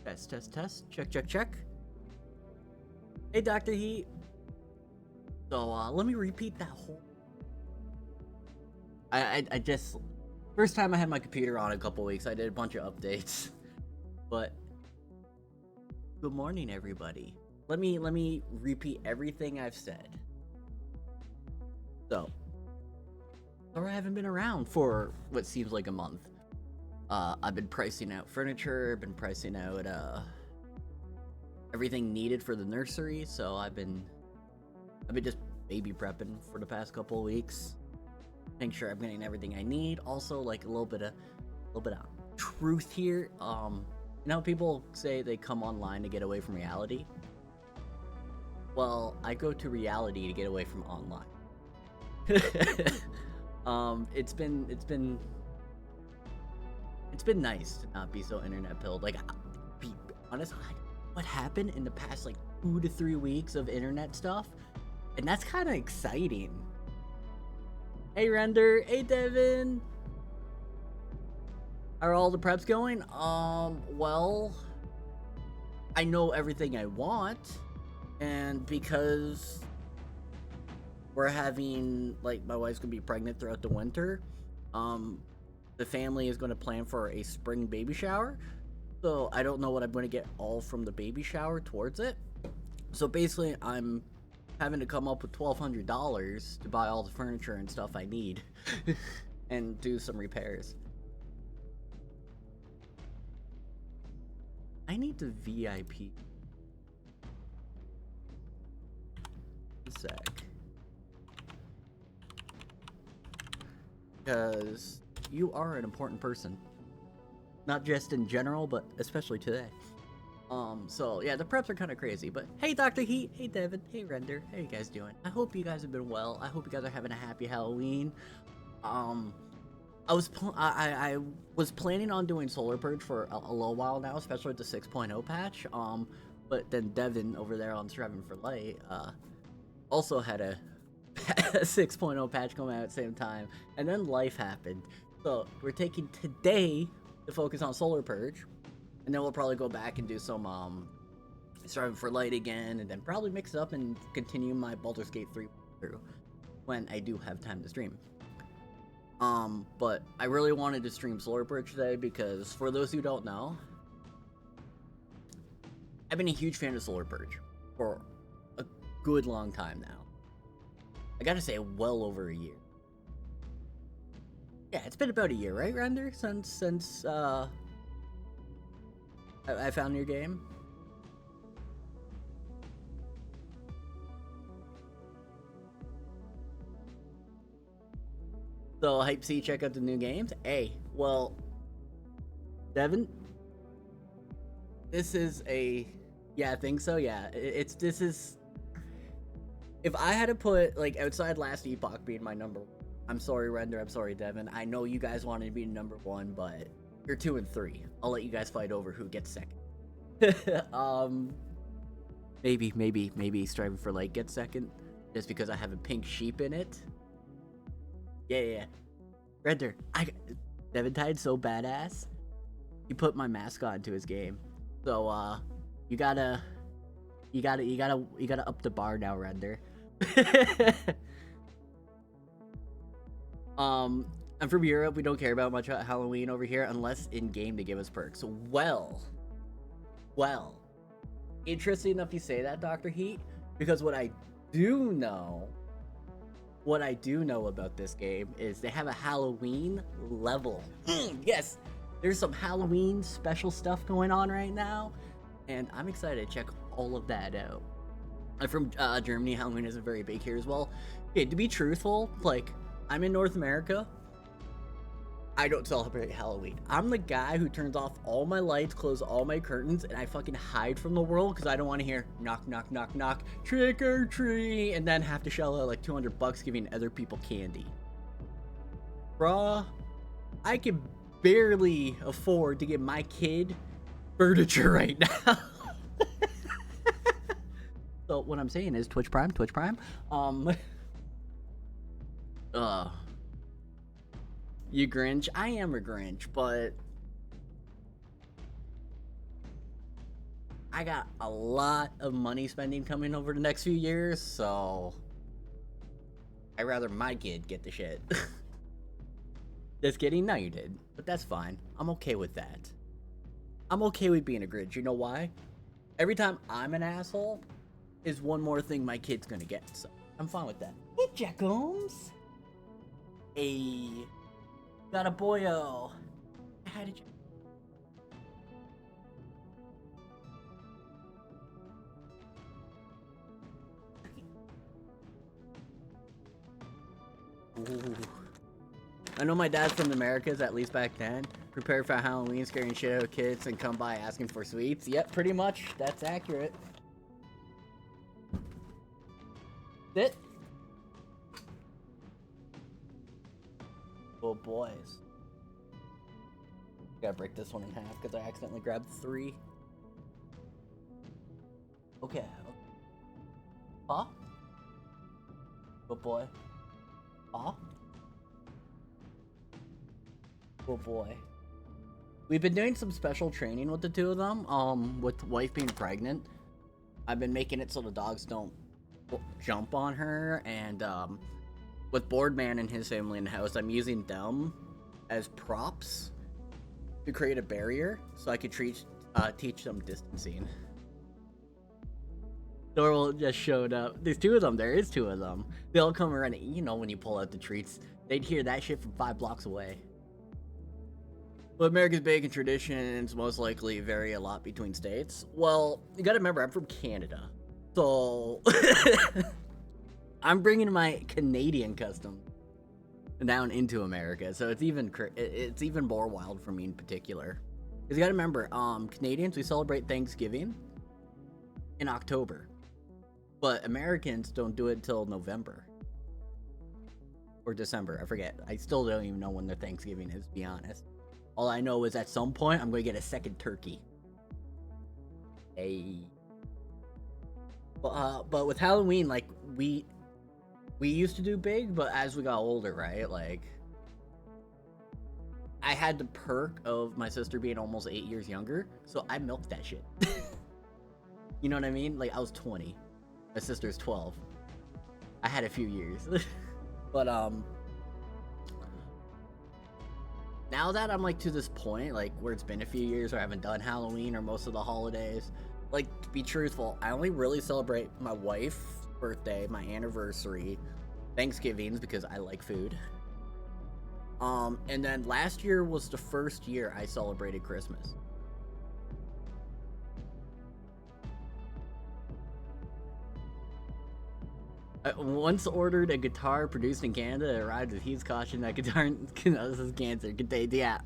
Test, test, test. Check, check, check. Hey, Dr. Heat. So, let me repeat that whole... I just... First time I had my computer on a couple weeks, I did a bunch of updates. But... Good morning, everybody. Let me repeat everything I've said. So... Sorry I haven't been around for what seems like a month. I've been pricing out furniture, been pricing out, everything needed for the nursery, so I've been just baby prepping for the past couple of weeks. Making sure I'm getting everything I need. Also, like, a little bit of truth here. You know, people say they come online to get away from reality. Well, I go to reality to get away from online. It's been nice to not be so internet pilled. Like, be honest, what happened in the past like 2 to 3 weeks of internet stuff, and that's kind of exciting. Hey Render, hey Devin, how are all the preps going? Well, I know everything I want, and because we're having, like, my wife's gonna be pregnant throughout the winter, the family is going to plan for a spring baby shower, so I don't know what I'm going to get all from the baby shower towards it. So basically, I'm having to come up with $1,200 to buy all the furniture and stuff I need and do some repairs. I need to VIP. A sec. Because you are an important person. Not just in general, but especially today. So yeah, the preps are kind of crazy, but hey Dr. Heat, hey Devin, hey Render, how you guys doing? I hope you guys have been well. I hope you guys are having a happy Halloween. I was planning on doing Solar Purge for a little while now, especially with the 6.0 patch. But then Devin over there on Striving for Light, also had a 6.0 patch coming out at the same time, and then life happened. So we're taking today to focus on Solar Purge, and then we'll probably go back and do some Striving for Light again, and then probably mix it up and continue my Baldur's Gate 3 through when I do have time to stream. But I really wanted to stream Solar Purge today because, for those who don't know, I've been a huge fan of Solar Purge for a good long time now. I gotta say, well over a year. Yeah, it's been about a year, right, Render? Since I found your game. So, Hype C, check out the new games. Hey, well, Devin, this is a... Yeah, I think so, yeah. This is... If I had to put, like, outside Last Epoch being my number... I'm sorry, Render, I'm sorry, Devin. I know you guys wanted to be number 1, but you're 2 and 3. I'll let you guys fight over who gets second. Maybe Striving for Light gets second, just because I have a pink sheep in it. Yeah. Render, Devin Tide's so badass. He put my mascot into his game. So, you gotta up the bar now, Render. I'm from Europe. We don't care about much about Halloween over here unless in game to give us perks. Well, interesting enough you say that, Dr. Heat, because what I do know about this game is they have a Halloween level. Yes, there's some Halloween special stuff going on right now, and I'm excited to check all of that out. I'm from Germany. Halloween isn't very big here as well. Okay, to be truthful, like, I'm in North America. I don't celebrate Halloween. I'm the guy who turns off all my lights, close all my curtains, and I fucking hide from the world because I don't want to hear knock, knock, knock, knock, trick or treat, and then have to shell out like $200 giving other people candy. Bruh, I can barely afford to give my kid furniture right now. So what I'm saying is Twitch Prime. You Grinch? I am a Grinch, but I got a lot of money spending coming over the next few years, so I'd rather my kid get the shit. Just kidding, no you did. But that's fine. I'm okay with that. I'm okay with being a Grinch. You know why? Every time I'm an asshole is one more thing my kid's gonna get, so I'm fine with that. Hey, Jackums! Hey, got a boyo. How did you? Ooh. I know my dad's from the Americas, at least back then. Prepare for Halloween, scaring shit out of kids, and come by asking for sweets. Yep, pretty much. That's accurate. Sit. Oh, boys. Gotta break this one in half because I accidentally grabbed 3. Okay. Huh? Good boy. Huh? Oh boy. We've been doing some special training with the two of them, with wife being pregnant. I've been making it so the dogs don't jump on her, and with Boardman and his family in the house, I'm using them as props to create a barrier so I could teach them distancing. Dorwell just showed up. There's 2 of them. There is 2 of them. They all come around. You know, when you pull out the treats, they'd hear that shit from 5 blocks away. But America's bacon traditions most likely vary a lot between states. Well, you gotta remember, I'm from Canada. So, I'm bringing my Canadian custom down into America. So it's even more wild for me in particular. Because you gotta remember, Canadians, we celebrate Thanksgiving in October. But Americans don't do it till November. Or December, I forget. I still don't even know when their Thanksgiving is, to be honest. All I know is at some point, I'm going to get a second turkey. Hey. But with Halloween, like, we used to do big, but as we got older, right? Like, I had the perk of my sister being almost 8 years younger, so I milked that shit. You know what I mean? Like, I was 20. My sister's 12. I had a few years. But, now that I'm, like, to this point, like, where it's been a few years where I haven't done Halloween or most of the holidays, like, to be truthful, I only really celebrate my wife's birthday, my anniversary, Thanksgivings, because I like food. And then last year was the first year I celebrated Christmas. I once ordered a guitar produced in Canada. It arrived with huge caution that guitar causes cancer. Good day. Yeah,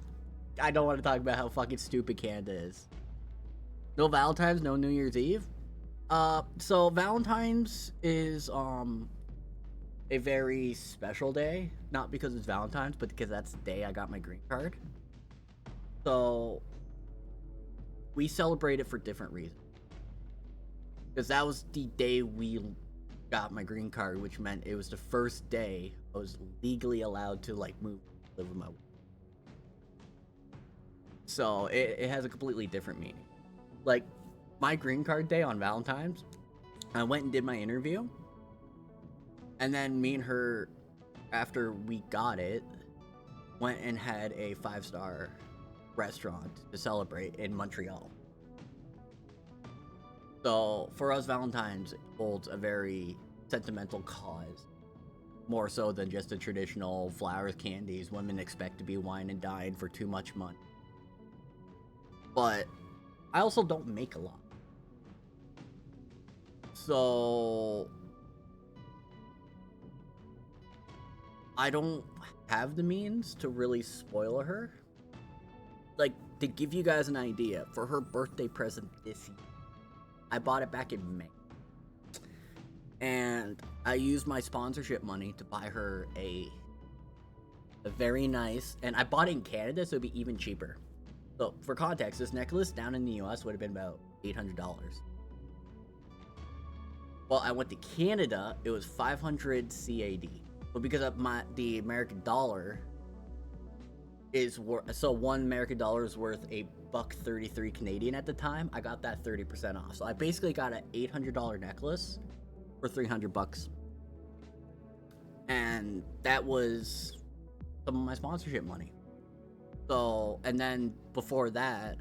I don't want to talk about how fucking stupid Canada is. No Valentine's, no New Year's Eve. So Valentine's is a very special day, not because it's Valentine's, but because that's the day I got my green card. So we celebrate it for different reasons. Because that was the day we got my green card, which meant it was the first day I was legally allowed to like live with my wife. So it has a completely different meaning. Like my green card day on Valentine's, I went and did my interview, and then me and her, after we got it, went and had a 5-star restaurant to celebrate in Montreal. So for us, Valentine's holds a very sentimental cause, more so than just the traditional flowers, candies women expect to be wine and dine for too much money. But I also don't make a lot, so I don't have the means to really spoil her. Like, to give you guys an idea, for her birthday present this year, I bought it back in May. And I used my sponsorship money to buy her a very nice, and I bought it in Canada, so it'd be even cheaper. So, for context, this necklace down in the US would have been about $800. Well, I went to Canada, it was 500 CAD. But because of the American dollar is worth, so $1 American dollar is worth $1.33 Canadian at the time, I got that 30% off. So I basically got an $800 necklace for $300. And that was some of my sponsorship money. So, and then before that,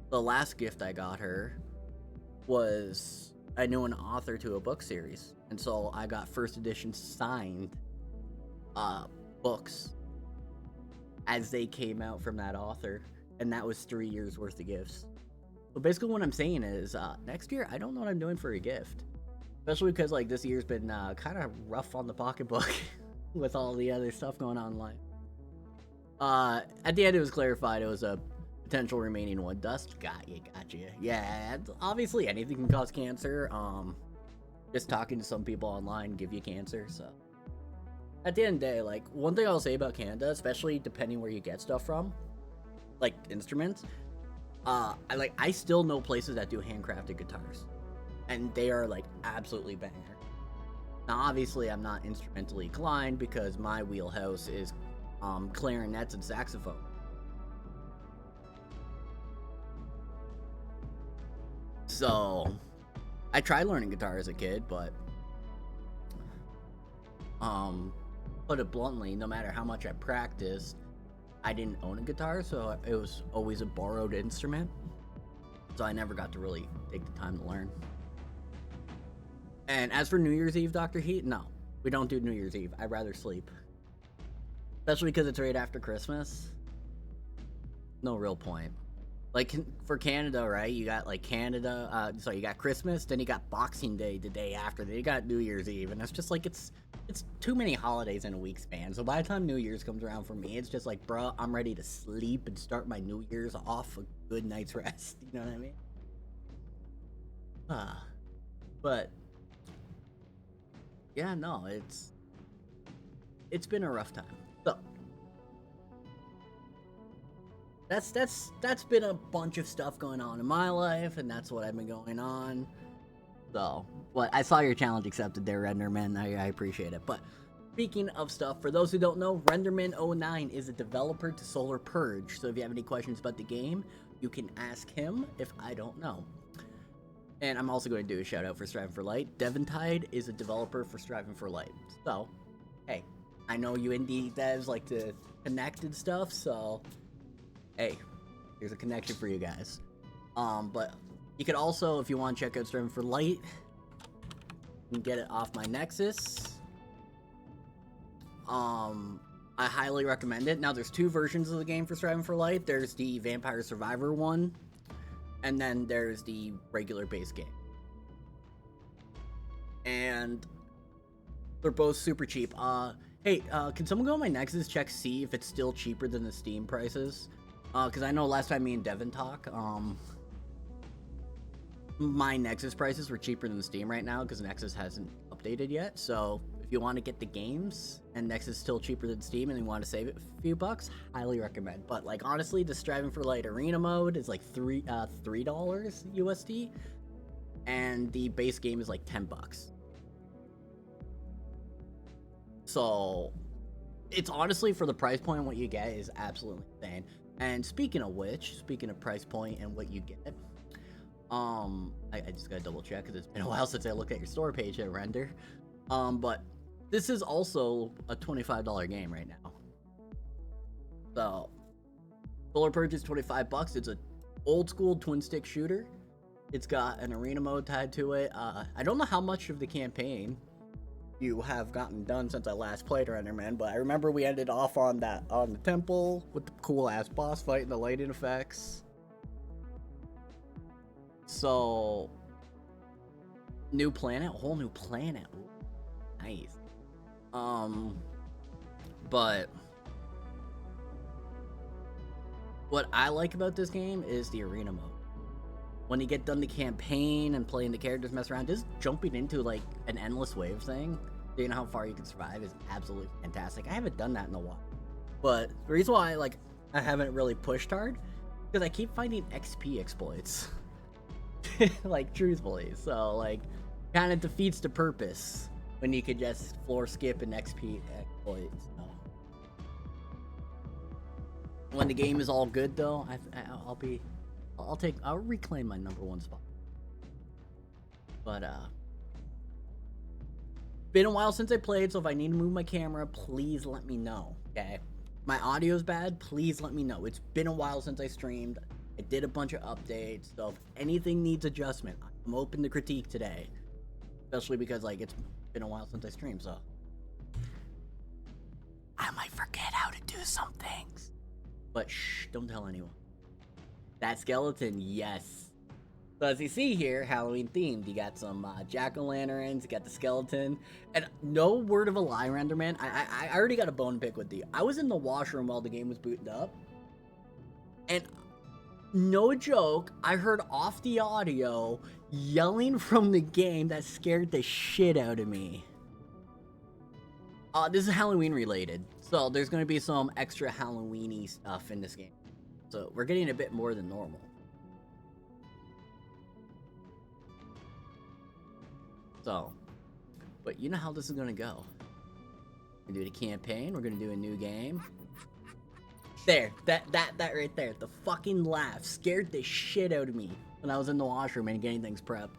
the last gift I got her was I knew an author to a book series. And so I got first edition signed books as they came out from that author. And that was 3 years worth of gifts. So basically what I'm saying is next year, I don't know what I'm doing for a gift. Especially because like this year's been kind of rough on the pocketbook with all the other stuff going on in life. At the end, it was clarified it was a potential remaining one. Dust, got you. Yeah, obviously anything can cause cancer. Just talking to some people online give you cancer. So at the end of the day, like one thing I'll say about Canada, especially depending where you get stuff from, like instruments, I still know places that do handcrafted guitars, and they are like absolutely banger. Now, obviously, I'm not instrumentally inclined because my wheelhouse is clarinets and saxophone. So, I tried learning guitar as a kid, but put it bluntly, no matter how much I practiced, I didn't own a guitar, so it was always a borrowed instrument. So I never got to really take the time to learn. And as for New Year's Eve, Dr. Heat, no, we don't do New Year's Eve. I'd rather sleep. Especially because it's right after Christmas. No real point. Like for Canada, right? You got like Canada, so you got Christmas, then you got Boxing Day the day after, then you got New Year's Eve, and it's just like it's too many holidays in a week span. So by the time New Year's comes around for me, it's just like, bro, I'm ready to sleep and start my New Year's off a good night's rest. You know what I mean? But yeah, no, it's been a rough time. So that's been a bunch of stuff going on in my life, and that's what I've been going on. So, but I saw your challenge accepted there, Renderman. I appreciate it. But speaking of stuff, for those who don't know, Renderman09 is a developer to Solar Purge. So if you have any questions about the game, you can ask him if I don't know. And I'm also going to do a shout out for Striving for Light. Devintide is a developer for Striving for Light. So, hey, I know you indie devs like to connect and stuff, so hey, here's a connection for you guys. But you could also, if you want to check out Striving for Light, you can get it off my Nexus. I highly recommend it. Now, there's two versions of the game for Striving for Light. There's the Vampire Survivor one, and then there's the regular base game. And they're both super cheap. Hey, can someone go on my Nexus, see if it's still cheaper than the Steam prices? Because I know last time me and Devin talked, my Nexus prices were cheaper than Steam right now because Nexus hasn't updated yet. So if you want to get the games and Nexus is still cheaper than Steam and you want to save it a few bucks, highly recommend. But like honestly, the Striving for Light Arena mode is like $3 USD, and the base game is like $10. So it's honestly, for the price point, what you get is absolutely insane. And speaking of which, speaking of price point and what you get, I just gotta double check because it's been a while since I looked at your store page at Render. But this is also a $25 game right now. So Solar Purge is $25. It's a old school twin stick shooter. It's got an arena mode tied to it. I don't know how much of the campaign you have gotten done since I last played Renderman, but I remember we ended off on the temple with the cool ass boss fight and the lighting effects. So new planet, a whole new planet. Ooh, nice. But what I like about this game is the arena mode. When you get done the campaign and playing the characters, mess around, just jumping into like an endless wave thing, seeing how far you can survive, is absolutely fantastic. I haven't done that in a while, but the reason why I haven't really pushed hard because I keep finding XP exploits. Like truthfully, so like kind of defeats the purpose when you could just floor skip an XP exploit. So when the game is all good though, I'll be I'll reclaim my #1 spot. But been a while since I played, so if I need to move my camera, please let me know. Okay, my audio's bad. Please let me know. It's been a while since I streamed. I did a bunch of updates, so if anything needs adjustment, I'm open to critique today. Especially because like it's been a while since I streamed, so I might forget how to do some things. But shh, don't tell anyone. That skeleton, yes. So as you see here, Halloween themed. You got some jack-o'-lanterns, you got the skeleton, and no word of a lie, Renderman. I already got a bone pick with you. I was in the washroom while the game was booting up, and no joke, I heard off the audio yelling from the game that scared the shit out of me. This is Halloween related, so there's going to be some extra Halloween-y stuff in this game. So we're getting a bit more than normal. So, but you know how this is going to go. We're going to do the campaign, we're going to do a new game. There, that right there, the fucking laugh scared the shit out of me when I was in the washroom and getting things prepped.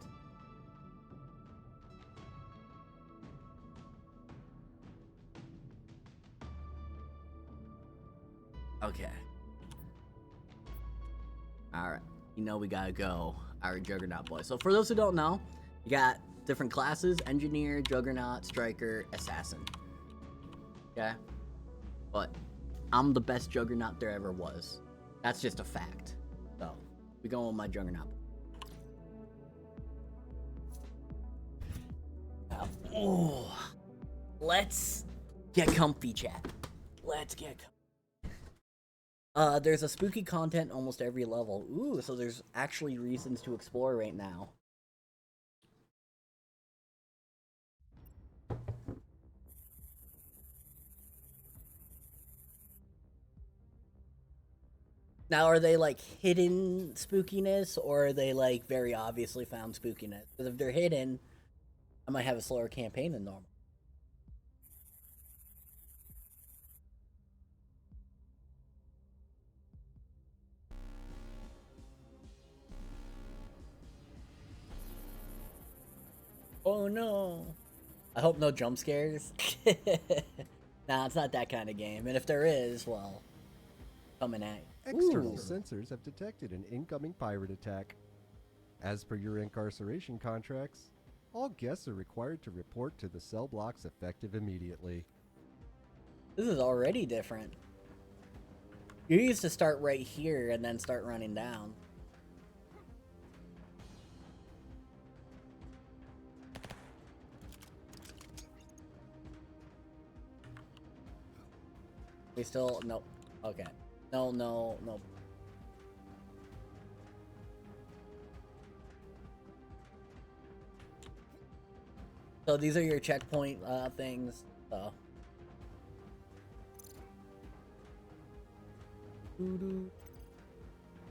Okay. Alright, you know we gotta go our Juggernaut boy. So for those who don't know, you got different classes: Engineer, Juggernaut, Striker, Assassin. Okay? But I'm the best Juggernaut there ever was. That's just a fact. So, we go with my Juggernaut. Oh, let's get comfy, chat. Let's get comfy. There's a spooky content almost every level. Ooh, so there's actually reasons to explore right now. Now, are they like hidden spookiness, or are they like very obviously found spookiness? Because if they're hidden, I might have a slower campaign than normal. Oh no! I hope no jump scares. Nah, it's not that kind of game. And if there is, well, coming at you. External sensors have detected an incoming pirate attack. As per your incarceration contracts, all guests are required to report to the cell blocks effective immediately. This is already different. You used to start right here and then start running down. We still, nope. Okay. No. So these are your checkpoint things.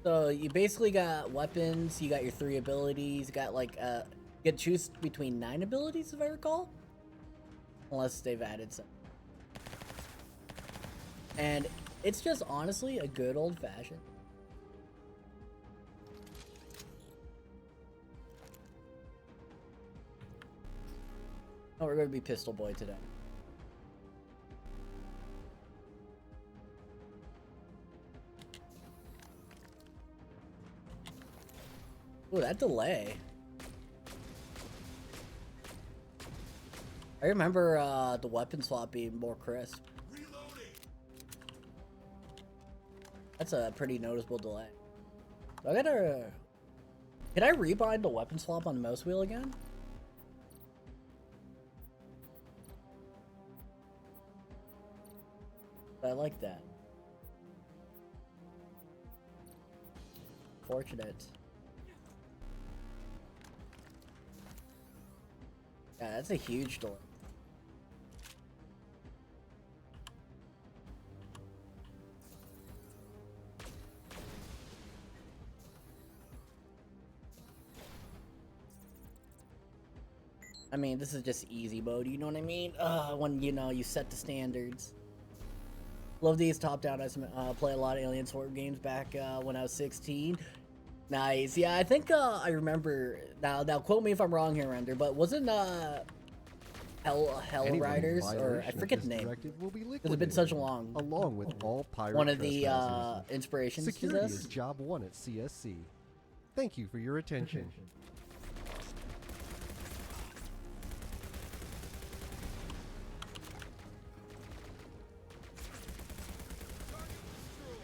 So you basically got weapons, you got your 3 abilities, you got like you get to choose between 9 abilities if I recall. Unless they've added some. And it's just honestly a good old fashioned. Oh, we're gonna be Pistol Boy today. Ooh, that delay. I remember the weapon swap being more crisp. That's a pretty noticeable delay. So I gotta... Can I rebind the weapon swap on the mouse wheel again? I like that. Fortunate. Yeah, that's a huge delay. I mean, this is just easy mode, you know what I mean? When, you know, you set the standards. Love these top-down. I play a lot of Alien Sword games back when I was 16. Nice. Yeah, I think I remember now. Now, quote me if I'm wrong here, Render. But wasn't Hell Anyone in Riders, or I violation of forget this the name? directive will be Because it's been liquidated, such a long. along with all pirate One of the trespassers. inspirations to Security this. is job 1 at CSC. Thank you for your attention.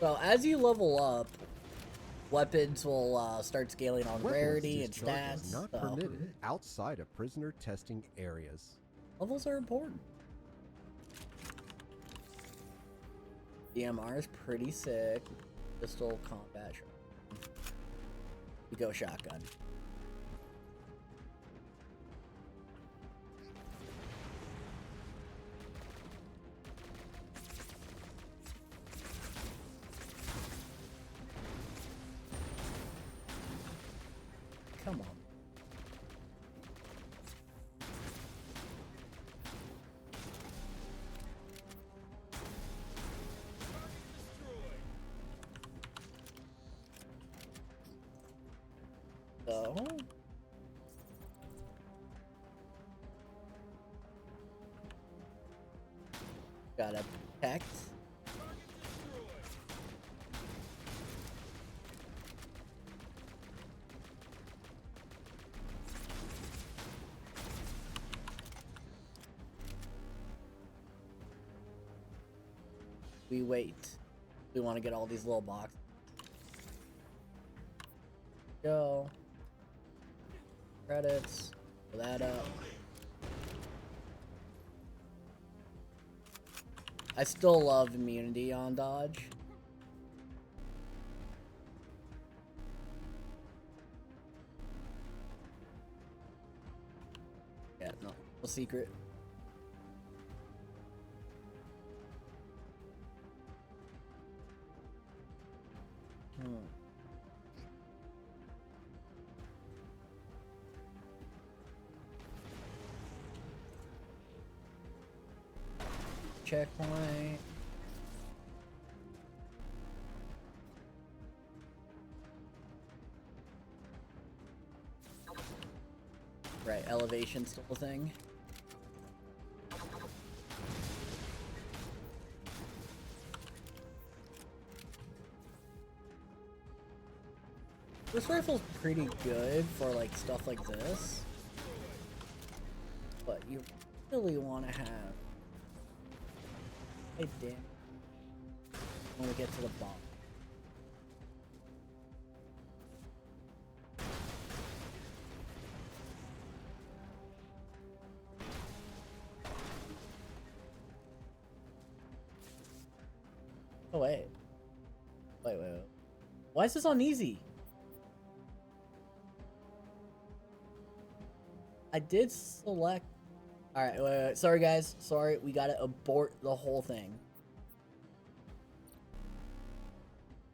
So as you level up, weapons will start scaling on Weapons rarity and discharge is stats. not So permitted outside of prisoner testing areas. levels are important. DMR is pretty sick. Pistol combat. You go shotgun. Come on. So gotta protect. We wait. We want to get all these little boxes. Go. Credits. Fill that up. I still love immunity on dodge. Yeah, no secret. Checkpoint. Right, elevation still a thing. This rifle's pretty good for like stuff like this, but you really want to have a damn when we get to the bomb. Oh wait. Wait. Why is this on easy? I did select. Alright, wait. Sorry guys. Sorry, we gotta abort the whole thing.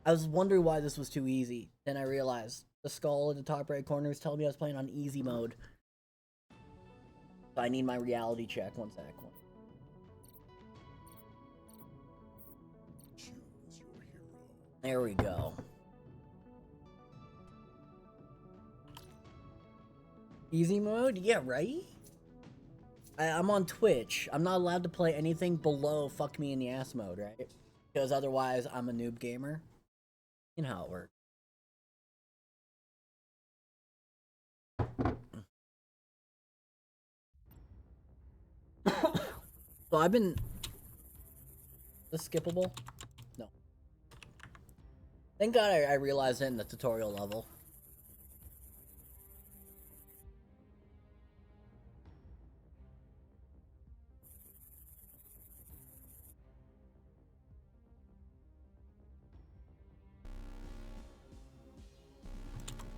I was wondering why this was too easy. Then I realized the skull in the top right corner is telling me I was playing on easy mode. So I need my reality check. One sec. There we go. Easy mode? Yeah, right? I'm on Twitch. I'm not allowed to play anything below fuck me in the ass mode, right? Because otherwise I'm a noob gamer. You know how it works. So I've been... Is this skippable? No. Thank God I realized it in the tutorial level.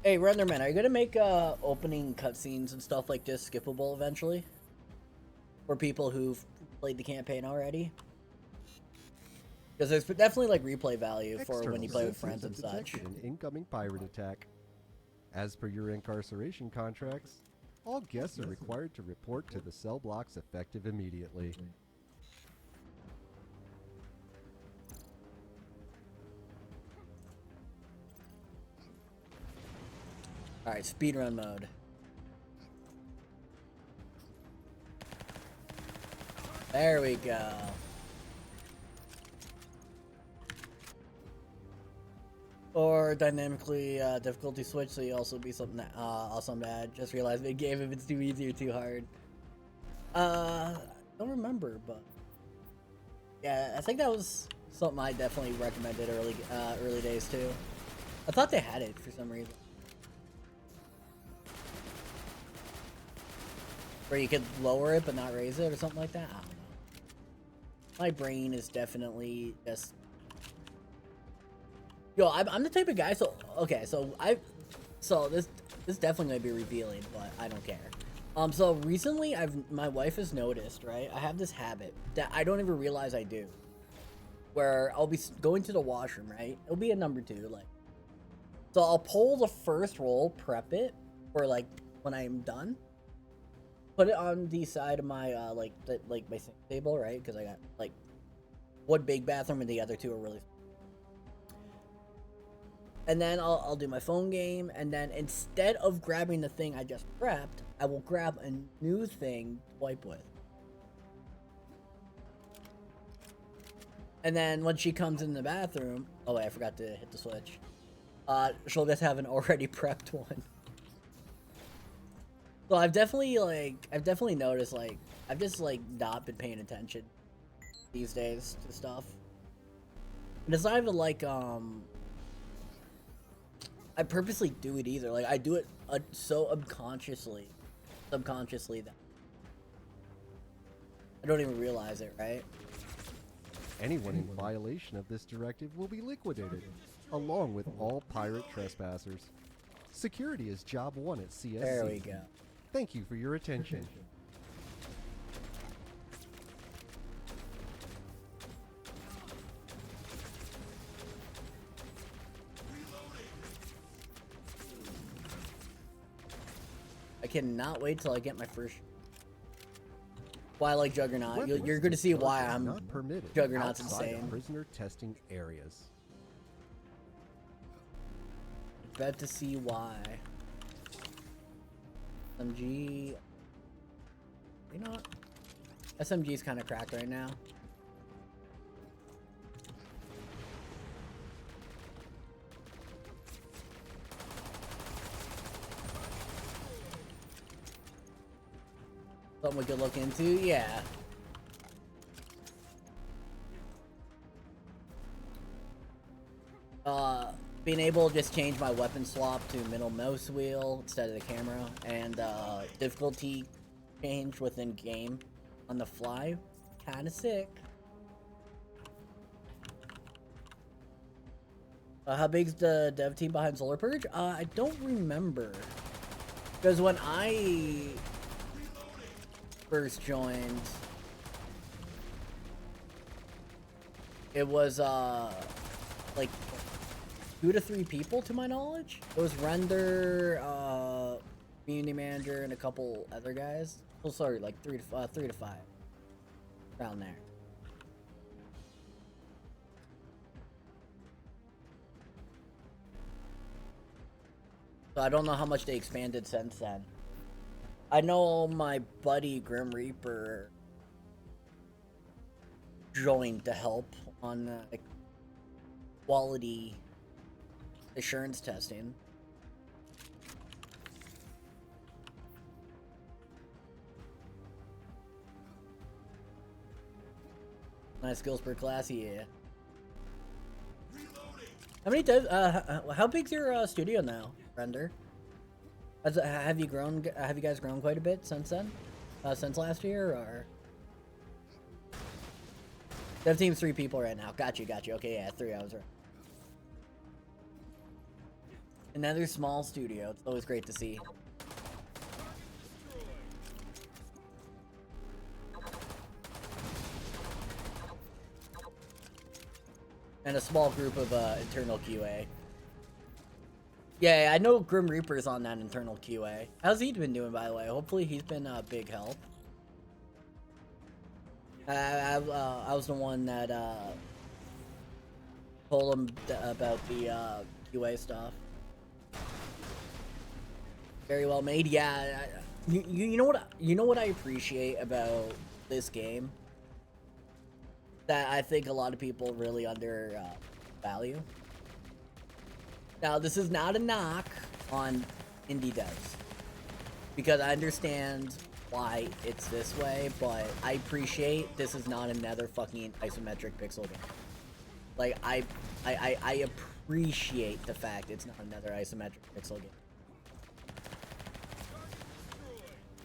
Hey, Renderman, are you gonna make opening cutscenes and stuff like this skippable eventually? For people who've played the campaign already? Because there's definitely like replay value for when you play with friends and such. An incoming pirate attack. As per your incarceration contracts, all guests are required to report to the cell blocks effective immediately. Alright, speedrun mode. There we go. Or dynamically difficulty switch, so you also be something that awesome to add. Just realized mid game if it's too easy or too hard. Don't remember, but yeah, I think that was something I definitely recommended early days too. I thought they had it for some reason, where you could lower it but not raise it or something like that. I don't know. My brain is definitely just. Yo, I'm the type of guy. So okay, so this definitely might be revealing, but I don't care. So recently my wife has noticed, right? I have this habit that I don't even realize I do, where I'll be going to the washroom, right? It'll be a number 2, like. So I'll pull the first roll, prep it for like when I'm done. Put it on the side of my my sink table, right? Because I got like one big bathroom and the other 2 are really. And then I'll do my phone game, and then instead of grabbing the thing I just prepped, I will grab a new thing to wipe with. And then when she comes in the bathroom, oh wait, I forgot to hit the switch. She'll just have an already prepped one. So I've definitely noticed, like, I've just like not been paying attention these days to stuff. And it's not even like I purposely do it either. Like, I do it so subconsciously that I don't even realize it, right? Anyone in violation of this directive will be liquidated, along with all pirate trespassers. Security is job 1 at CSC. There we go. Thank you for your attention. I cannot wait till I get my first. Why I like Juggernaut. Weapons You're going to see why are I'm. not permitted Juggernaut's outside of insane. prisoner testing areas. Bet to see why. SMG. You know what? SMG's kind of cracked right now. Something we could look into, yeah. Being able to just change my weapon swap to middle mouse wheel instead of the camera, and difficulty change within game on the fly, kinda sick. How big's the dev team behind Solar Purge? I don't remember, because when I first joined, it was like 2 to 3 people to my knowledge. It was Render, community manager, and a couple other guys. Oh, sorry, like 3 to 5, around there. So I don't know how much they expanded since then. I know my buddy Grim Reaper joined to help on like quality assurance testing. Nice skills per class, yeah. How many devs? How big's your studio now, Render? Have you grown? Have you guys grown quite a bit since then? Since last year, or? Dev team's 3 people right now. Got you. Okay, yeah, 3 hours. Right. Another small studio. It's always great to see. And a small group of internal QA. Yeah, I know Grim Reaper's on that internal QA. How's he been doing, by the way? Hopefully he's been a big help. I was the one that told him about the QA stuff. Very well made. Yeah, you know what I appreciate about this game that I think a lot of people really under value. Now, this is not a knock on indie devs because I understand why it's this way, but I appreciate this is not another fucking isometric pixel game. Like I appreciate the fact it's not another isometric pixel game.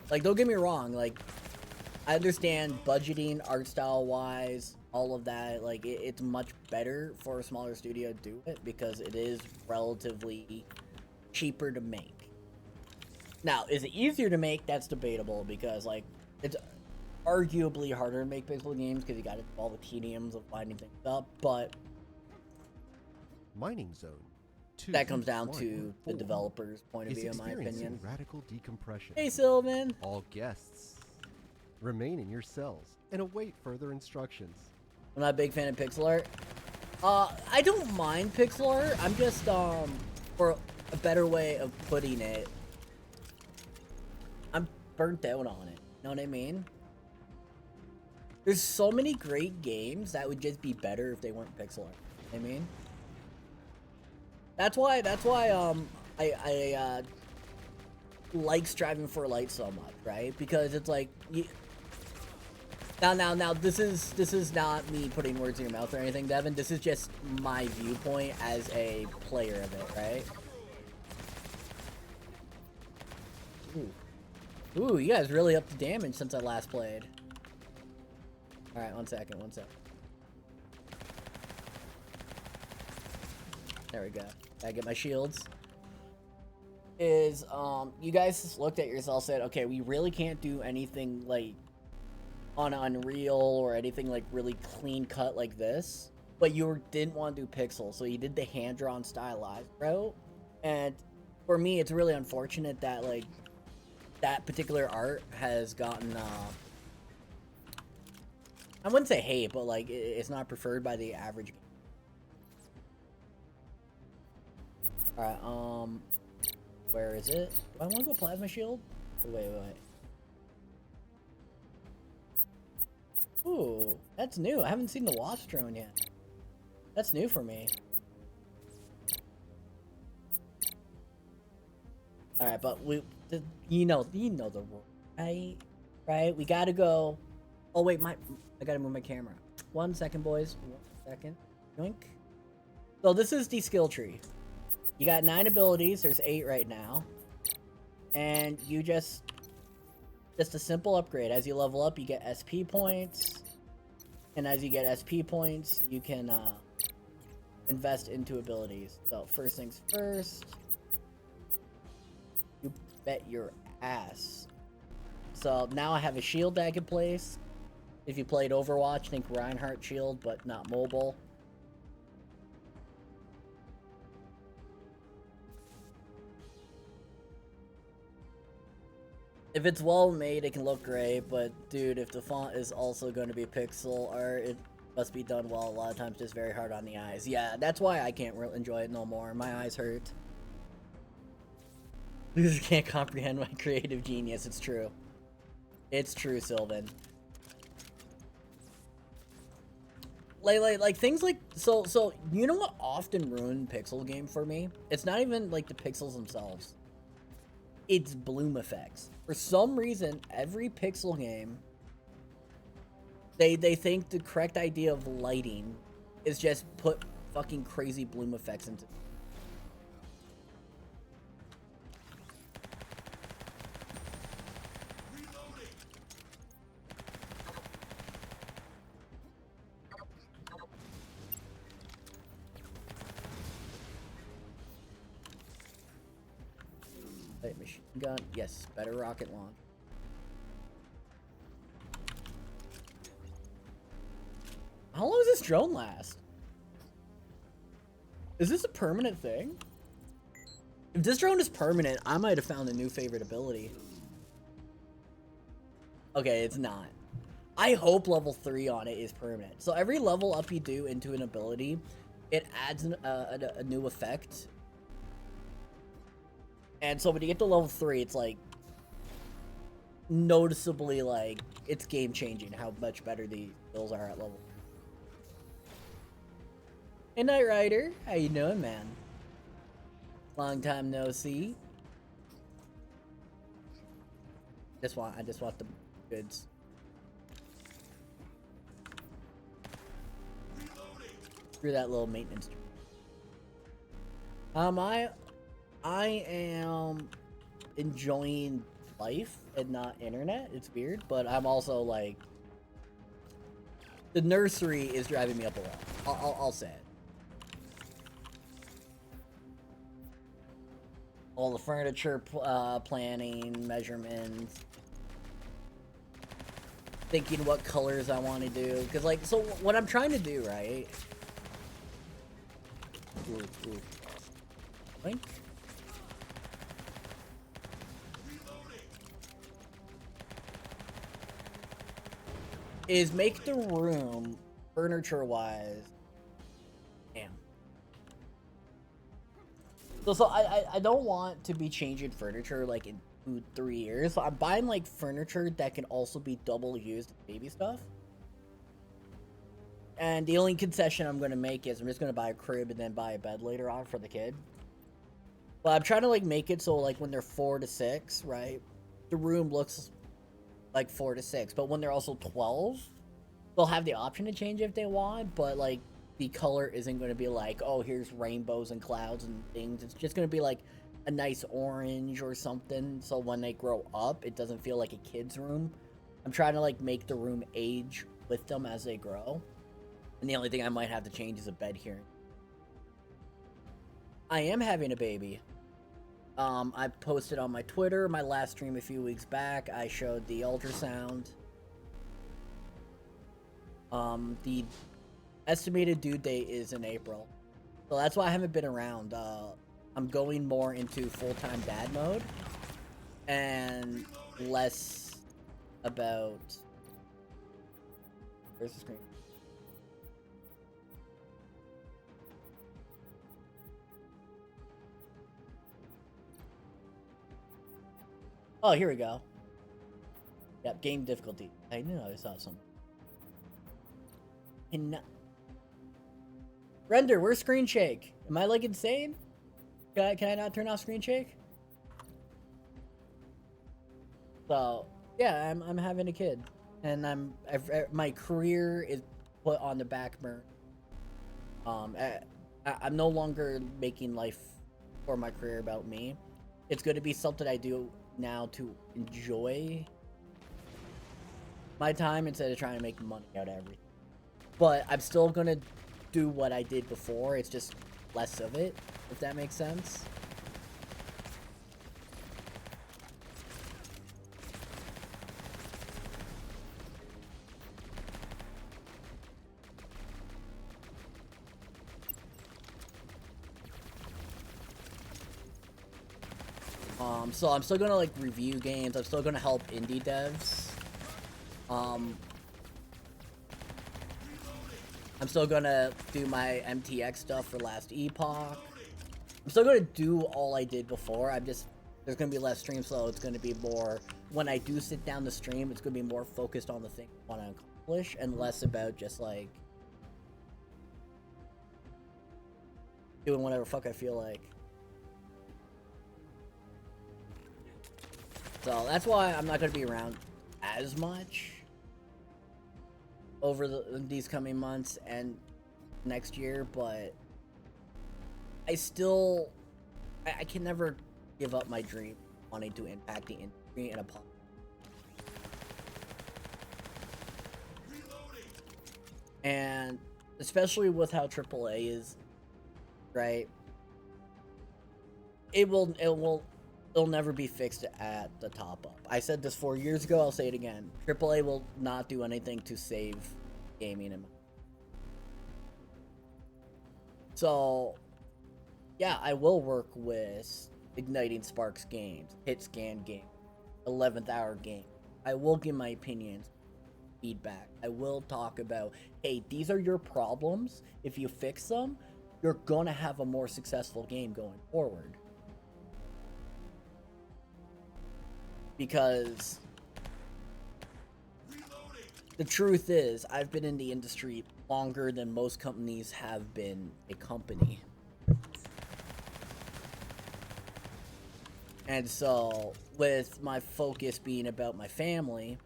Like, don't get me wrong, like, I understand budgeting, art style wise, all of that, like, it's much better for a smaller studio to do it because it is relatively cheaper to make. Now, is it easier to make? That's debatable because, like, it's arguably harder to make pixel games because you got all the tediums of lining things up, but Mining Zone. That comes down to the developer's point of view, in my opinion. Radical decompression. Hey, Sylvan. All guests remain in your cells and await further instructions. I'm not a big fan of pixel art. I don't mind pixel art. I'm just, for a better way of putting it, I'm burnt out on it. Know what I mean? There's so many great games that would just be better if they weren't pixel art. You know what I mean? That's why I like Striving for Light so much, right? Because it's like now this is not me putting words in your mouth or anything, Devin. This is just my viewpoint as a player of it, right? Ooh, you guys really upped the damage since I last played. All right, one second. There we go. I get my shields. You guys just looked at yourself, said, okay, we really can't do anything like on Unreal or anything like really clean cut like this, but you didn't want to do pixels, so you did the hand-drawn stylized route. And for me, it's really unfortunate that like that particular art has gotten I wouldn't say hate, but like it's not preferred by the average. Alright, where is it? Do I want to go plasma shield? Wait. Ooh, that's new. I haven't seen the wasp drone yet. That's new for me. Alright, but you know the rule, right? Right? We gotta go. Oh wait, I gotta move my camera. 1 second, boys. 1 second. Yoink. So this is the skill tree. You got 9 abilities. There's 8 right now. And you just a simple upgrade. As you level up, you get SP points. And as you get SP points, you can invest into abilities. So first things first. You bet your ass. So now I have a shield that I can place. If you played Overwatch, think Reinhardt shield, but not mobile. If it's well made, it can look great, but dude, if the font is also going to be pixel art, it must be done well. A lot of times just very hard on the eyes. Yeah, that's why I can't really enjoy it no more. My eyes hurt. Losers can't comprehend my creative genius. It's true. It's true, Sylvan. Like things like so you know what often ruined pixel game for me? It's not even like the pixels themselves. It's bloom effects. For some reason, every pixel game, they think the correct idea of lighting is just put fucking crazy bloom effects into. Wait, machine gun. Yes, better rocket launch. How long does this drone last? Is this a permanent thing? If this drone is permanent, I might have found a new favorite ability. Okay, it's not. I hope level 3 on it is permanent. So every level up you do into an ability, it adds a new effect. And so when you get to level 3, it's like noticeably like it's game changing how much better the skills are at level 3. Hey Knight Rider, how you doing, man? Long time no see. I just want the goods. Screw that little maintenance. I am enjoying life and not internet. It's weird, but I'm also like the nursery is driving me up a wall. I'll say it. All the furniture planning, measurements, thinking what colors I want to do. Because, like, so what I'm trying to do, right? Ooh. Blink. Is make the room, furniture-wise, damn. So I don't want to be changing furniture like in 2-3 years. So I'm buying like furniture that can also be double used baby stuff. And the only concession I'm gonna make is I'm just gonna buy a crib and then buy a bed later on for the kid. But I'm trying to like make it so like when they're 4 to 6, right? The room looks like 4 to 6, but when they're also 12, they'll have the option to change if they want, but like the color isn't going to be like, oh, here's rainbows and clouds and things. It's just going to be like a nice orange or something. So when they grow up, it doesn't feel like a kid's room. I'm trying to like make the room age with them as they grow. And the only thing I might have to change is a bed here. I am having a baby. I posted on my Twitter, my last stream a few weeks back. I showed the ultrasound. The estimated due date is in April. So that's why I haven't been around. I'm going more into full-time dad mode. And less about... Where's the screen? Oh, here we go. Yep, game difficulty. I knew I saw something. Render, where's screen shake? Am I like insane? Can I not turn off screen shake? So yeah, I'm having a kid, and my career is put on the back burner. I'm no longer making life or my career about me. It's going to be something I do now to enjoy my time instead of trying to make money out of everything. But I'm still gonna do what I did before. It's just less of it, if that makes sense. So I'm still gonna like review games. I'm still gonna help indie devs. I'm still gonna do my MTX stuff for Last Epoch. I'm still gonna do all I did before. There's gonna be less stream, so it's gonna be more, when I do sit down to stream, it's gonna be more focused on the thing I want to accomplish and less about just like doing whatever fuck I feel like. So that's why I'm not gonna be around as much over these coming months and next year, but I can never give up my dream wanting to impact the industry in a positive. And especially with how AAA is, right? It'll never be fixed at the top up. I said this 4 years ago, I'll say it again. AAA will not do anything to save gaming. So, yeah, I will work with Igniting Sparks games, Hit Scan game, 11th Hour game. I will give my opinions, feedback. I will talk about, hey, these are your problems. If you fix them, you're gonna have a more successful game going forward. Because the truth is, I've been in the industry longer than most companies have been a company. And so, with my focus being about my family,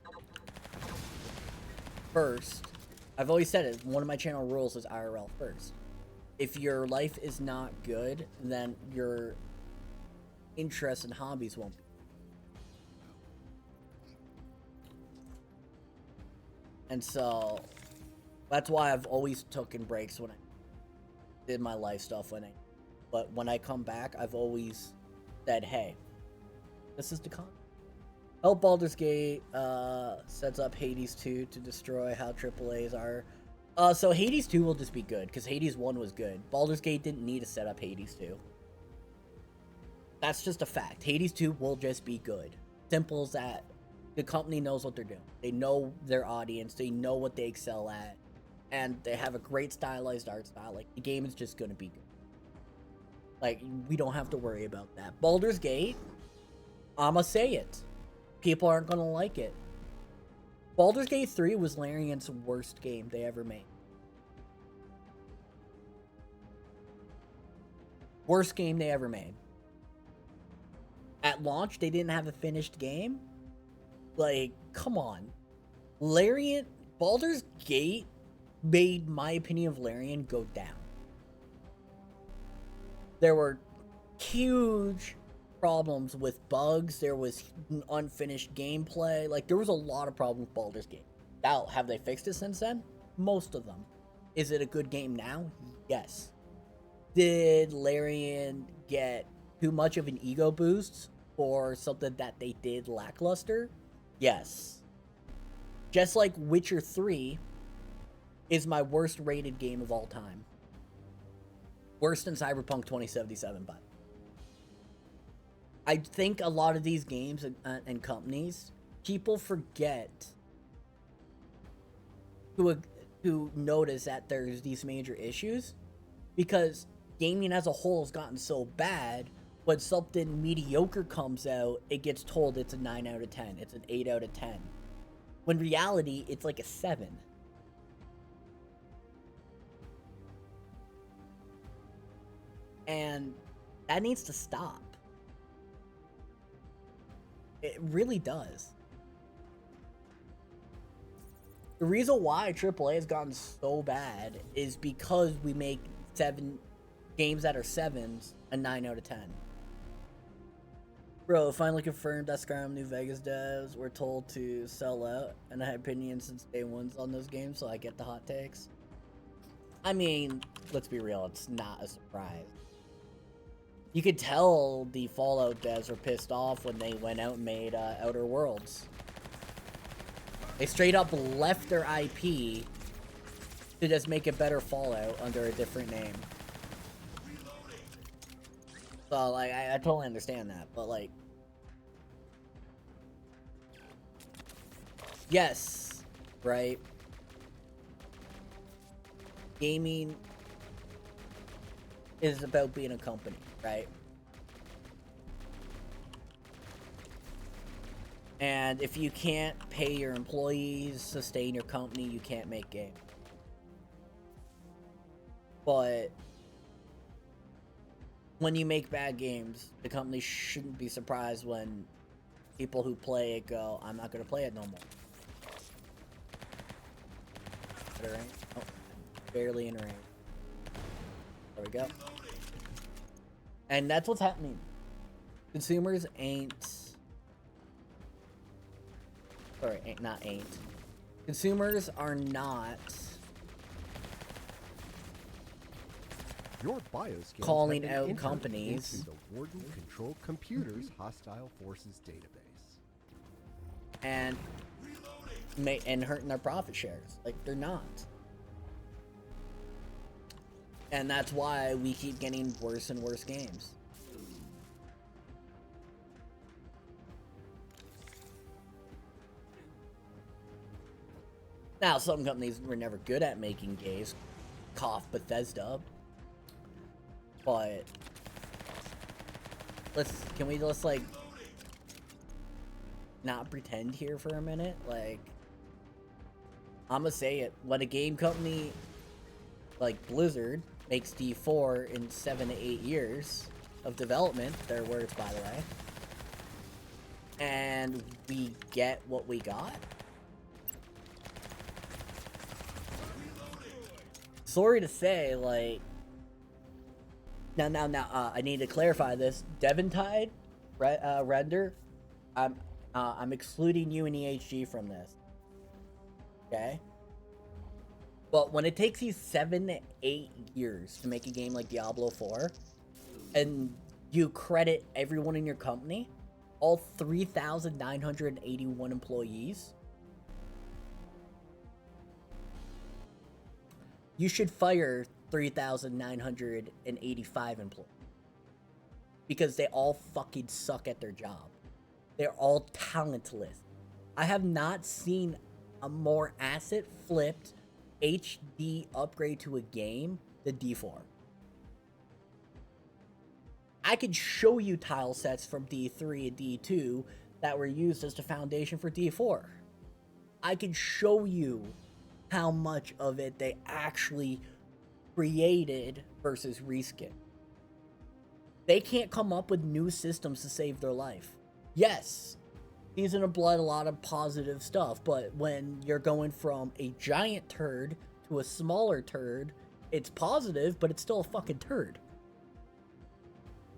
first, I've always said it, one of my channel rules is IRL first. If your life is not good, then your interests and hobbies won't be. And so, that's why I've always taken breaks when I did my life stuff. But when I come back, I've always said, hey, this is the con. Help Baldur's Gate sets up Hades 2 to destroy how AAAs are. So Hades 2 will just be good, because Hades 1 was good. Baldur's Gate didn't need to set up Hades 2. That's just a fact. Hades 2 will just be good. Simple as that. The company knows what they're doing. They know their audience. They know what they excel at. And they have a great stylized art style. Like, the game is just going to be good. Like, we don't have to worry about that. Baldur's Gate, I'ma say it. People aren't going to like it. Baldur's Gate 3 was Larian's worst game they ever made. Worst game they ever made. At launch, they didn't have a finished game. Like, come on. Baldur's Gate made my opinion of Larian go down. There were huge problems with bugs. There was unfinished gameplay. Like, there was a lot of problems with Baldur's Gate. Now, have they fixed it since then? Most of them. Is it a good game now? Yes. Did Larian get too much of an ego boost for something that they did lackluster? Yes. Just like Witcher 3 is my worst rated game of all time. Worse than Cyberpunk 2077, but I think a lot of these games and companies, people forget to notice that there's these major issues, because gaming as a whole has gotten so bad. When something mediocre comes out, it gets told it's a 9 out of 10. It's an 8 out of 10. When reality, it's like a 7. And that needs to stop. It really does. The reason why AAA has gotten so bad is because we make 7 games that are 7s a 9 out of 10. Bro, finally confirmed that Skyrim New Vegas devs were told to sell out, and I had opinions since day one on those games, so I get the hot takes. I mean, let's be real, it's not a surprise. You could tell the Fallout devs were pissed off when they went out and made Outer Worlds. They straight up left their IP to just make a better Fallout under a different name. So, like, I totally understand that, but, like, yes, right? Gaming is about being a company, right? And if you can't pay your employees, sustain your company, you can't make games. But when you make bad games, the company shouldn't be surprised when people who play it go, I'm not going to play it no more. Oh, barely in range. There we go. And that's what's happening. Consumers ain't... Sorry, ain't. Consumers are not... Your bios calling out companies into the Warden Control Computers Hostile Forces database, and hurting their profit shares. Like, they're not. And that's why we keep getting worse and worse games. Now, some companies were never good at making games. Cough Bethesda. But let's like not pretend here for a minute. Like, I'm gonna say it. When a game company like Blizzard makes D4 in 7 to 8 years of development, their words, by the way, and we get what we got. Sorry to say, like, now, I need to clarify this. Deventide, render, I'm excluding you and EHG from this. Okay? But when it takes you 7 to 8 years to make a game like Diablo 4, and you credit everyone in your company, all 3,981 employees, you should fire 3,985 employees. Because they all fucking suck at their job. They're all talentless. I have not seen a more asset flipped HD upgrade to a game than D4. I could show you tile sets from D3 and D2 that were used as the foundation for D4. I could show you how much of it they actually created versus reskin. They can't come up with new systems to save their life. Yes, Season of Blood, a lot of positive stuff, but when you're going from a giant turd to a smaller turd, it's positive, but it's still a fucking turd.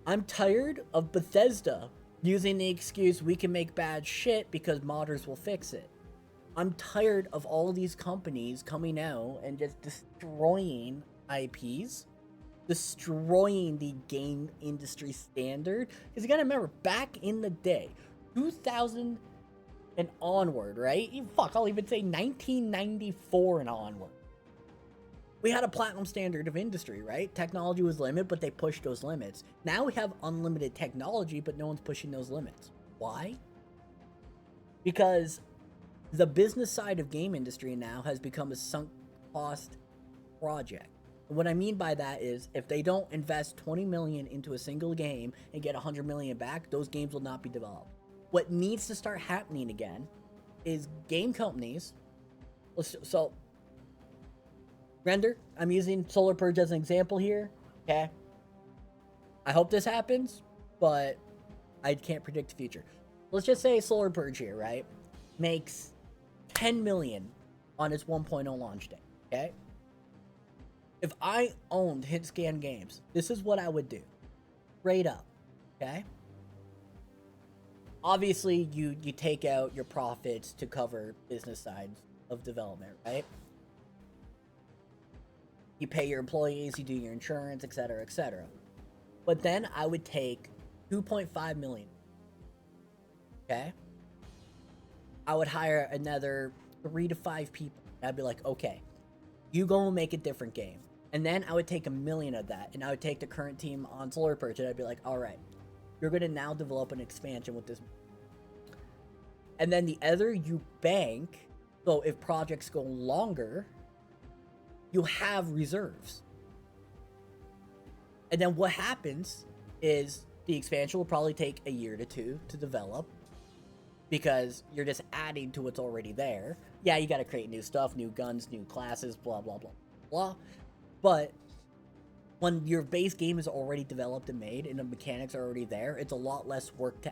I'm tired of Bethesda using the excuse we can make bad shit because modders will fix it. I'm tired of all these companies coming out and just destroying IPs, destroying the game industry standard. Because you gotta remember, back in the day, 2000 and onward, right? Fuck, I'll even say 1994 and onward. We had a platinum standard of industry, right? Technology was limited, but they pushed those limits. Now we have unlimited technology, but no one's pushing those limits. Why? Because the business side of game industry now has become a sunk cost project. And what I mean by that is, if they don't invest 20 million into a single game and get 100 million back, those games will not be developed. What needs to start happening again is game companies. So, Render, I'm using Solar Purge as an example here, okay? I hope this happens, but I can't predict the future. Let's just say Solar Purge here, right? Makes 10 million on its 1.0 launch day, okay? If I owned HitScan Games, this is what I would do. Straight up, okay? Obviously, you take out your profits to cover business sides of development, right? You pay your employees, you do your insurance, etc., etc. But then I would take 2.5 million. Okay? I would hire another 3 to 5 people. I'd be like, okay, you go and make a different game. And then I would take 1 million of that, and I would take the current team on Solar Purge, and I'd be like, all right, you're going to now develop an expansion with this. And then the other you bank, so if projects go longer, you have reserves. And then what happens is the expansion will probably take a year to 2 to develop, because you're just adding to what's already there. Yeah, you got to create new stuff, new guns, new classes, blah, blah, blah, blah. But when your base game is already developed and made and the mechanics are already there, it's a lot less work to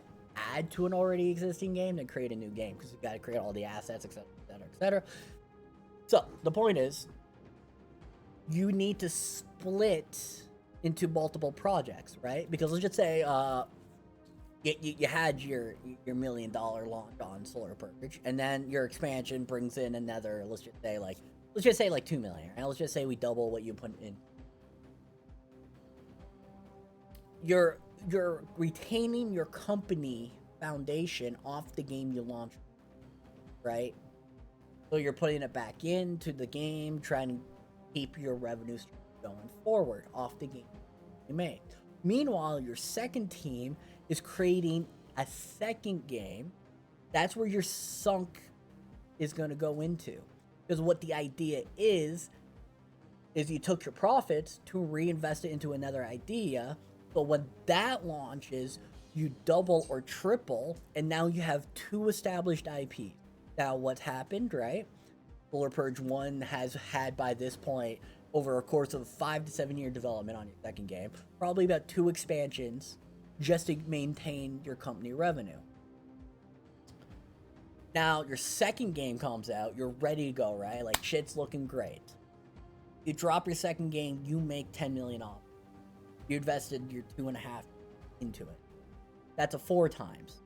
add to an already existing game than create a new game, because you got to create all the assets, etc., etc., etc. So the point is, you need to split into multiple projects, right? Because let's just say you had your $1 million launch on Solar Purge, and then your expansion brings in another, let's just say like 2 million, right? Let's just say we double what you put in. You're retaining your company foundation off the game you launched, right? So you're putting it back into the game, trying to keep your revenue stream going forward off the game you made. Meanwhile, your second team is creating a second game. That's where your sunk is going to go into. Because what the idea is you took your profits to reinvest it into another idea, but when that launches, you double or triple, and now you have 2 established IPs. Now, what's happened, right? Solar Purge 1 has had, by this point, over a course of 5 to 7 year development on your second game, probably about 2 expansions just to maintain your company revenue. Now, your second game comes out, you're ready to go, right? Like, shit's looking great. You drop your second game, you make 10 million off. You invested your 2.5 into it. That's a 4 times.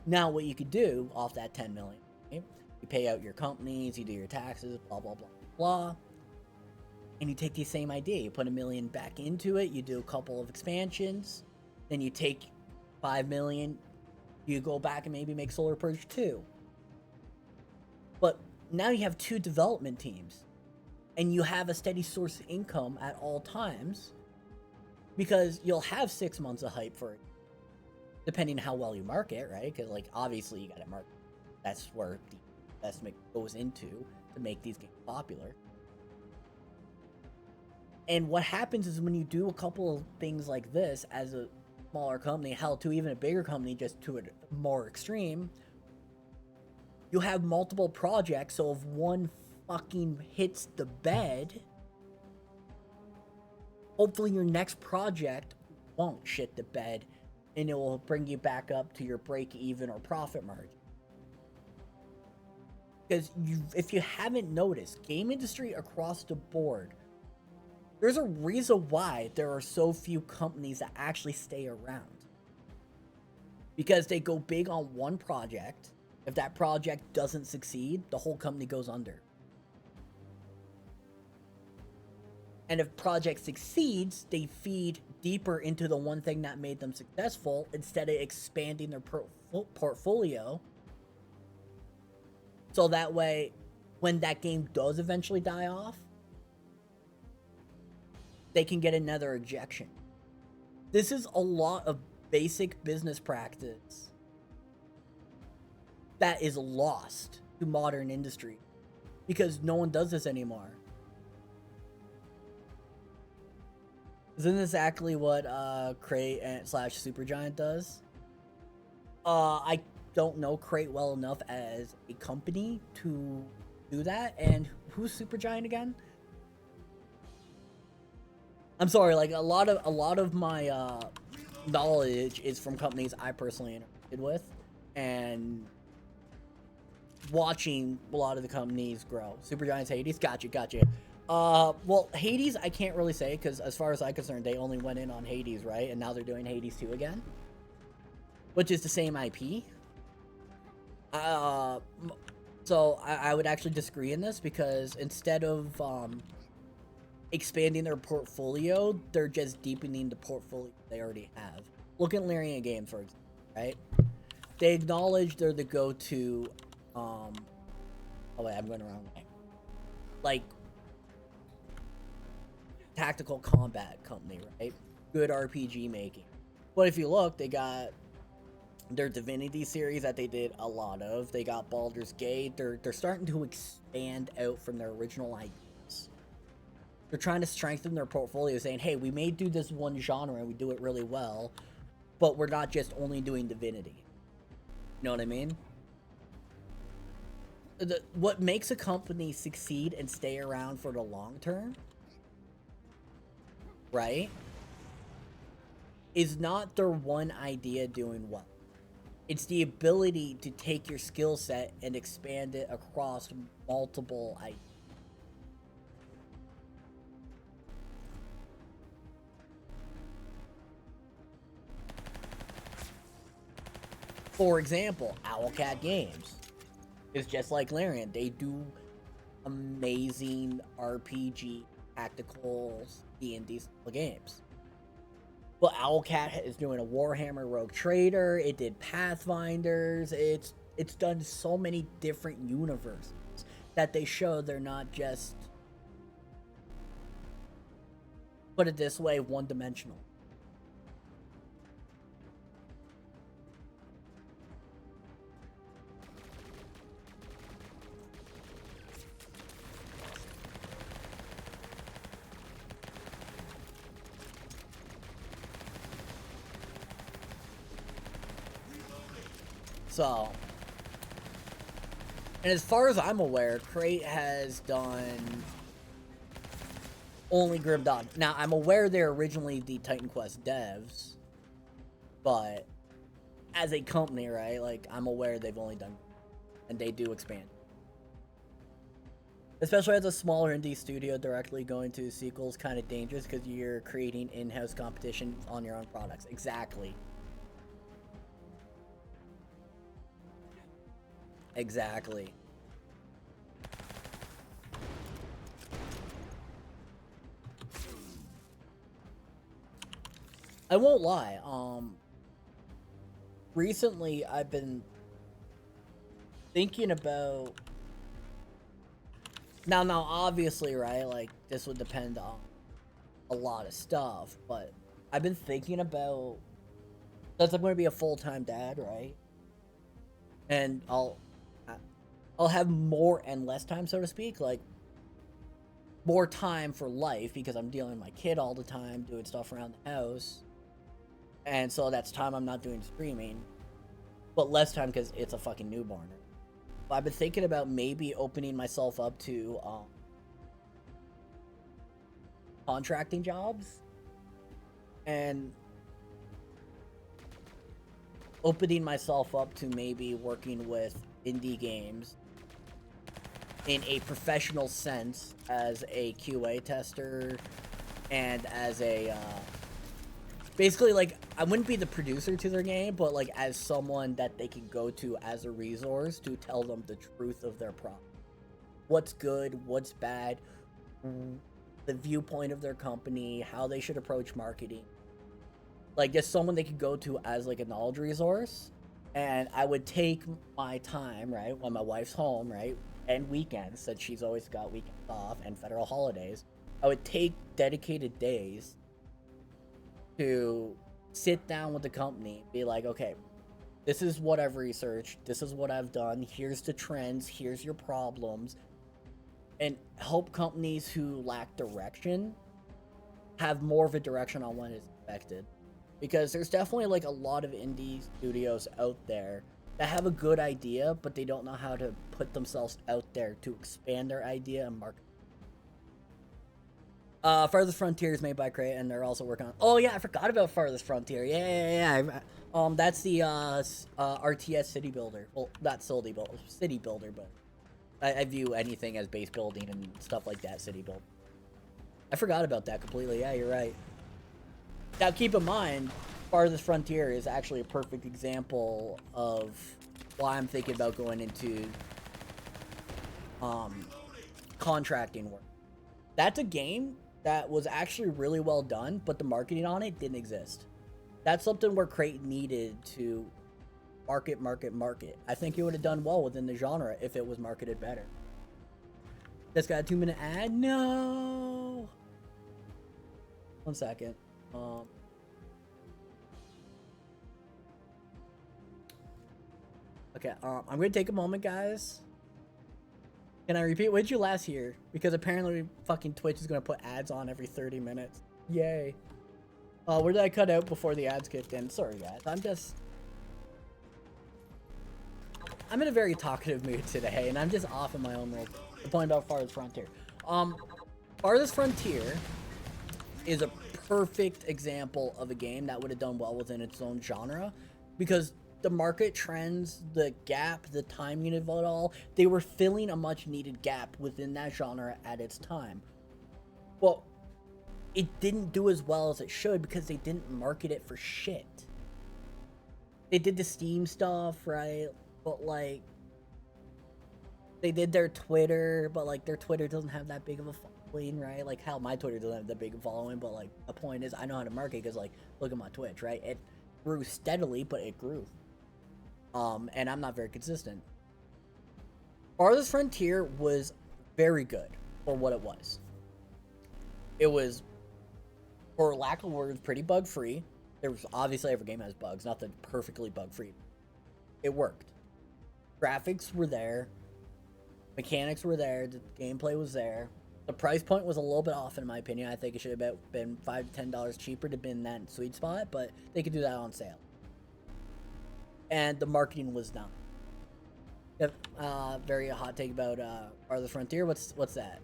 Now, what you could do off that 10 million, right? You pay out your companies, you do your taxes, blah, blah, blah, blah. And you take the same idea. You put $1 million back into it, you do a couple of expansions, then you take 5 million, you go back and maybe make Solar Purge 2. But now you have 2 development teams, and you have a steady source of income at all times, because you'll have 6 months of hype for it, depending on how well you market, right? Because, like, obviously you gotta market. That's where the investment goes into to make these games popular. And what happens is when you do a couple of things like this as a smaller company, hell, to even a bigger company, just to a more extreme, you have multiple projects, so if one fucking hits the bed, hopefully your next project won't shit the bed, and it will bring you back up to your break even or profit margin. Because if you haven't noticed, game industry across the board, there's a reason why there are so few companies that actually stay around. Because they go big on one project. If that project doesn't succeed, the whole company goes under. And if project succeeds, they feed deeper into the one thing that made them successful instead of expanding their portfolio. So that way, when that game does eventually die off, they can get another ejection. This is a lot of basic business practice that is lost to modern industry because no one does this anymore. Isn't this exactly what Crate / Supergiant does? I don't know Crate well enough as a company to do that. And who's Supergiant again? I'm sorry, like a lot of my knowledge is from companies I personally interacted with and watching a lot of the companies grow. Supergiant's Hades, gotcha. Well, Hades I can't really say because as far as I'm concerned, they only went in on Hades, right? And now they're doing Hades 2 again, which is the same IP. So I would actually disagree in this because instead of expanding their portfolio, they're just deepening the portfolio they already have. Look at Larian Games, for example, right? They acknowledge they're the go-to, oh wait, I'm going the wrong way. Like, tactical combat company, right? Good RPG making. But if you look, they got their Divinity series that they did a lot of. They got Baldur's Gate. They're starting to expand out from their original ideas. They're trying to strengthen their portfolio, saying, hey, we may do this one genre and we do it really well, but we're not just only doing Divinity. You know what I mean? What makes a company succeed and stay around for the long term, right, is not their one idea doing well. It's the ability to take your skill set and expand it across multiple ideas. For example, Owlcat Games is just like Larian. They do amazing RPG, tactical, D&D games. But Owlcat is doing a Warhammer Rogue Trader. It did Pathfinders. It's done so many different universes that they show they're not just, put it this way, one-dimensional. So, and as far as I'm aware, Crate has done only Grim Dawn. Now, I'm aware they're originally the Titan Quest devs, but as a company, right, like, I'm aware they've only done, and they do expand. Especially as a smaller indie studio, directly going to sequels kind of dangerous because you're creating in-house competition on your own products. Exactly. Exactly. I won't lie. Recently I've been thinking about now obviously, right, like this would depend on a lot of stuff, but I've been thinking about, since I'm going to be a full-time dad, right, and I'll have more and less time, so to speak, like more time for life because I'm dealing with my kid all the time, doing stuff around the house, and so that's time I'm not doing streaming, but less time because it's a fucking newborn. I've been thinking about maybe opening myself up to contracting jobs and opening myself up to maybe working with indie games in a professional sense as a QA tester and as a basically, like, I wouldn't be the producer to their game, but like as someone that they can go to as a resource to tell them the truth of their product, what's good, what's bad, the viewpoint of their company, how they should approach marketing, like just someone they could go to as like a knowledge resource. And I would take my time, right, when my wife's home, right, and weekends, since she's always got weekends off, and federal holidays, I would take dedicated days to sit down with the company, be like, okay, this is what I've researched, this is what I've done, here's the trends, here's your problems, and help companies who lack direction have more of a direction on what is expected. Because there's definitely like a lot of indie studios out there that have a good idea, but they don't know how to put themselves out there to expand their idea and market. Farthest Frontier is made by Crate, and they're also working on. Oh yeah, I forgot about Farthest Frontier. Yeah. That's the RTS city builder. Well, not city builder, but I view anything as base building and stuff like that. City build. I forgot about that completely. Yeah, you're right. Now keep in mind, Farthest Frontier is actually a perfect example of why I'm thinking about going into contracting work. That's a game that was actually really well done, but the marketing on it didn't exist. That's something where Crate needed to market. I think it would have done well within the genre if it was marketed better. Just got a 2-minute ad? No! 1 second. Okay, I'm gonna take a moment, guys. Can I repeat? What did you last hear? Because apparently fucking Twitch is gonna put ads on every 30 minutes. Yay. Where did I cut out before the ads kicked in? Sorry, guys. I'm in a very talkative mood today, and I'm just off in my own world. The point about Farthest Frontier. Farthest Frontier is a perfect example of a game that would have done well within its own genre, because the market trends, the gap, the timing of it all, they were filling a much needed gap within that genre at its time. Well, it didn't do as well as it should because they didn't market it for shit. They did the Steam stuff, right? But like, they did their Twitter, but like their Twitter doesn't have that big of a following, right? Like how my Twitter doesn't have that big of a following, but like the point is I know how to market because like, look at my Twitch, right? It grew steadily, but it grew. And I'm not very consistent. Farthest Frontier was very good for what it was. It was, for lack of words, pretty bug-free. There was obviously every game has bugs, nothing perfectly bug-free. It worked. Graphics were there. Mechanics were there. The gameplay was there. The price point was a little bit off, in my opinion. I think it should have been $5 to $10 cheaper to be in that sweet spot, but they could do that on sale. and the marketing was done. Yep, very hot take about Far the Frontier. What's that?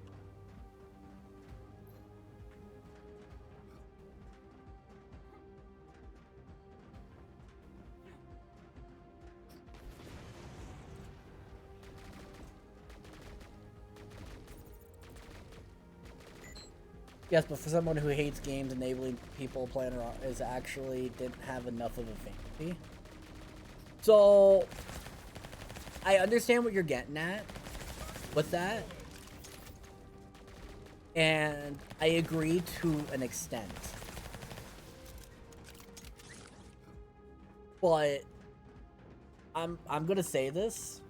Yes, but for someone who hates games, enabling people playing around is actually didn't have enough of a fantasy. So, I understand what you're getting at with that. And I agree to an extent. But I'm gonna say this,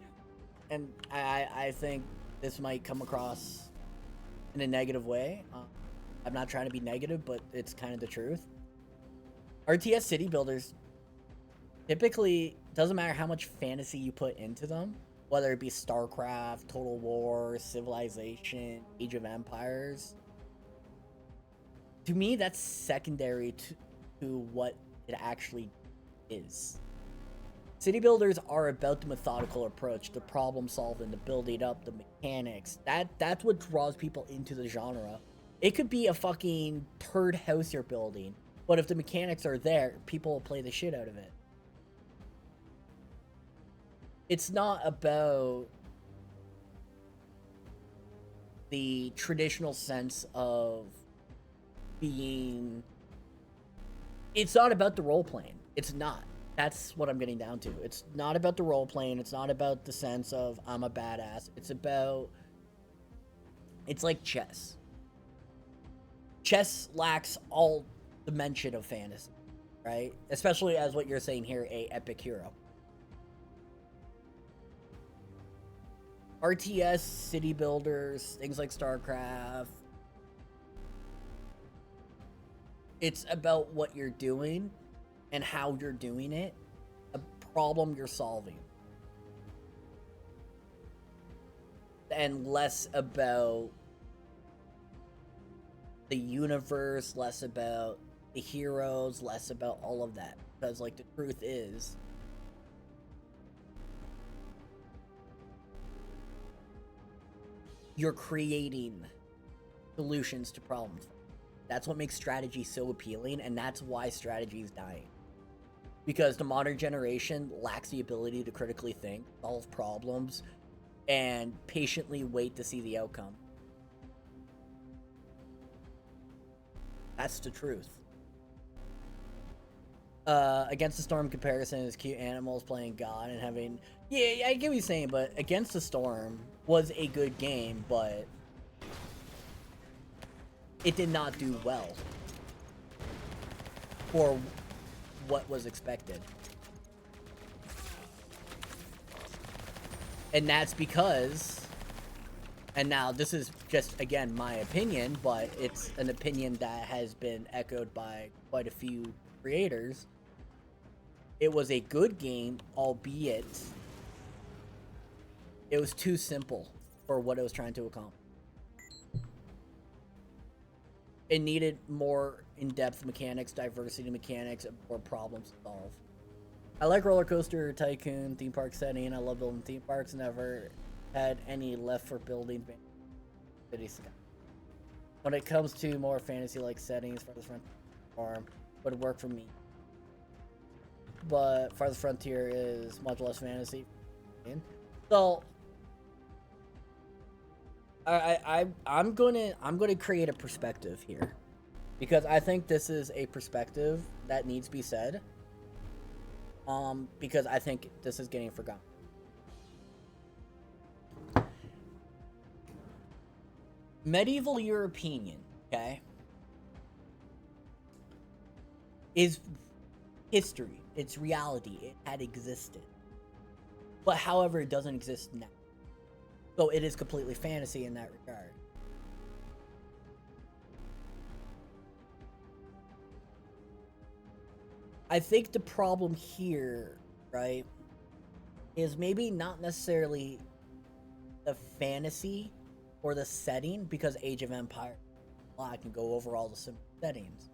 and I think this might come across in a negative way. I'm not trying to be negative, but it's kind of the truth. RTS city builders typically doesn't matter how much fantasy you put into them, whether it be StarCraft, Total War, Civilization, Age of Empires. To me, that's secondary to what it actually is. City builders are about the methodical approach, the problem solving, the building up, the mechanics. That's what draws people into the genre. It could be a fucking turd house you're building, but if the mechanics are there, people will play the shit out of it. It's not about the traditional sense of being... It's not about the role playing. It's not. That's what I'm getting down to. It's not about the role playing. It's not about the sense of I'm a badass. It's about... It's like chess. Chess lacks all dimension of fantasy, right? Especially as what you're saying here, a epic hero. RTS, city builders, things like StarCraft. It's about what you're doing and how you're doing it, a problem you're solving. And less about the universe, less about the heroes, less about all of that. Because, like, the truth is, you're creating solutions to problems. That's what makes strategy so appealing, and that's why strategy is dying. Because the modern generation lacks the ability to critically think, solve problems, and patiently wait to see the outcome. That's the truth. Against the Storm comparison is cute animals playing God and having... Yeah, I get what you're saying, but Against the Storm was a good game, but it did not do well for what was expected. And that's because... And now, this is just, again, my opinion, but it's an opinion that has been echoed by quite a few creators. It was a good game, albeit it was too simple for what it was trying to accomplish. It needed more in-depth mechanics, diversity mechanics, and more problems to solve. I like Roller Coaster Tycoon theme park setting. I love building theme parks. Never had any left for building cities. When it comes to more fantasy-like settings, Farthest Frontier would work for me. But Farthest Frontier is much less fantasy. So I'm gonna create a perspective here, because I think this is a perspective that needs to be said. Because I think this is getting forgotten. Medieval European, okay, is history. It's reality. It had existed. But however, it doesn't exist now. So it is completely fantasy in that regard. I think the problem here, right, is maybe not necessarily the fantasy or the setting, because Age of Empires, I can go over all the settings.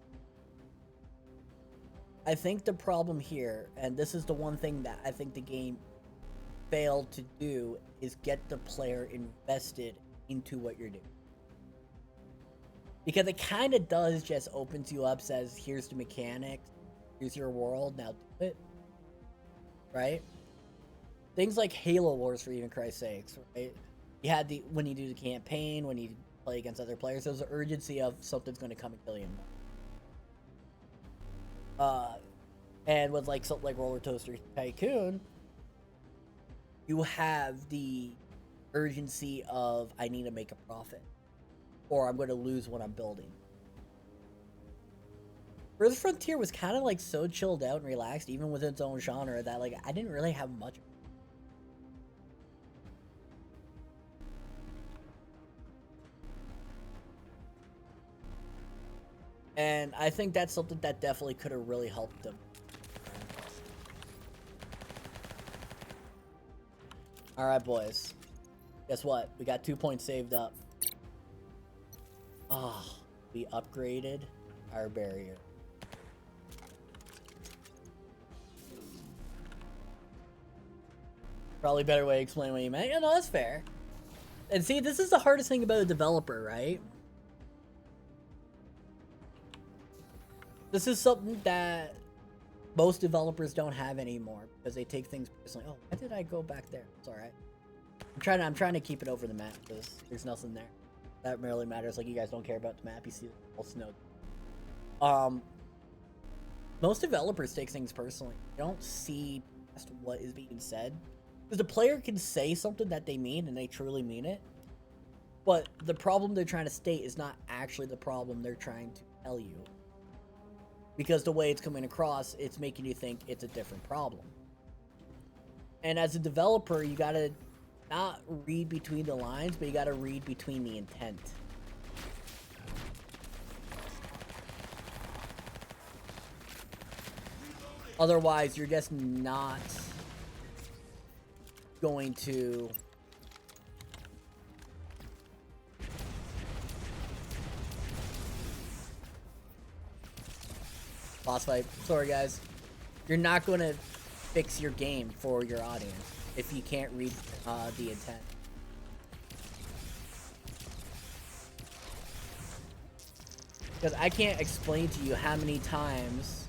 I think the problem here, and this is the one thing that I think the game failed to do, is get the player invested into what you're doing. Because it kind of does just opens you up, says, here's the mechanics, here's your world, now do it. Right? Things like Halo Wars, for even Christ's sakes, right? You had when you do the campaign, when you play against other players, there's an urgency of something's going to come and kill you. And with like something like Roller Coaster Tycoon, you have the urgency of, I need to make a profit, or I'm going to lose what I'm building. Earth Frontier was kind of like so chilled out and relaxed, even within its own genre, that like I didn't really have much. And I think that's something that definitely could have really helped them. Alright, boys. Guess what? We got 2 points saved up. Ah, oh, we upgraded our barrier. Probably a better way to explain what you meant. Yeah, no, that's fair. And see, this is the hardest thing about a developer, right? This is something that most developers don't have anymore because they take things personally. Oh, why did I go back there? It's all right. I'm trying to keep it over the map because there's nothing there. That really matters. Like, you guys don't care about the map. You see the whole snow. Most developers take things personally. They don't see past what is being said. Because the player can say something that they mean and they truly mean it. But the problem they're trying to state is not actually the problem they're trying to tell you. Because the way it's coming across, it's making you think it's a different problem. And as a developer, you gotta not read between the lines, but you gotta read between the intent. Otherwise, you're just not going to boss fight. Sorry, guys. You're not going to fix your game for your audience if you can't read the intent. Because I can't explain to you how many times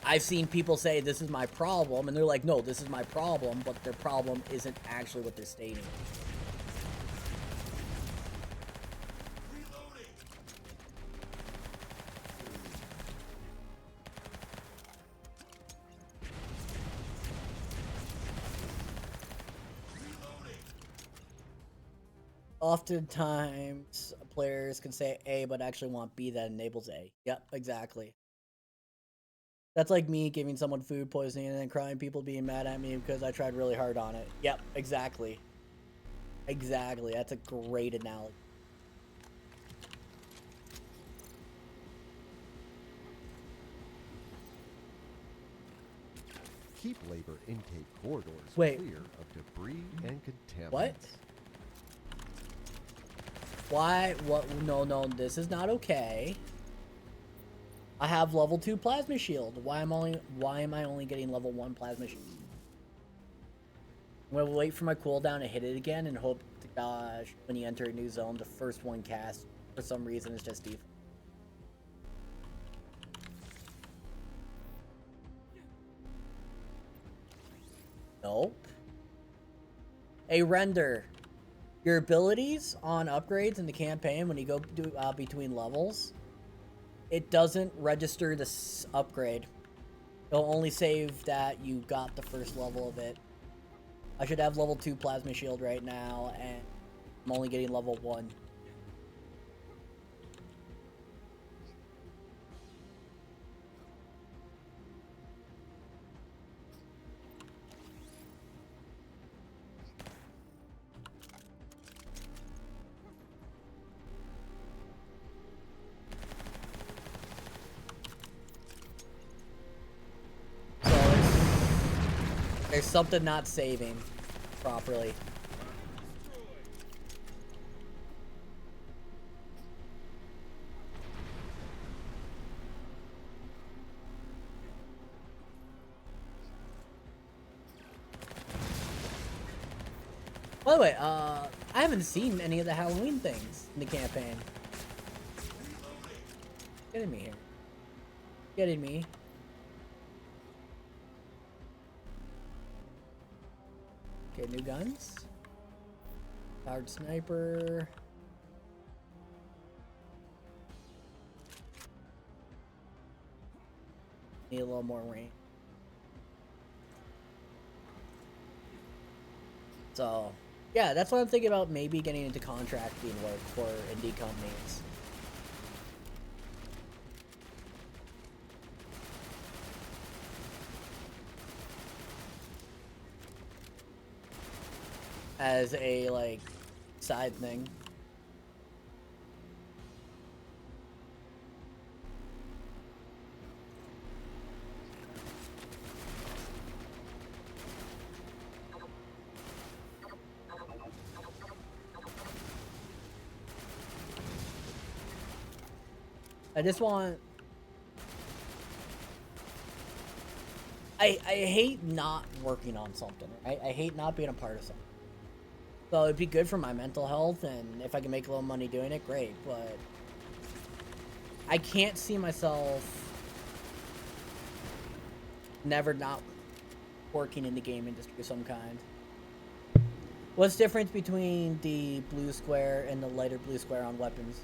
I've seen people say, this is my problem, and they're like, no, this is my problem, but their problem isn't actually what they're stating. Oftentimes, players can say A, but actually want B that enables A. Yep, exactly. That's like me giving someone food poisoning and then crying, people being mad at me because I tried really hard on it. Yep, exactly. Exactly, that's a great analogy. Keep labor intake corridors Wait. clear of debris and contaminants. What? Why? What? No, no, this is not okay. I have level 2 plasma shield. Why am I only getting level 1 plasma shield? I'm gonna wait for my cooldown to hit it again and hope to gosh when you enter a new zone, the first one cast for some reason is just default. Nope. A render. Your abilities on upgrades in the campaign when you go between levels, it doesn't register this upgrade. It'll only save that you got the first level of it. I should have level 2 plasma shield right now, and I'm only getting level 1. There's something not saving properly. By the way, I haven't seen any of the Halloween things in the campaign. Getting me here. Getting me. Okay, new guns. Powered sniper. Need a little more range. So, yeah, that's what I'm thinking about, maybe getting into contracting work for indie companies. As a, like, side thing. I just want... I hate not working on something, right? I hate not being a part of something. So it'd be good for my mental health, and if I can make a little money doing it, great, but... I can't see myself never not working in the game industry of some kind. What's the difference between the blue square and the lighter blue square on weapons?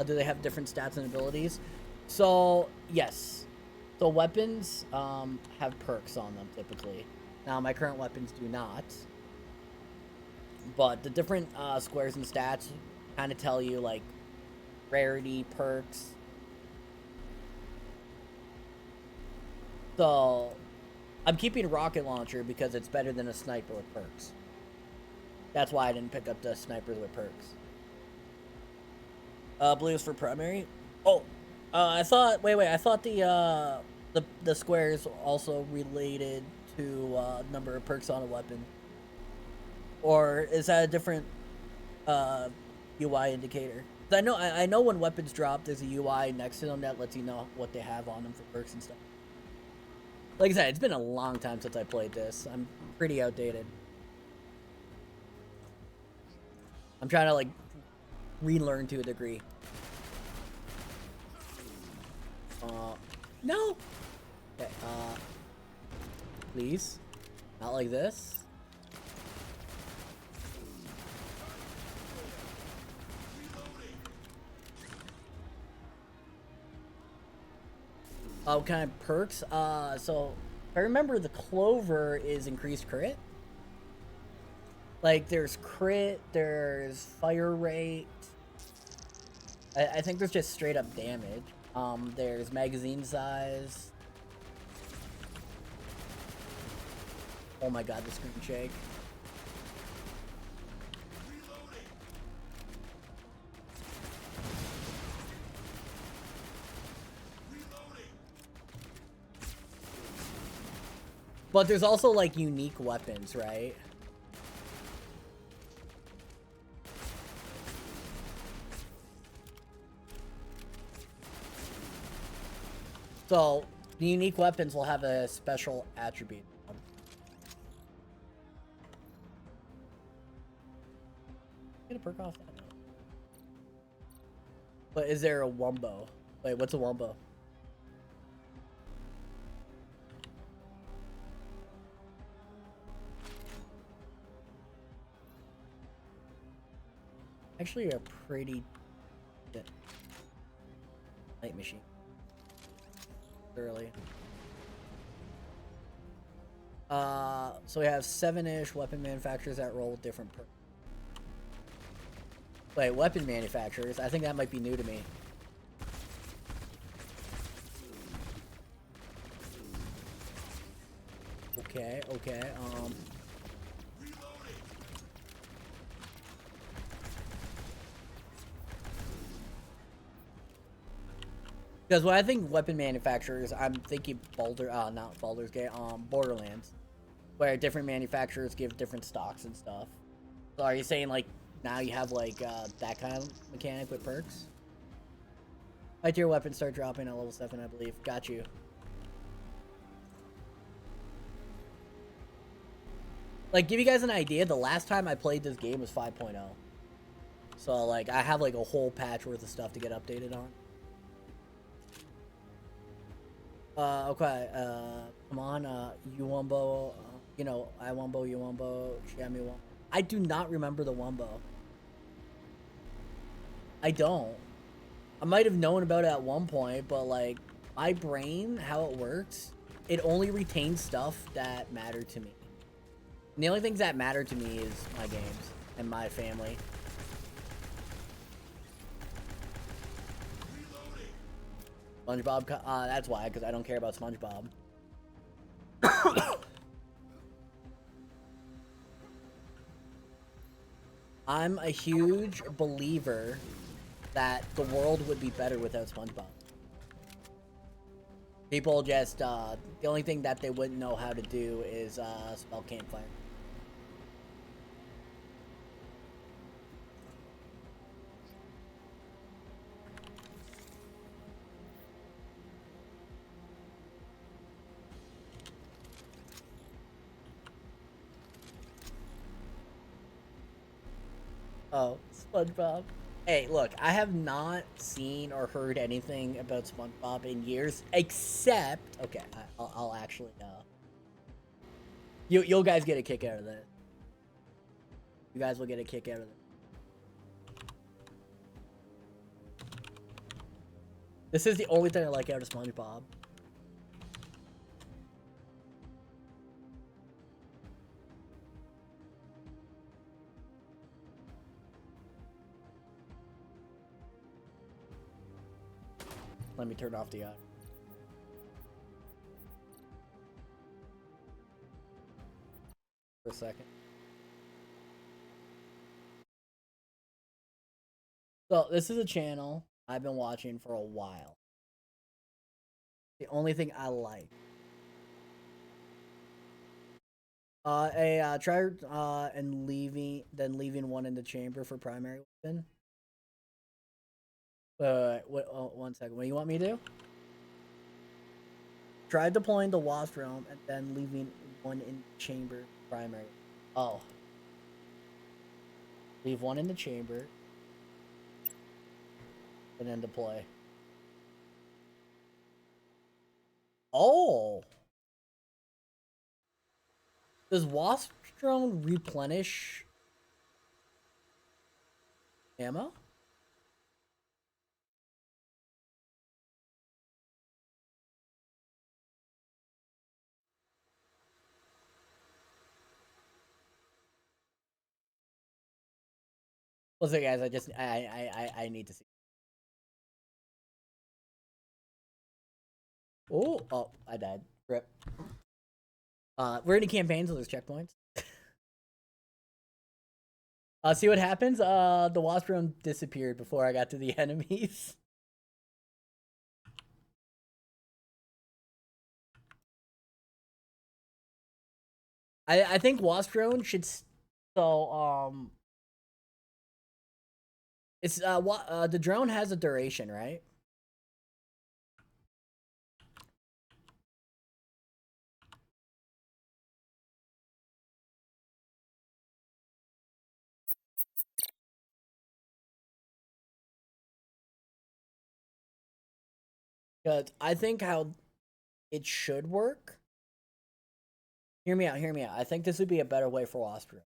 Do they have different stats and abilities? So, yes. So weapons have perks on them, typically. Now, my current weapons do not. But the different squares and stats kind of tell you, like, rarity, perks. So, I'm keeping a rocket launcher because it's better than a sniper with perks. That's why I didn't pick up the snipers with perks. Blue is for primary. Oh, I thought. Wait. I thought the squares also related to number of perks on a weapon. Or is that a different UI indicator? I know when weapons drop, there's a UI next to them that lets you know what they have on them for perks and stuff. Like I said, it's been a long time since I played this. I'm pretty outdated. I'm trying to, like, relearn to a degree. No! Okay, please. Not like this. Oh, kind of perks? So, if I remember, the clover is increased crit. Like, there's crit, there's fire rate. I think there's just straight up damage. There's magazine size. Oh my god, the screen shake. But there's also, like, unique weapons, right? So, the unique weapons will have a special attribute. Get a perk off that. But is there a wombo? Wait, what's a wombo? Actually, a pretty light machine. Early. So we have 7-ish weapon manufacturers that roll different perks. Wait, weapon manufacturers? I think that might be new to me. Okay. Because when I think weapon manufacturers, I'm thinking not Baldur's Gate, Borderlands, where different manufacturers give different stocks and stuff. So are you saying, like, now you have, like, that kind of mechanic with perks? High tier weapons start dropping at level 7, I believe. Got you. Like, give you guys an idea, the last time I played this game was 5.0. So, like, I have, like, a whole patch worth of stuff to get updated on. Okay, come on, Uwumbo, you know, I Wumbo, Uwumbo, Shami Wumbo. I do not remember the Wumbo. I don't. I might have known about it at one point, but, like, my brain, how it works, it only retains stuff that matter to me. And the only things that matter to me is my games and my family. SpongeBob, that's why, because I don't care about SpongeBob. I'm a huge believer that the world would be better without SpongeBob. People just, the only thing that they wouldn't know how to do is spell campfire. Oh, SpongeBob. Hey, look, I have not seen or heard anything about SpongeBob in years, except... Okay, I'll actually, you'll guys get a kick out of that. You guys will get a kick out of it. This is the only thing I like out of SpongeBob. Let me turn off the for a second. So this is a channel I've been watching for a while. The only thing I like. Try and leaving one in the chamber for primary weapon. Wait, one second. What do you want me to do? Try deploying the wasp realm and then leaving one in the chamber primary. Oh. Leave one in the chamber. And then deploy. Oh. Does wasp drone replenish ammo? What's it, guys? I need to see. Oh, I died. Rip. We're in a campaign, so there's checkpoints. See what happens? The wasp drone disappeared before I got to the enemies. I think wasp drone should it's the drone has a duration, right? Because I think how it should work. Hear me out, hear me out. I think this would be a better way for wasp drone.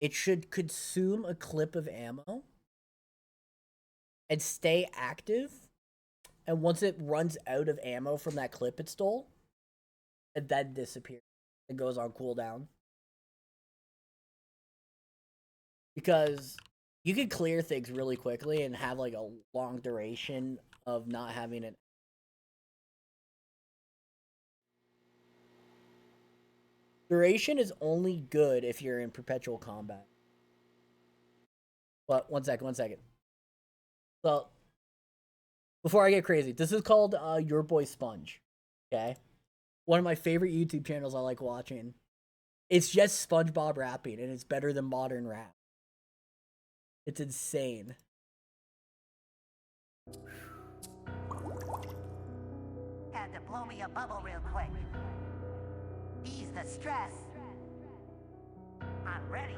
It should consume a clip of ammo and stay active. And once it runs out of ammo from that clip it stole, it then disappears. It goes on cooldown. Because you can clear things really quickly and have like a long duration of not having it. Duration is only good if you're in perpetual combat. But one second. So, before I get crazy, this is called Your Boy Sponge. Okay? One of my favorite YouTube channels I like watching. It's just SpongeBob rapping, and it's better than modern rap. It's insane. Had to blow me a bubble real quick. Ease the stress. I'm ready.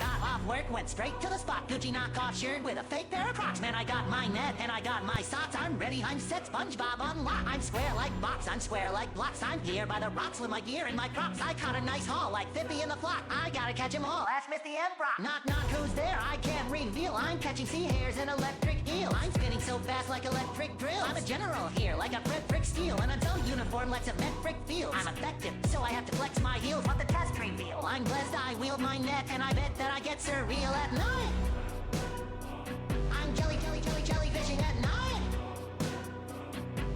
Got off work, went straight to the spot. Gucci knockoff shirt with a fake pair of Crocs. Man, I got my net and I got my socks. I'm ready, I'm set, SpongeBob unlocked. I'm square like box, I'm square like blocks. I'm here by the rocks with my gear and my Crocs. I caught a nice haul like 50 in the flock. I gotta catch 'em all. Ask Misty and Brock. Knock, knock, who's there? I can't reveal. I'm catching sea hares and electric eels. I'm spinning so fast like electric drills. I'm a general here like a Fred Frick Steel. And until uniform lets a Met Frick feel. I'm effective, so I have to flex my heels. What the test reveal. I'm blessed, I wield my net and I bet that I get surreal at night. I'm jellyfishing at night.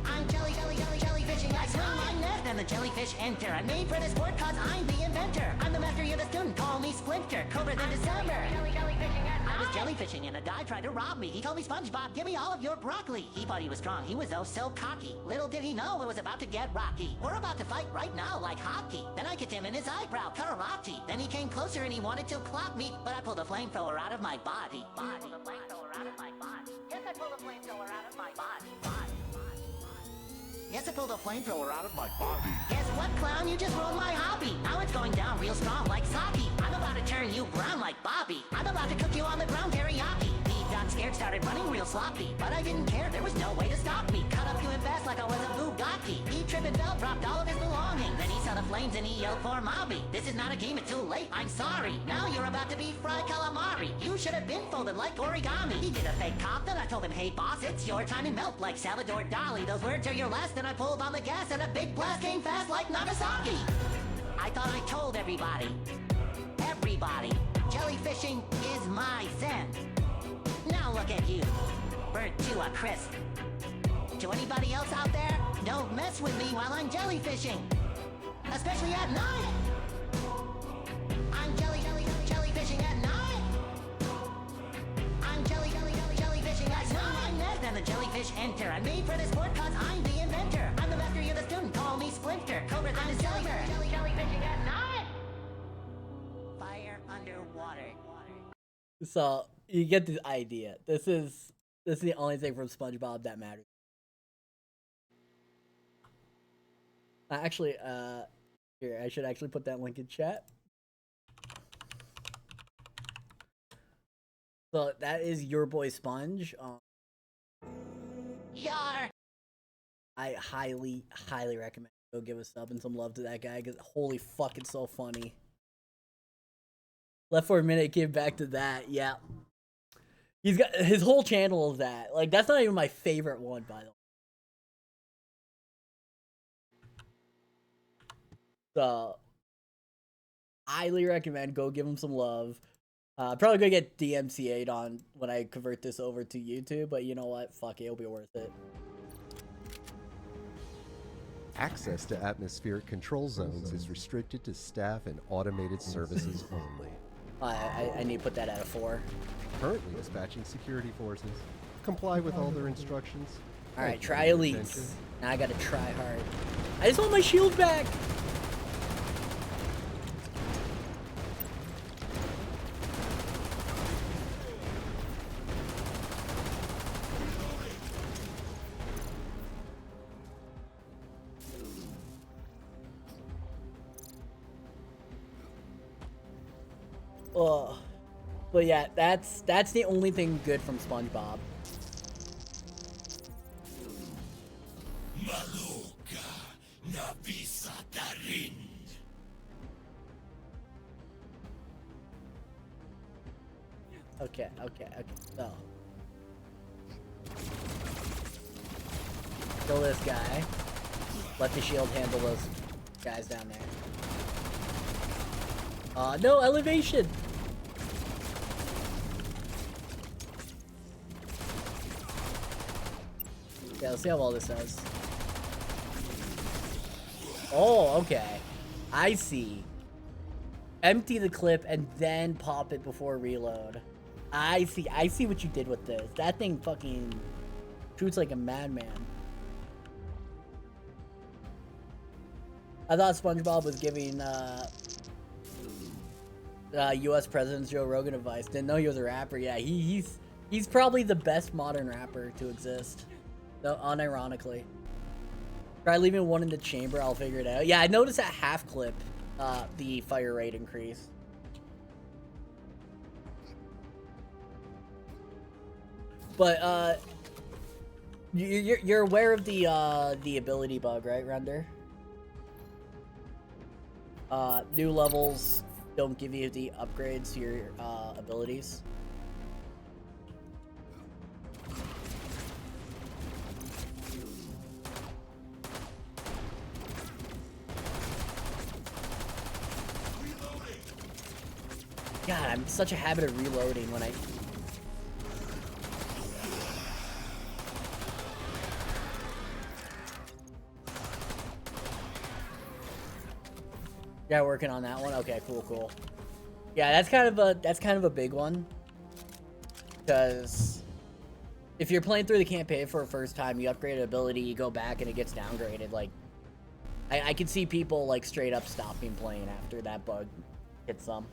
I'm jellyfishing at night. My net and the jellyfish enter. I'm made for this sport cause I'm the inventor. I'm the master of the student, call me Splinter. Cobra than December. I was jellyfishing and a guy tried to rob me. He told me, SpongeBob, give me all of your broccoli. He thought he was strong. He was oh so cocky. Little did he know it was about to get rocky. We're about to fight right now like hockey. Then I kicked him in his eyebrow, karate. Then he came closer and he wanted to clock me, but I pulled a flamethrower out of my body. Yes, I pulled a flamethrower out of my body. Yes, I pulled a flamethrower out of my body. Guess what, clown? You just ruined my hobby. Now it's going down real strong like sake. I'm about to turn you brown like Bobby. I'm about to cook you on the ground teriyaki. He got scared, started running real sloppy. But I didn't care, there was no way to stop me. Cut up to him fast like I was a Bugatti. He tripped and fell, dropped all of his belongings. Then he saw the flames and he yelled for Mobby. This is not a game, it's too late, I'm sorry. Now you're about to be fried calamari. You should have been folded like origami. He did a fake cough, then I told him, hey boss, it's your time to melt like Salvador Dali. Those words are your last, then I pulled on the gas and a big blast came fast like Nagasaki. I thought I told everybody, jellyfishing is my zen. Now look at you, burnt to a crisp. To anybody else out there, don't mess with me while I'm jellyfishing, especially at night. I'm jellyfishing at night. I'm jellyfishing at night. Then the jellyfish enter. I'm made for this sport cause I'm the inventor. I'm the master, you're the student, call me Splinter. Cobra than December. Jellyfishing at night. Fire underwater. So you get the idea. This is the only thing from SpongeBob that matters. Actually, here, I should actually put that link in chat. So that is your boy Sponge. Yar. I highly recommend go give a sub and some love to that guy because holy fuck, it's so funny. Left for a minute, came back to that. Yeah, he's got his whole channel is that. Like that's not even my favorite one, by the way. So, highly recommend go give him some love. Probably gonna get DMCA'd on when I convert this over to YouTube, but you know what? Fuck it, it'll be worth it. Access to atmospheric control zones is restricted to staff and automated services only. I need to put that at a 4. Currently dispatching security forces. Comply with all their instructions. Alright, try elites. Now I gotta try hard. I just want my shield back! Oh, but yeah, that's the only thing good from SpongeBob. Okay, so kill this guy. Let the shield handle those guys down there. No elevation. Yeah, let's see how well this does. Oh, okay. I see. Empty the clip and then pop it before reload. I see what you did with this. That thing fucking shoots like a madman. I thought SpongeBob was giving U.S. President Joe Rogan advice. Didn't know he was a rapper. Yeah, he's probably the best modern rapper to exist. Though unironically. Try leaving one in the chamber, I'll figure it out. Yeah, I noticed at half clip, the fire rate increase. But, you're aware of the ability bug, right, Render? New levels don't give you the upgrades to your, abilities. God, I'm in such a habit of reloading when I... Yeah, working on that one. Okay, cool. Yeah, that's kind of a big one. Because if you're playing through the campaign for a first time, you upgrade an ability, you go back and it gets downgraded. Like, I can see people like straight up stopping playing after that bug hits them.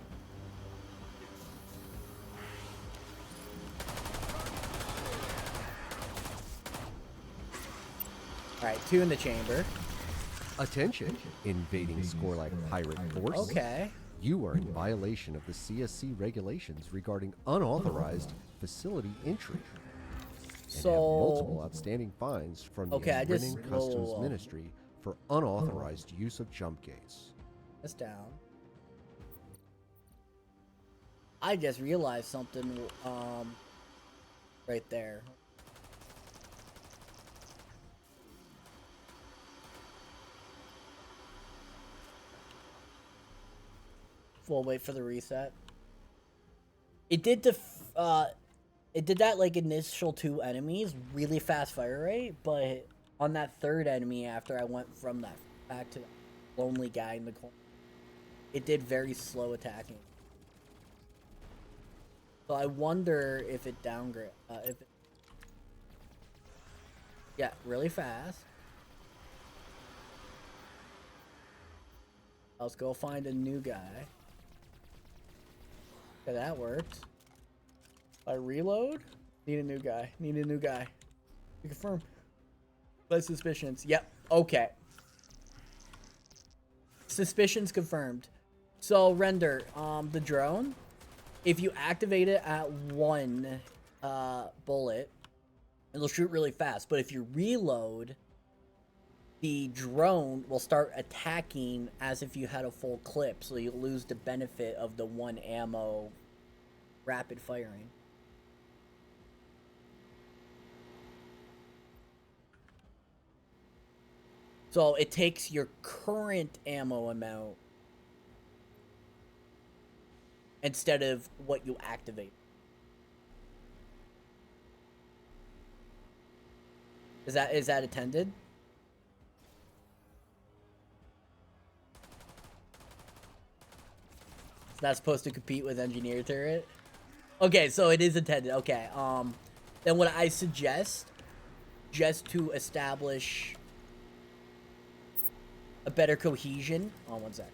Alright, 2 in the chamber. Attention, invading score like pirate force. Okay. You are in violation of the CSC regulations regarding unauthorized facility entry. And have multiple outstanding fines from the Brennan Customs Ministry for unauthorized use of jump gates. That's down. I just realized something, right there. We'll wait for the reset. It did it did that like initial 2 enemies, really fast fire rate, but on that 3rd enemy after I went from that back to the lonely guy in the corner, it did very slow attacking. So I wonder if it downgrade, yeah, really fast. Let's go find a new guy. Okay, that worked. I reload. Need a new guy. You confirm. My suspicions. Yep. Okay. Suspicions confirmed. So Render, the drone, if you activate it at 1 bullet, it'll shoot really fast. But if you reload, the drone will start attacking as if you had a full clip, so you lose the benefit of the 1 ammo rapid firing. So it takes your current ammo amount instead of what you activate. Is that attended? It's not supposed to compete with engineer turret. Okay, so it is intended. Okay, then what I suggest, just to establish a better cohesion. Oh, one sec.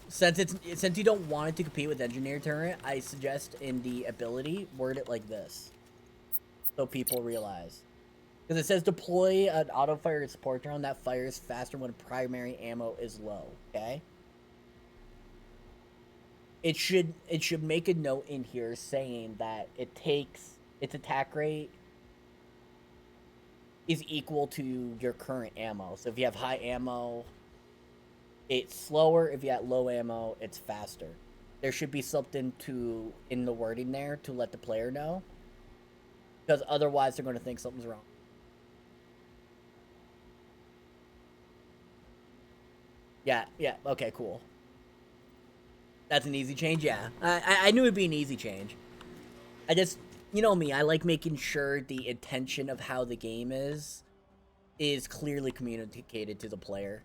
Since you don't want it to compete with engineer turret, I suggest in the ability word it like this, so people realize. Because it says deploy an auto fire support drone that fires faster when primary ammo is low. Okay. It should make a note in here saying that it takes its attack rate is equal to your current ammo. So if you have high ammo, it's slower. If you have low ammo, it's faster. There should be something in the wording there to let the player know, because otherwise they're going to think something's wrong. Yeah, okay, cool. That's an easy change, yeah. I knew it'd be an easy change. I just, you know me, I like making sure the intention of how the game is clearly communicated to the player.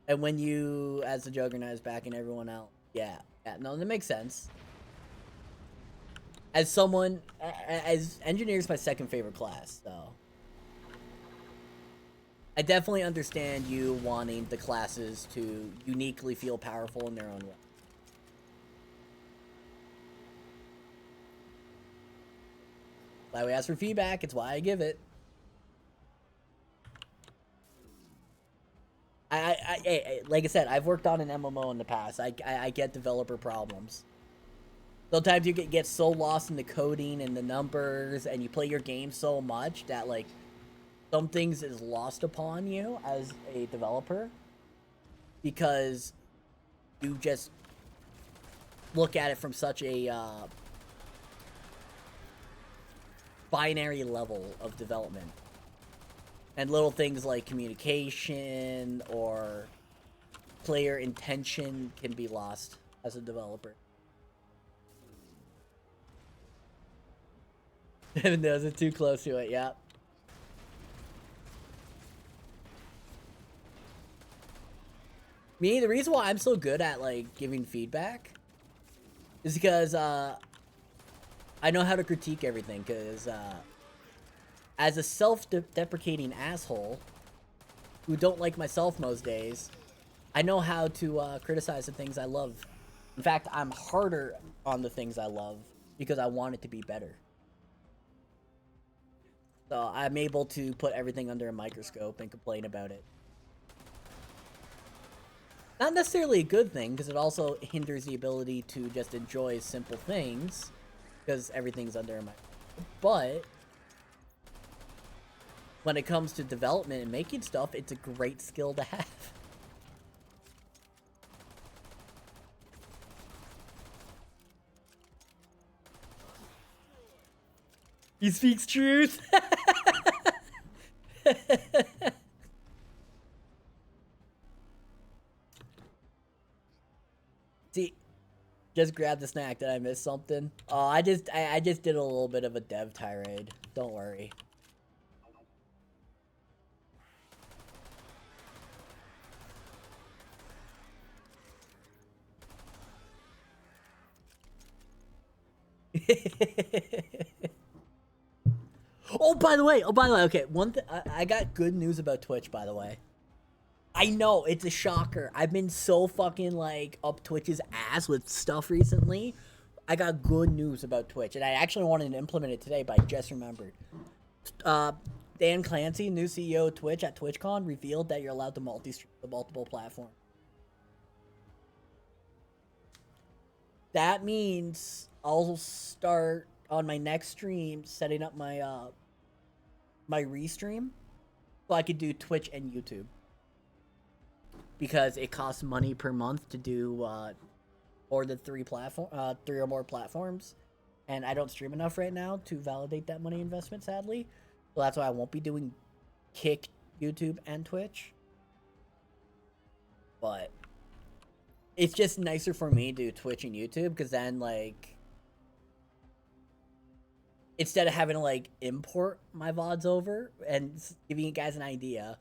And when you, as the Juggernaut, is backing everyone out, yeah, no, that makes sense. As engineer's my second favorite class, so I definitely understand you wanting the classes to uniquely feel powerful in their own way. Why we ask for feedback, it's why I give it. Like I said, I've worked on an MMO in the past. I get developer problems. Sometimes you get so lost in the coding and the numbers, and you play your game so much that, like, some things is lost upon you as a developer because you just look at it from such a binary level of development. And little things like communication or player intention can be lost as a developer. Devin knows it too close to it, yeah. Me, the reason why I'm so good at, like, giving feedback is because, I know how to critique everything, because, as a self-deprecating asshole who don't like myself most days, I know how to, criticize the things I love. In fact, I'm harder on the things I love because I want it to be better. So I'm able to put everything under a microscope and complain about it. Not necessarily a good thing, because it also hinders the ability to just enjoy simple things, because everything's under a microscope. But when it comes to development and making stuff, it's a great skill to have. He speaks truth. See, just grab the snack. Did I miss something? Oh, I just did a little bit of a dev tirade. Don't worry. Oh, by the way, okay, I got good news about Twitch, by the way. I know, it's a shocker. I've been so fucking, like, up Twitch's ass with stuff recently. I got good news about Twitch, and I actually wanted to implement it today, but I just remembered. Dan Clancy, new CEO of Twitch at TwitchCon, revealed that you're allowed to multi-stream to multiple platforms. That means I'll start on my next stream setting up my my restream so I could do Twitch and YouTube, because it costs money per month to do more than three or more platforms, and I don't stream enough right now to validate that money investment, sadly. So that's why I won't be doing Kick, YouTube, and Twitch. But it's just nicer for me to do Twitch and YouTube, because then, like, instead of having to, like, import my VODs over, and giving you guys an idea,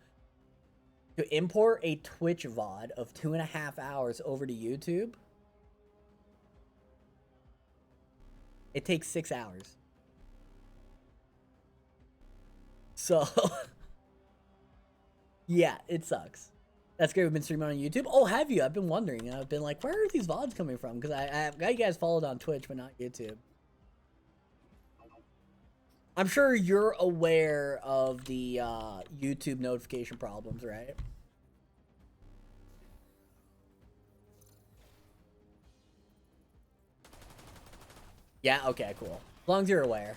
to import a Twitch VOD of 2.5 hours over to YouTube, it takes 6 hours. So, yeah, it sucks. That's great. We've been streaming on YouTube. Oh, have you? I've been wondering. I've been like, where are these VODs coming from? Because I've got you guys followed on Twitch, but not YouTube. I'm sure you're aware of the YouTube notification problems, right? Yeah, okay, cool. As long as you're aware.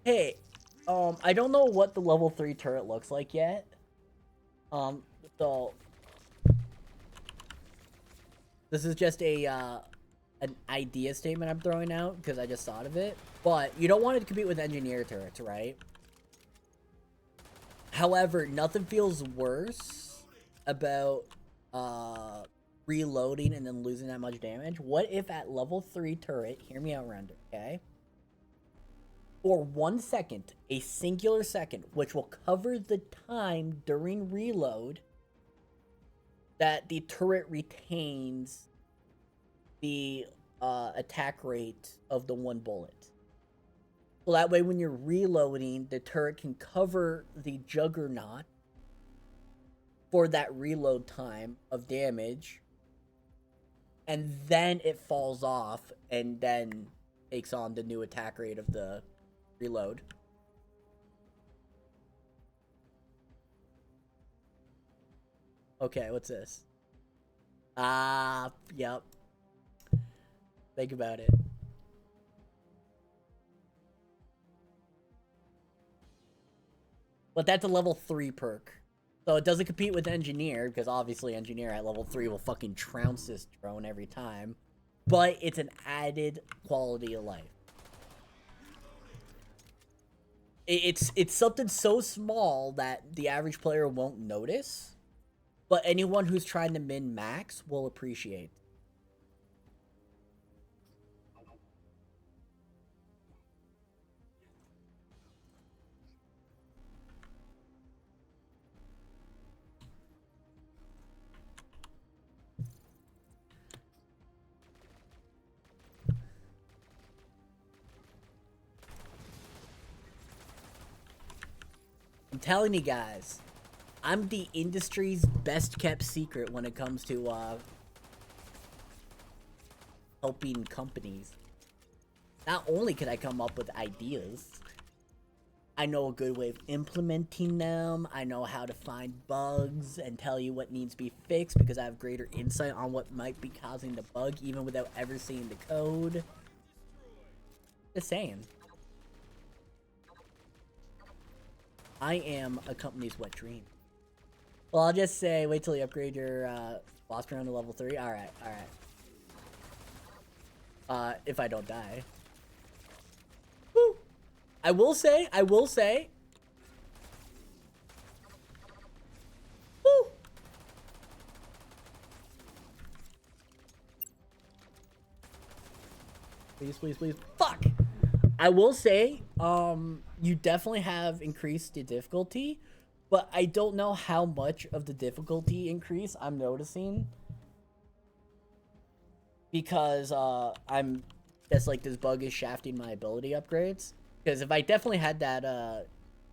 Hey, I don't know what the level 3 turret looks like yet. So this is just a an idea statement I'm throwing out because I just thought of it. But you don't want to compete with engineer turrets, right? However, nothing feels worse about reloading and then losing that much damage. What if at level 3 turret, hear me out, Render, okay? For 1 second, a singular second, which will cover the time during reload that the turret retains the attack rate of the one bullet. So that way when you're reloading, the turret can cover the juggernaut for that reload time of damage, and then it falls off and then takes on the new attack rate of the reload. Okay, what's this? Yep. Think about it. But that's a level 3 perk. So it doesn't compete with Engineer, because obviously Engineer at level 3 will fucking trounce this drone every time. But it's an added quality of life. It's something so small that the average player won't notice. But anyone who's trying to min-max will appreciate. I'm telling you guys, I'm the industry's best kept secret when it comes to helping companies. Not only can I come up with ideas, I know a good way of implementing them. I know how to find bugs and tell you what needs to be fixed because I have greater insight on what might be causing the bug even without ever seeing the code. Just saying. I am a company's wet dream. Well, I'll just say, wait till you upgrade your boss drone to level 3. Alright, alright. If I don't die. Woo! I will say. Woo! Please, please, please. Fuck! I will say, you definitely have increased the difficulty, but I don't know how much of the difficulty increase I'm noticing. Because, that's like this bug is shafting my ability upgrades. Because if I definitely had that,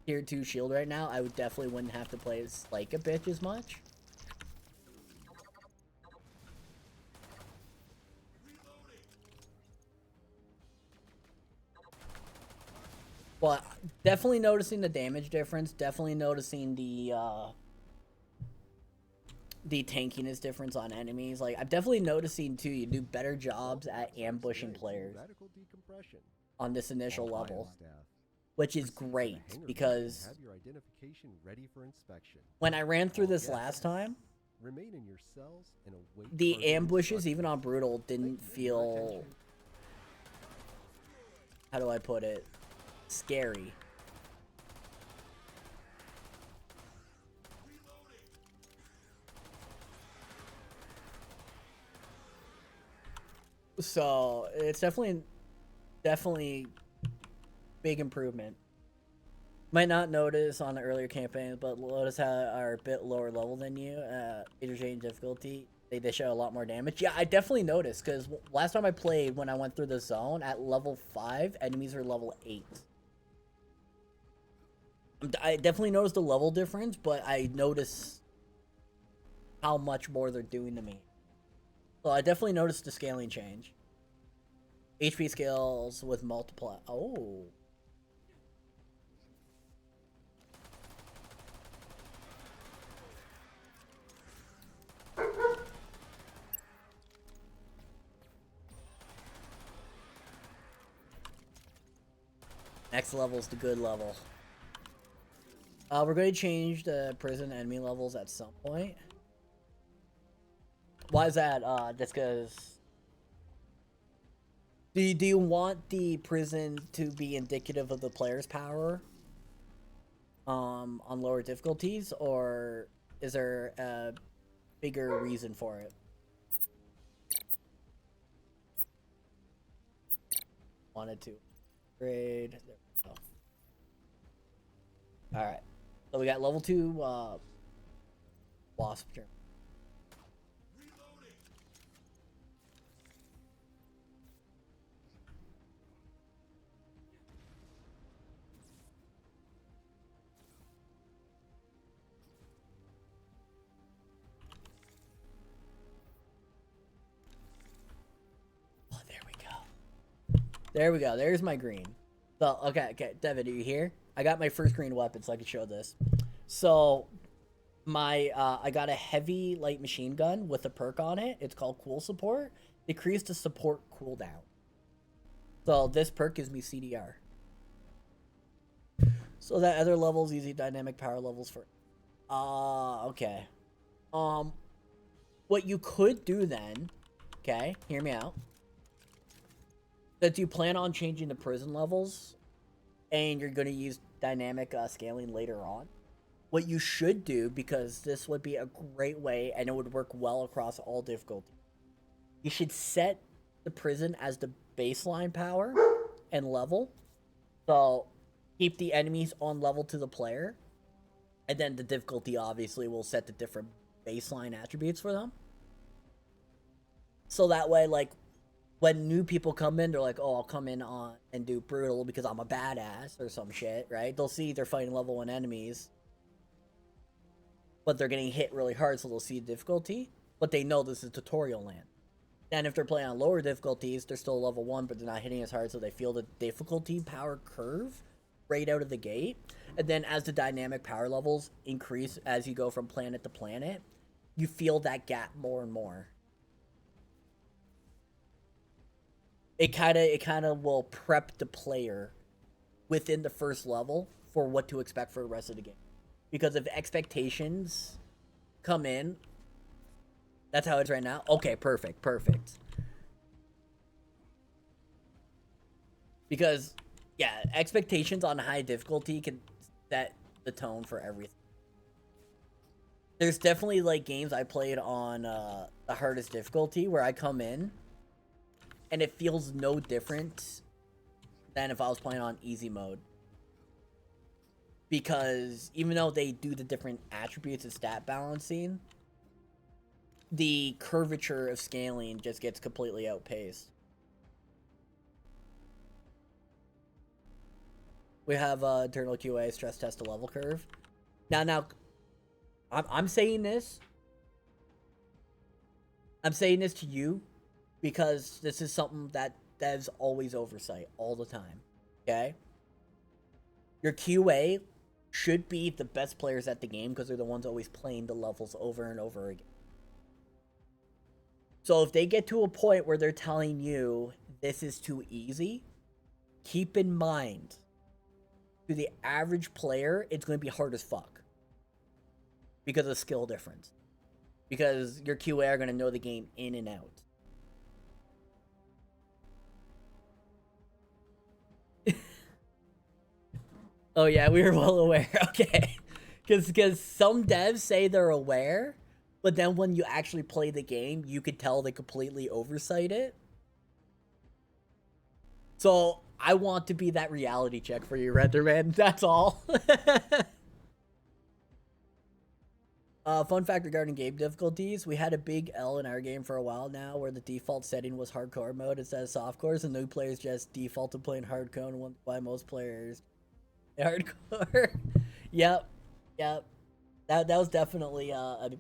tier 2 shield right now, I would definitely wouldn't have to play as like a bitch as much. But definitely noticing the damage difference. Definitely noticing the tankiness difference on enemies. Like, I'm definitely noticing, too, you do better jobs at ambushing players on this initial level. Which is great, because when I ran through this last time, the ambushes, even on Brutal, didn't feel... How do I put it? Scary. So it's definitely big improvement. Might not notice on the earlier campaigns, but Lotus are a bit lower level than you. Interchange difficulty. They show a lot more damage. Yeah, I definitely noticed, because last time I played, when I went through the zone, at level 5, enemies are level 8. I definitely noticed the level difference, but I noticed how much more they're doing to me. So I definitely noticed the scaling change. HP scales with multiply. Oh. Next level is the good level. We're going to change the prison enemy levels at some point. Why is that? Just because... Do you want the prison to be indicative of the player's power? On lower difficulties? Or is there a bigger reason for it? Wanted to upgrade. There we go. Alright. So we got level 2 wasp germ. There we go. There's my green. So, okay, Devin, are you here? I got my first green weapon, so I can show this. So, I got a heavy light machine gun with a perk on it. It's called Cool Support. Decrease the support cooldown. So, this perk gives me CDR. So that other levels, easy dynamic power levels for... okay. What you could do then, okay, hear me out, that you plan on changing the prison levels, and you're going to use dynamic scaling later on, what you should do, because this would be a great way, and it would work well across all difficulties, you should set the prison as the baseline power and level, so keep the enemies on level to the player, and then the difficulty obviously will set the different baseline attributes for them. So that way, like, when new people come in, they're like, oh, I'll come in on and do brutal because I'm a badass or some shit, right? They'll see they're fighting level 1 enemies, but they're getting hit really hard, so they'll see the difficulty, but they know this is tutorial land. And if they're playing on lower difficulties, they're still level 1, but they're not hitting as hard, so they feel the difficulty power curve right out of the gate. And then as the dynamic power levels increase as you go from planet to planet, you feel that gap more and more. It kind of will prep the player within the first level for what to expect for the rest of the game. Because if expectations come in, that's how it's right now. Okay, perfect. Because, yeah, expectations on high difficulty can set the tone for everything. There's definitely, like, games I played on the hardest difficulty where I come in and it feels no different than if I was playing on easy mode. Because even though they do the different attributes of stat balancing, the curvature of scaling just gets completely outpaced. We have internal QA stress test the level curve. Now, I'm saying this. I'm saying this to you because this is something that devs always oversight all the time. Okay? Your QA should be the best players at the game because they're the ones always playing the levels over and over again. So if they get to a point where they're telling you this is too easy, keep in mind, to the average player, it's going to be hard as fuck. Because of skill difference. Because your QA are going to know the game in and out. Oh yeah, we were well aware. Okay. Because some devs say they're aware, but then when you actually play the game, you could tell they completely oversight it. So I want to be that reality check for you, Renderman. That's all. Fun fact regarding game difficulties, we had a big L in our game for a while now where the default setting was hardcore mode instead of softcore, and new players just default to playing hardcore, and why most players hardcore. Yep. That was definitely a...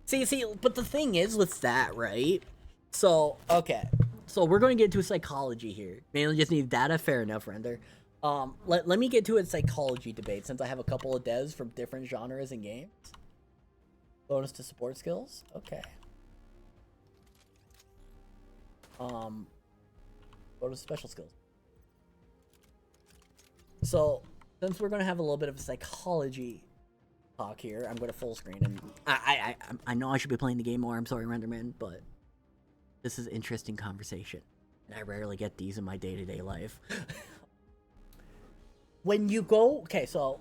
See, but the thing is with that, right? So, okay. So we're going to get into psychology here. Mainly just need data, fair enough, Render. Let me get to a psychology debate since I have a couple of devs from different genres and games. Bonus to support skills? Okay. Bonus to special skills. So, since we're going to have a little bit of psychology talk here, I'm going to full screen. And I know I should be playing the game more. I'm sorry, Renderman, but this is interesting conversation. And I rarely get these in my day-to-day life. When you go... Okay, so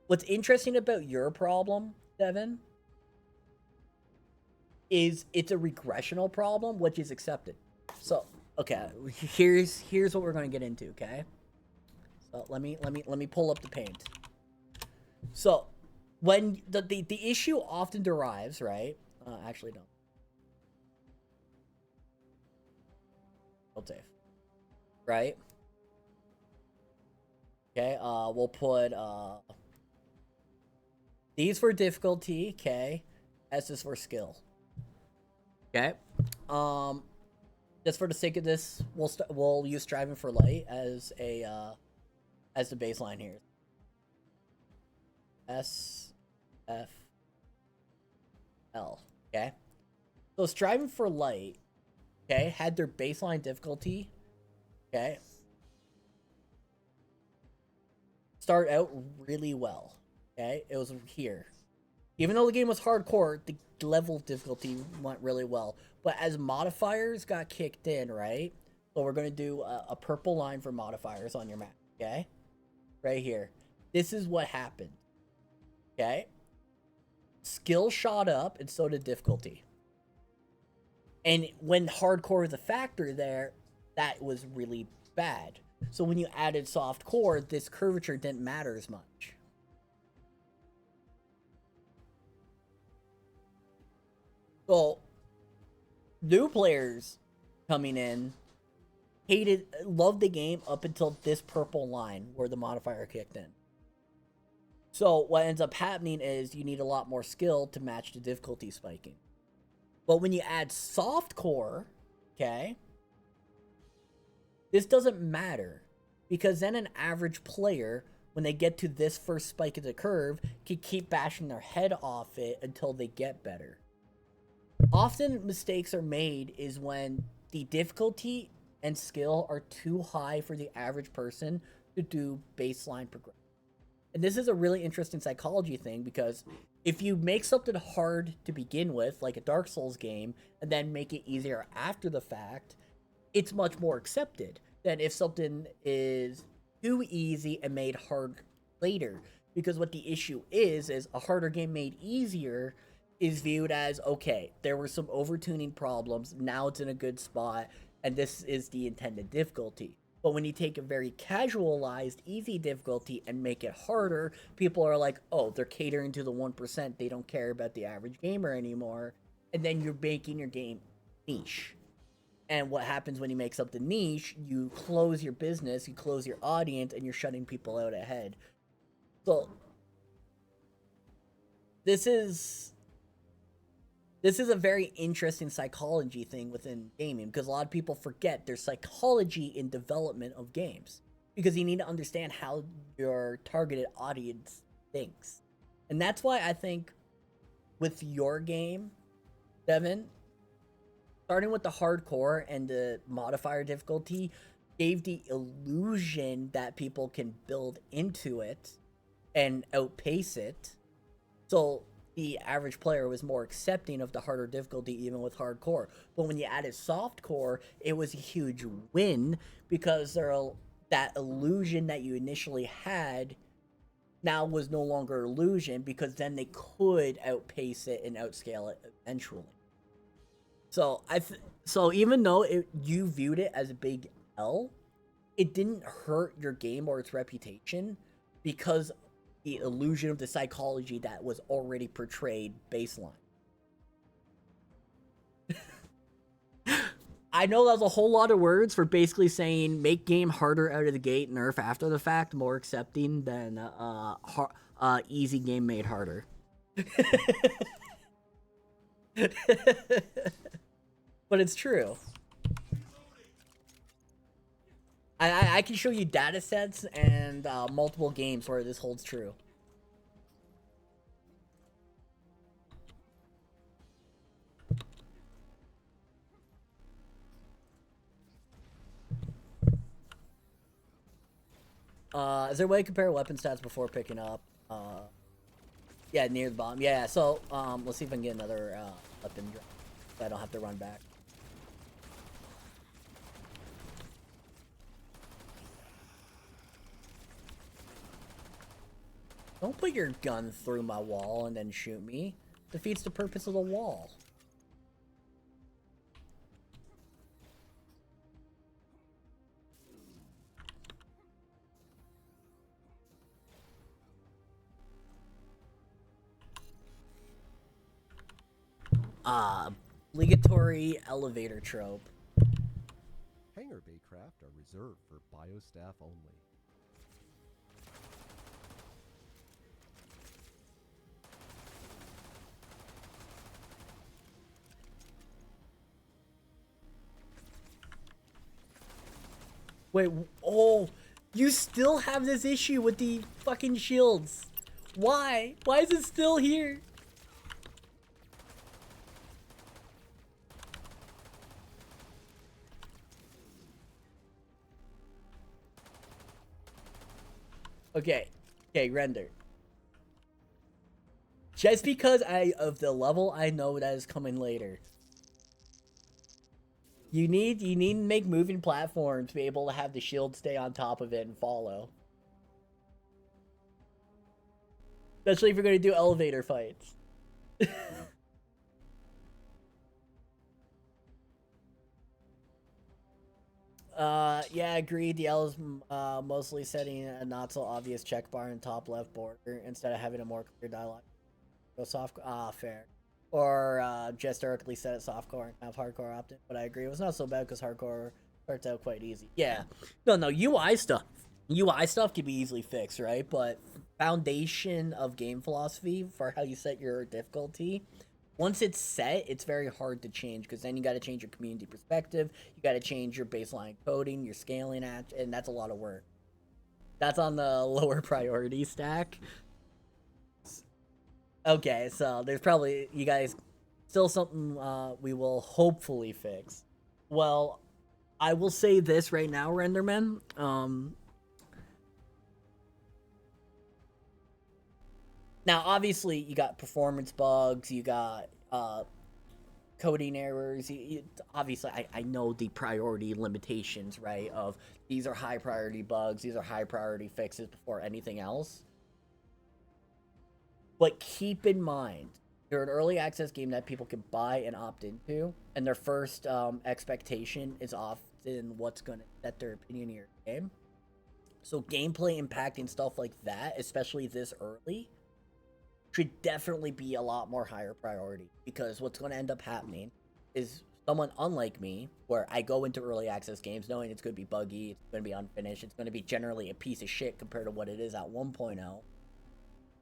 what's interesting about your problem, Devin, is it's a regressional problem, which is accepted. So, okay, here's what we're going to get into, okay? So let me pull up the paint. So, when the issue often derives, right? Actually, don't. Hold safe. Right? Okay, we'll put these for difficulty, okay? S is for skill. Okay. just for the sake of this, we'll use Striving for Light as as the baseline here. SFL. Okay. So Striving for Light, okay, had their baseline difficulty, okay, start out really well. Okay, it was here. Even though the game was hardcore, the level of difficulty went really well. But as modifiers got kicked in, right? So we're going to do a purple line for modifiers on your map, okay? Right here. This is what happened, okay? Skill shot up, and so did difficulty. And when hardcore was a factor there, that was really bad. So when you added soft core, this curvature didn't matter as much. So, new players coming in loved the game up until this purple line where the modifier kicked in. So what ends up happening is you need a lot more skill to match the difficulty spiking. But when you add soft core, okay, this doesn't matter, because then an average player, when they get to this first spike of the curve, can keep bashing their head off it until they get better. Often mistakes are made is when the difficulty and skill are too high for the average person to do baseline progression. And this is a really interesting psychology thing, because if you make something hard to begin with, like a Dark Souls game, and then make it easier after the fact, it's much more accepted than if something is too easy and made hard later. Because what the issue is a harder game made easier is viewed as, okay, there were some overtuning problems, now it's in a good spot, and this is the intended difficulty. But when you take a very casualized, easy difficulty and make it harder, people are like, oh, they're catering to the 1%, they don't care about the average gamer anymore, and then you're making your game niche. And what happens when you make something niche, you close your business, you close your audience, and you're shutting people out ahead. So, this is a very interesting psychology thing within gaming, because a lot of people forget there's psychology in development of games, because you need to understand how your targeted audience thinks. And that's why I think with your game, Devin, starting with the hardcore and the modifier difficulty gave the illusion that people can build into it and outpace it. So the average player was more accepting of the harder difficulty, even with hardcore. But when you added softcore, it was a huge win, because that illusion that you initially had now was no longer illusion, because then they could outpace it and outscale it eventually. So so even though you viewed it as a big L, it didn't hurt your game or its reputation, because the illusion of the psychology that was already portrayed baseline. I know that was a whole lot of words for basically saying make game harder out of the gate, nerf after the fact, more accepting than easy game made harder. But it's true. I can show you data sets and multiple games where this holds true. Is there a way to compare weapon stats before picking up? Yeah, near the bottom. Yeah, so let's see if I can get another weapon drop, so I don't have to run back. Don't put your gun through my wall and then shoot me. Defeats the purpose of the wall. Obligatory elevator trope. Hangar bay craft are reserved for bio staff only. Wait, oh, you still have this issue with the fucking shields. Why? Why is it still here? Okay, render. Just because of the level I know that is coming later. You need to make moving platforms to be able to have the shield stay on top of it and follow. Especially if you're going to do elevator fights. Yeah, agreed. The L is mostly setting a not so obvious check bar in top left border instead of having a more clear dialogue. Go soft. Fair. Or just directly set it softcore and have hardcore opt-in. But I agree, it was not so bad because hardcore starts out quite easy. Yeah. No, UI stuff can be easily fixed, right? But foundation of game philosophy for how you set your difficulty, once it's set, it's very hard to change because then you got to change your community perspective, you got to change your baseline coding, your scaling, and that's a lot of work. That's on the lower priority stack. Okay, so there's probably, you guys, still something we will hopefully fix. Well, I will say this right now, Renderman. Now, obviously, you got performance bugs, you got coding errors. Obviously, I know the priority limitations, right? Of these are high priority bugs, these are high priority fixes before anything else. But keep in mind, you're an early access game that people can buy and opt into, and their first expectation is often what's going to set their opinion of your game. So gameplay impacting stuff like that, especially this early, should definitely be a lot more higher priority, because what's going to end up happening is someone unlike me, where I go into early access games knowing it's going to be buggy, it's going to be unfinished, it's going to be generally a piece of shit compared to what it is at 1.0,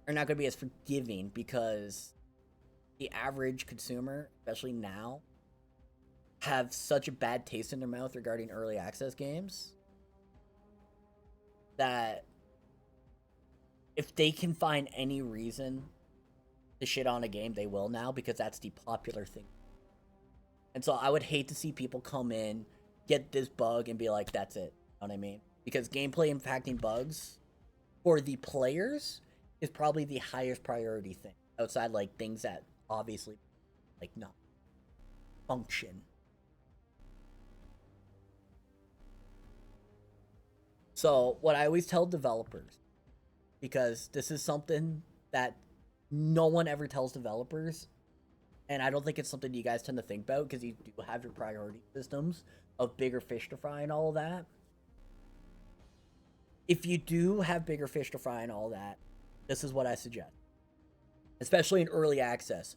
are not going to be as forgiving, because the average consumer, especially now, have such a bad taste in their mouth regarding early access games that if they can find any reason to shit on a game, they will now, because that's the popular thing. And so I would hate to see people come in, get this bug, and be like, that's it. You know what I mean? Because gameplay impacting bugs for the players is probably the highest priority thing, outside like things that obviously like not function. So what I always tell developers, because this is something that no one ever tells developers, and I don't think it's something you guys tend to think about because you do have your priority systems of bigger fish to fry and all of that. If you do have bigger fish to fry and all that, this is what I suggest. Especially in early access.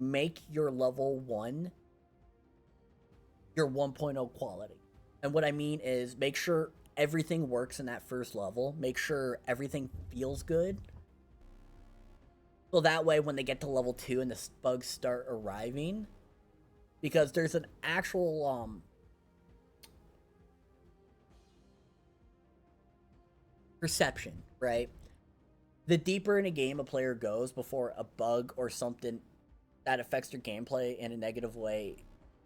Make your level 1 your 1.0 quality. And what I mean is make sure everything works in that first level. Make sure everything feels good. So that way when they get to level 2 and the bugs start arriving, because there's an actual perception, right? The deeper in a game a player goes before a bug or something that affects their gameplay in a negative way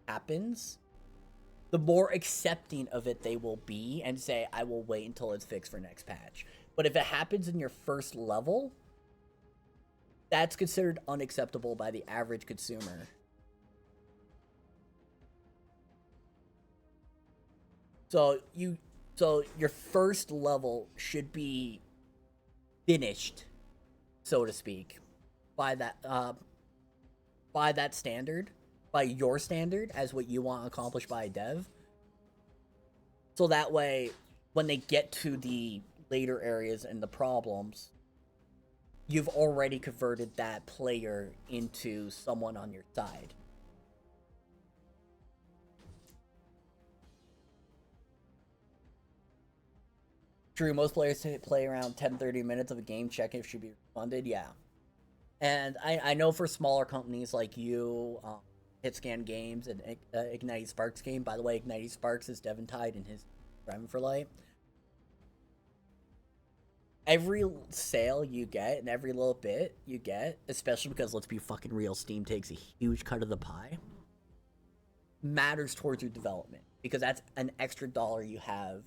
happens, the more accepting of it they will be and say, I will wait until it's fixed for next patch. But if it happens in your first level, that's considered unacceptable by the average consumer. So your first level should be finished, so to speak, by that standard, by your standard, as what you want accomplished by a dev. So that way, when they get to the later areas and the problems, you've already converted that player into someone on your side. True, most players play around 10-30 minutes of a game, check if it should be refunded, yeah. And I know for smaller companies like you, HitScan Games and Ignited Sparks game, by the way, Ignited Sparks is Devon Tide in his Driving for Light. Every sale you get and every little bit you get, especially because, let's be fucking real, Steam takes a huge cut of the pie, matters towards your development, because that's an extra dollar you have.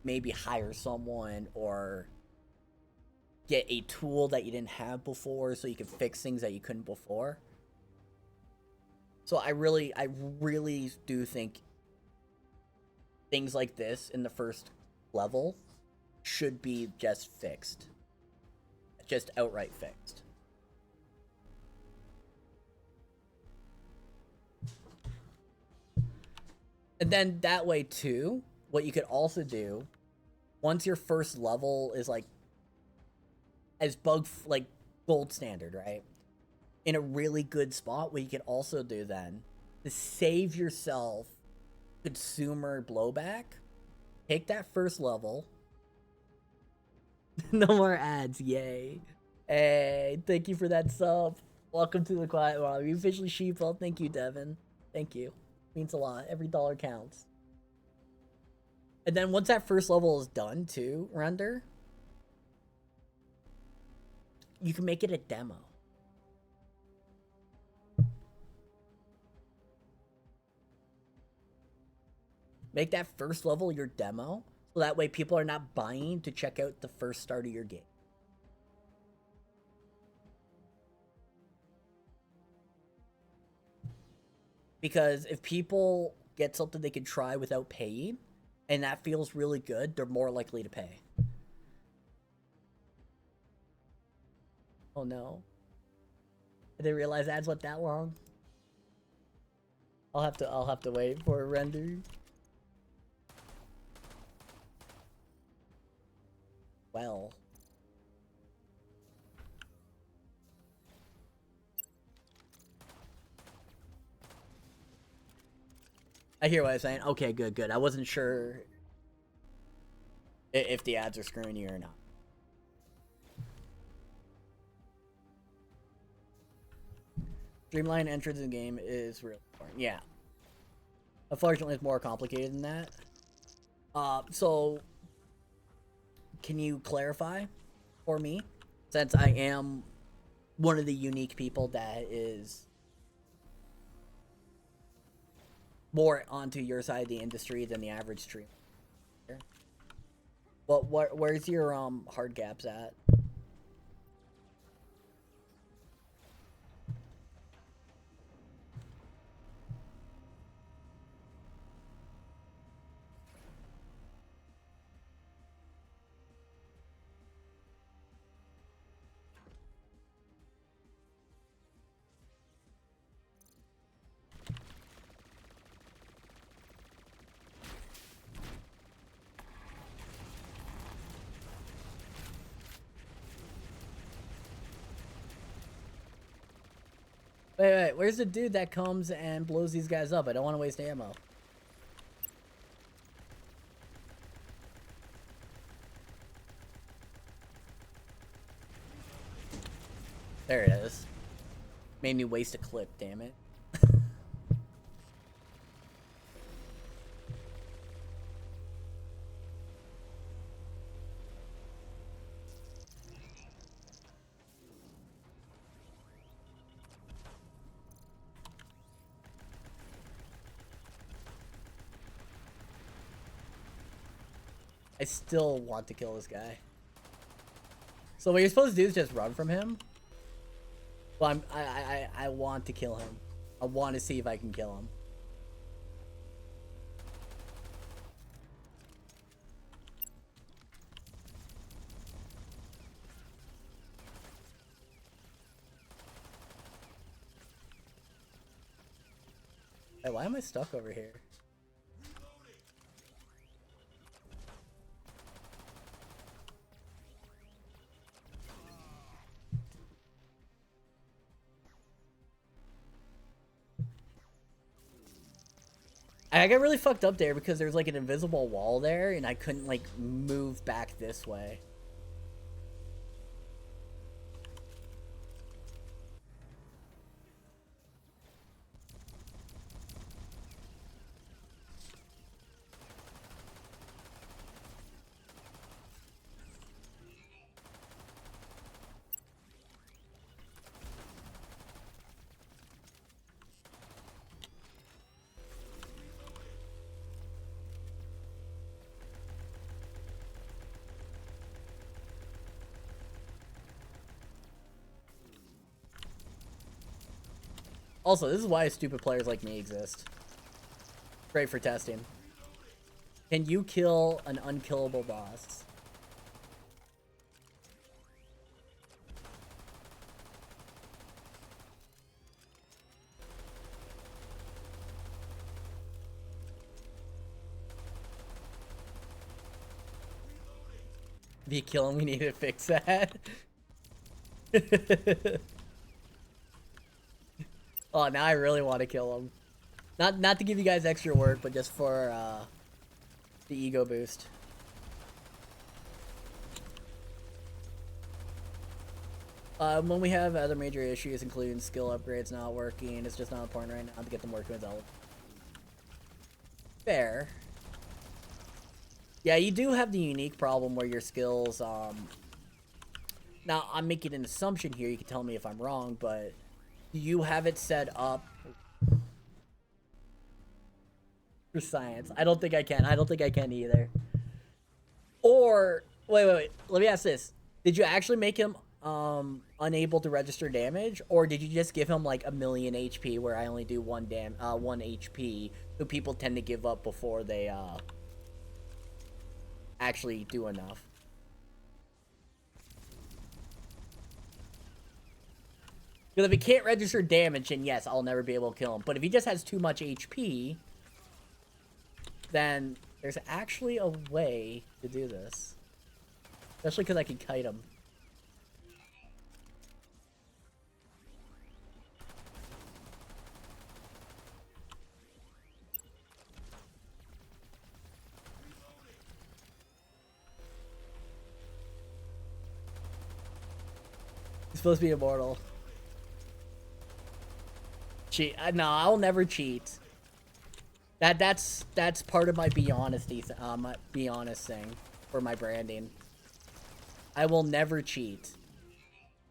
Maybe hire someone or get a tool that you didn't have before so you can fix things that you couldn't before. So I really do think things like this in the first level should be just fixed. Just outright fixed. And then that way too, what you could also do, once your first level is like as like gold standard, right? In a really good spot, what you could also do then to save yourself consumer blowback, take that first level. No more ads, yay. Hey, thank you for that sub. Welcome to the Quiet World. You officially sheeple. Thank you, Devin. Thank you. Means a lot. Every dollar counts. And then once that first level is done too, render, you can make it a demo. Make that first level your demo, so that way people are not buying to check out the first start of your game. Because if people get something they can try without paying, and that feels really good, they're more likely to pay. Oh no. I didn't realize ads went that long. I'll have to wait for a render. Well. I hear what I'm saying. Okay, good. I wasn't sure if the ads are screwing you or not. Streamline entrance in the game is really important. Yeah. Unfortunately, it's more complicated than that. So can you clarify for me? Since I am one of the unique people that is more onto your side of the industry than the average streamer. Well, where's your hard gaps at? Wait, where's the dude that comes and blows these guys up? I don't want to waste ammo. There it is. Made me waste a clip, damn it. I still want to kill this guy. So what you're supposed to do is just run from him. Well, I want to kill him. I want to see if I can kill him. Hey, why am I stuck over here? I got really fucked up there because there's like an invisible wall there and I couldn't like move back this way. Also, this is why stupid players like me exist. Great for testing. Can you kill an unkillable boss? If you kill him, we need to fix that. Oh, now I really want to kill him. Not to give you guys extra work, but just for the ego boost. When we have other major issues, including skill upgrades not working, it's just not important right now to get them working with Zelda. Fair. Yeah, you do have the unique problem where your skills, now, I'm making an assumption here, you can tell me if I'm wrong, but do you have it set up for science? I don't think I can. I don't think I can either. Or, wait. Let me ask this. Did you actually make him unable to register damage? Or did you just give him like 1,000,000 HP where I only do 1 HP, so people tend to give up before they actually do enough? Because if he can't register damage, then yes, I'll never be able to kill him. But if he just has too much HP, then there's actually a way to do this. Especially because I can kite him. He's supposed to be immortal. Cheat? No, I'll never cheat. That's part of my be honesty, my be honest thing for my branding. I will never cheat.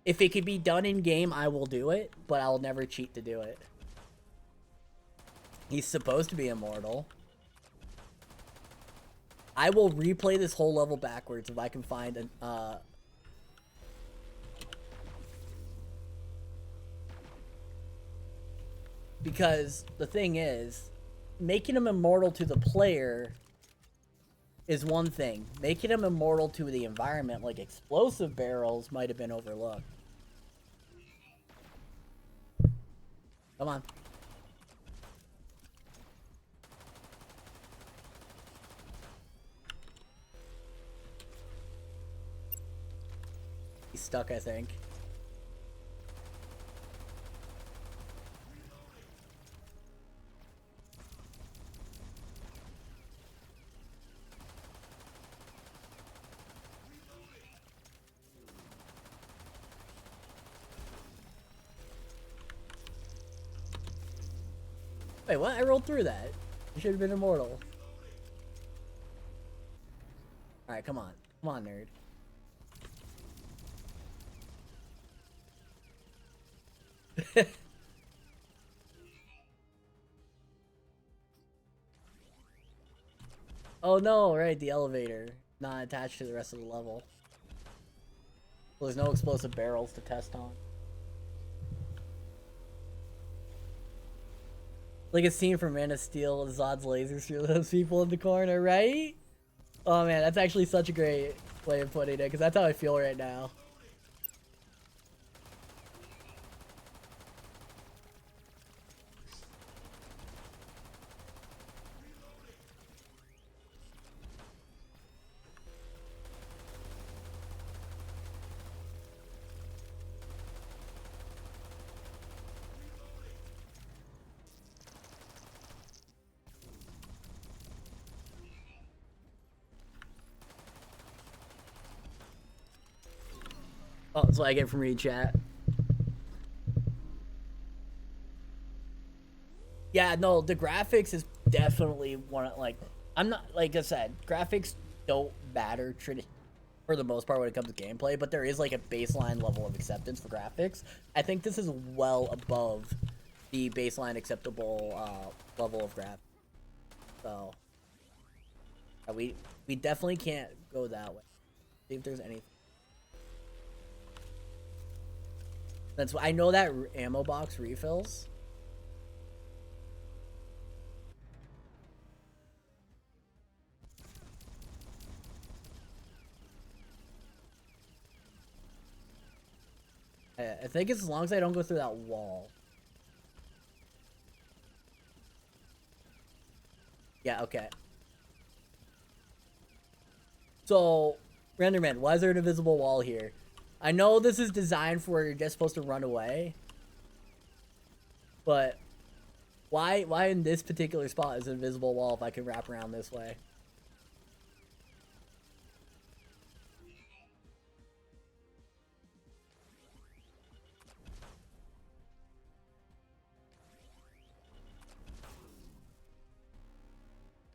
If it could be done in game, I will do it, but I'll never cheat to do it. He's supposed to be immortal. I will replay this whole level backwards if I can find an because the thing is, making him immortal to the player is one thing. Making him immortal to the environment, like explosive barrels, might have been overlooked. Come on. He's stuck, I think. Wait, what? I rolled through that. You should have been immortal. Alright, come on. Come on, nerd. Oh no, right, the elevator. Not attached to the rest of the level. Well, there's no explosive barrels to test on. Like a scene from Man of Steel, Zod's lasers through those people in the corner, right? Oh man, that's actually such a great way of putting it, because that's how I feel right now. Oh, that's what I get from reading chat. Yeah, no, the graphics is definitely one of, like, I'm not, like I said, graphics don't matter for the most part when it comes to gameplay, but there is like a baseline level of acceptance for graphics. I think this is well above the baseline acceptable level of graphics. So, we definitely can't go that way. See if there's anything. That's why I know that ammo box refills. I think it's as long as I don't go through that wall. Yeah, okay. So, Renderman, why is there an invisible wall here? I know this is designed for where you're just supposed to run away. But why in this particular spot is an invisible wall if I can wrap around this way?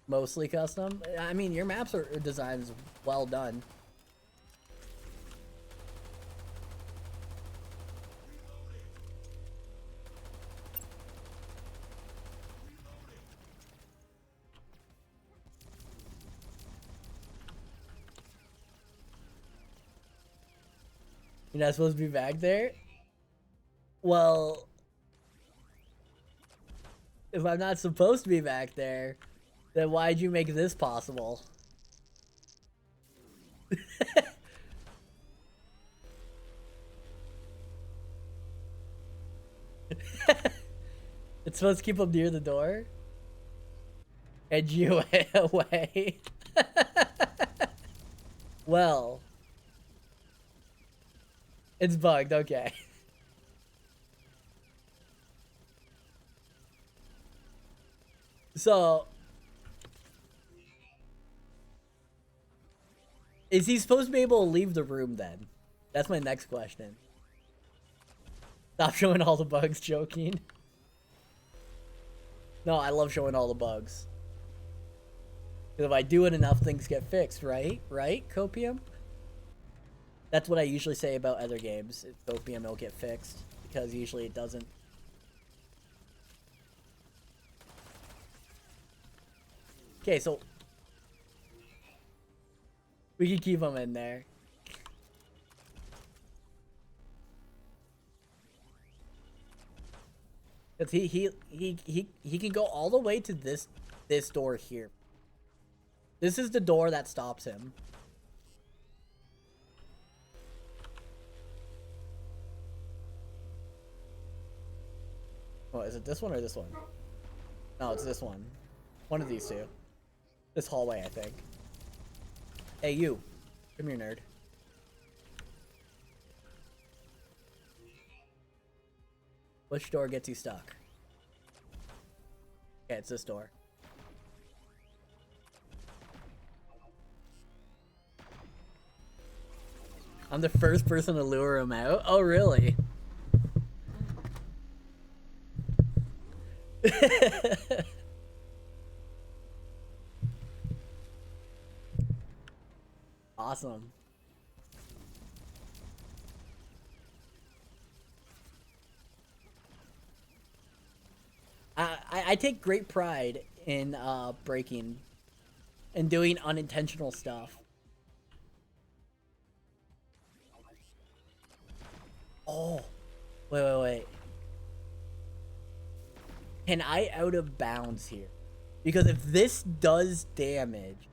Mostly custom? I mean, your maps are designed well done. You're not supposed to be back there? Well, if I'm not supposed to be back there, then why'd you make this possible? It's supposed to keep them near the door? And you away? Well, it's bugged, okay. So, is he supposed to be able to leave the room then? That's my next question. Stop showing all the bugs, joking. No, I love showing all the bugs. Because if I do it enough, things get fixed, right? Right, Copium? That's what I usually say about other games. Copium will get fixed. Because usually it doesn't. Okay, so we can keep him in there. Cause he can go all the way to this door here. This is the door that stops him. Oh, is it this one or this one? No, it's this one. One of these two. This hallway, I think. Hey, you. Come here, nerd. Which door gets you stuck? Okay, it's this door. I'm the first person to lure him out? Oh, really? Awesome. I take great pride in breaking and doing unintentional stuff. Oh, wait. Can I out of bounds here? Because if this does damage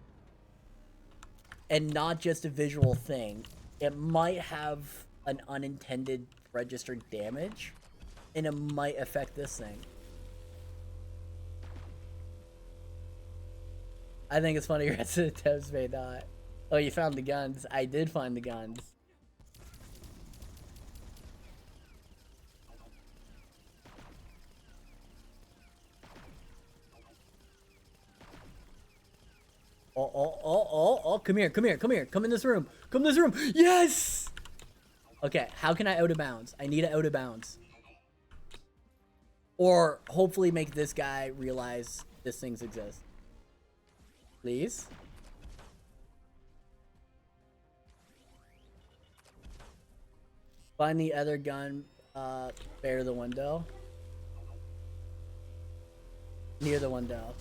and not just a visual thing, it might have an unintended registered damage and it might affect this thing. I think it's funny Resident attempts may not. Oh, you found the guns. I did find the guns. Oh, come here. Come in this room. Come in this room. Yes! Okay, how can I out of bounds? I need to out of bounds. Or hopefully make this guy realize this things exist. Please? Find the other gun, bare the window. Near the window.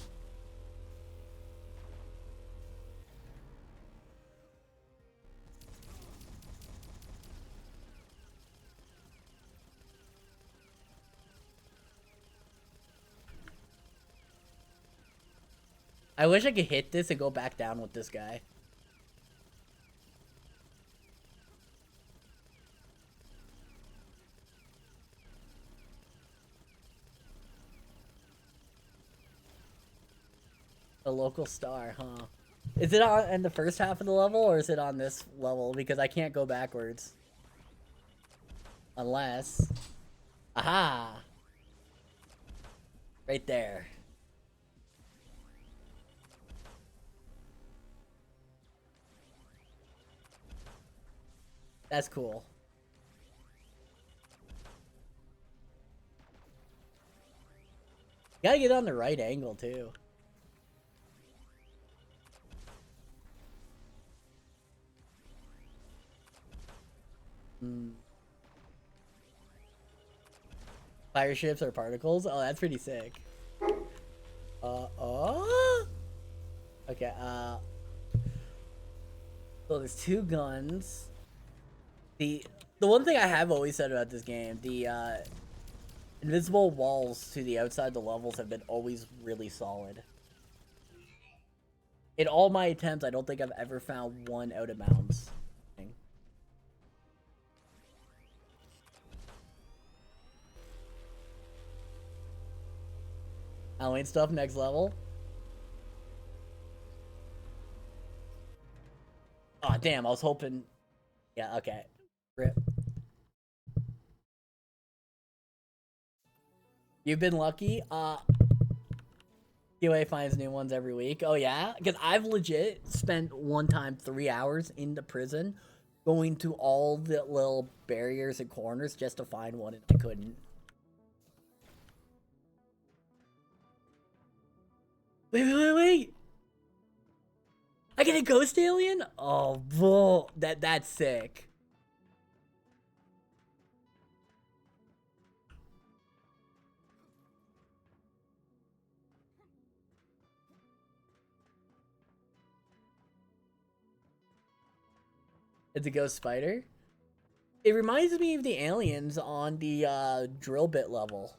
I wish I could hit this and go back down with this guy. The local star, huh? Is it on in the first half of the level, or is it on this level? Because I can't go backwards. Unless... Aha! Right there. That's cool. Gotta get on the right angle, too. Fire ships are particles? Oh, that's pretty sick. Oh? Okay, so there's 2 guns. The one thing I have always said about this game, the, invisible walls to the outside the levels have been always really solid. In all my attempts, I don't think I've ever found one out of bounds. Halloween stuff next level. Oh damn, I was hoping. Yeah, okay. Rip. You've been lucky. QA finds new ones every week. Oh yeah? Because I've legit spent one time 3 hours in the prison going to all the little barriers and corners just to find one, and I couldn't. Wait. I get a ghost alien? Oh, whoa. That's sick. It's a ghost spider? It reminds me of the aliens on the drill bit level.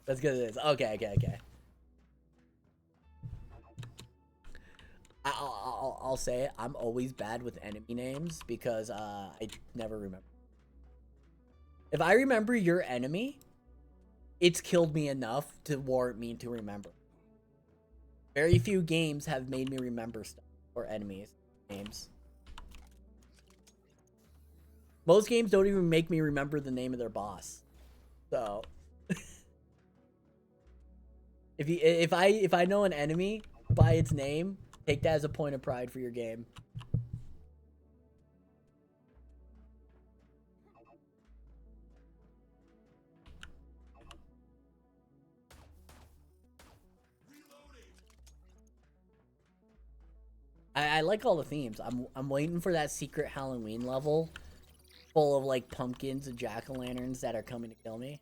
That's good as it is. Okay. I'll say it. I'm always bad with enemy names because I never remember. If I remember your enemy, it's killed me enough to warrant me to remember. Very few games have made me remember stuff or enemies names. Most games don't even make me remember the name of their boss. So if I know an enemy by its name, take that as a point of pride for your game. I like all the themes. I'm waiting for that secret Halloween level full of like pumpkins and jack-o'-lanterns that are coming to kill me.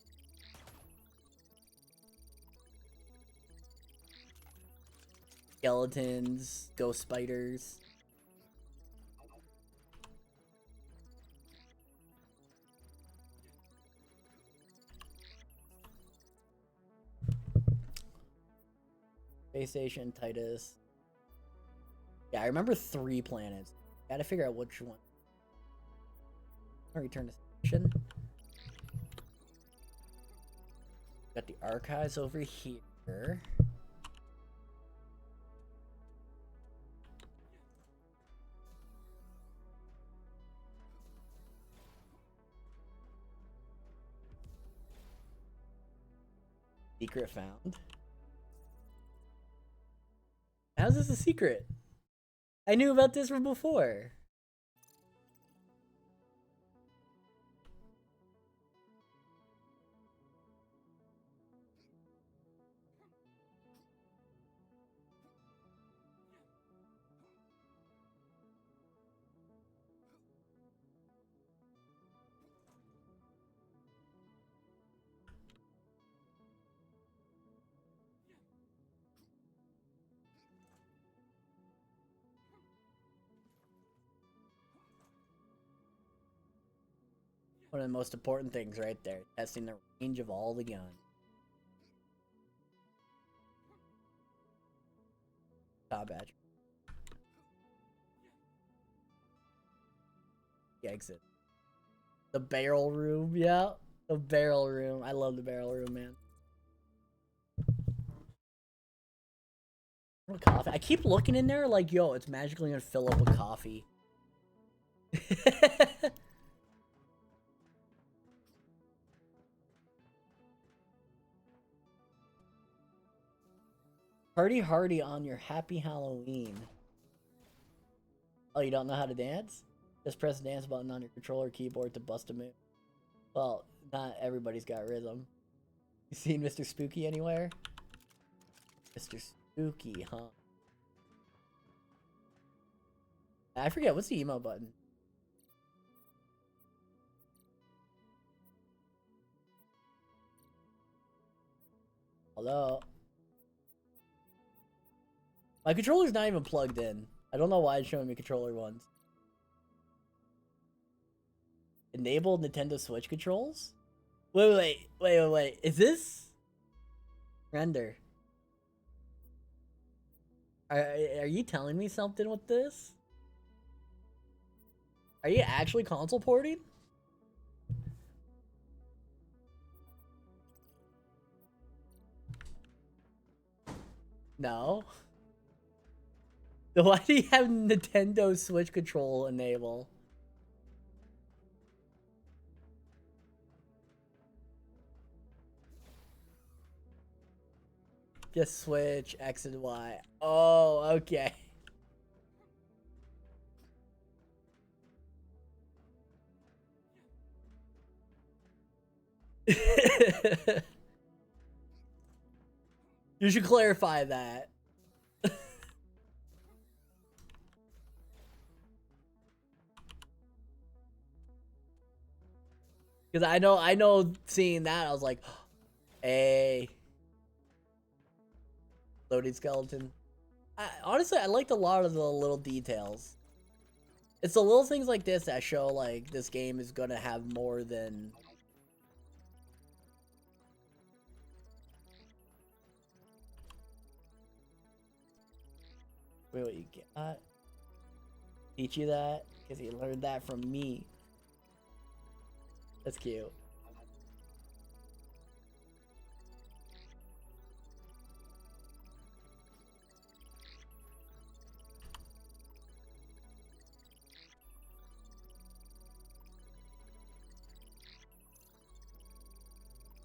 Skeletons, ghost spiders. Space Station, Titus. Yeah, I remember 3 planets. Gotta figure out which one. I'll return to station. Got the archives over here. Secret found. How's this a secret? I knew about this from before. One of the most important things right there. Testing the range of all the guns. Top badge. exit. The barrel room, yeah. The barrel room. I love the barrel room, man. Coffee. I keep looking in there like, yo, it's magically gonna fill up with coffee. Party hardy on your happy Halloween. Oh, you don't know how to dance? Just press the dance button on your controller keyboard to bust a move. Well, not everybody's got rhythm. You seen Mr. Spooky anywhere? Mr. Spooky, huh? I forget, what's the emote button? Hello? My controller's not even plugged in. I don't know why it's showing me controller ones. Enable Nintendo Switch controls? Wait. Is this? Render. Are you telling me something with this? Are you actually console porting? No. Why do you have Nintendo Switch control enable? Just switch X and Y. Oh, okay. You should clarify that. Because I know seeing that, I was like, hey. Loading skeleton. Honestly, I liked a lot of the little details. It's the little things like this that show, like, this game is gonna have more than... Wait, what you got? Teach you that? Because you learned that from me. That's cute.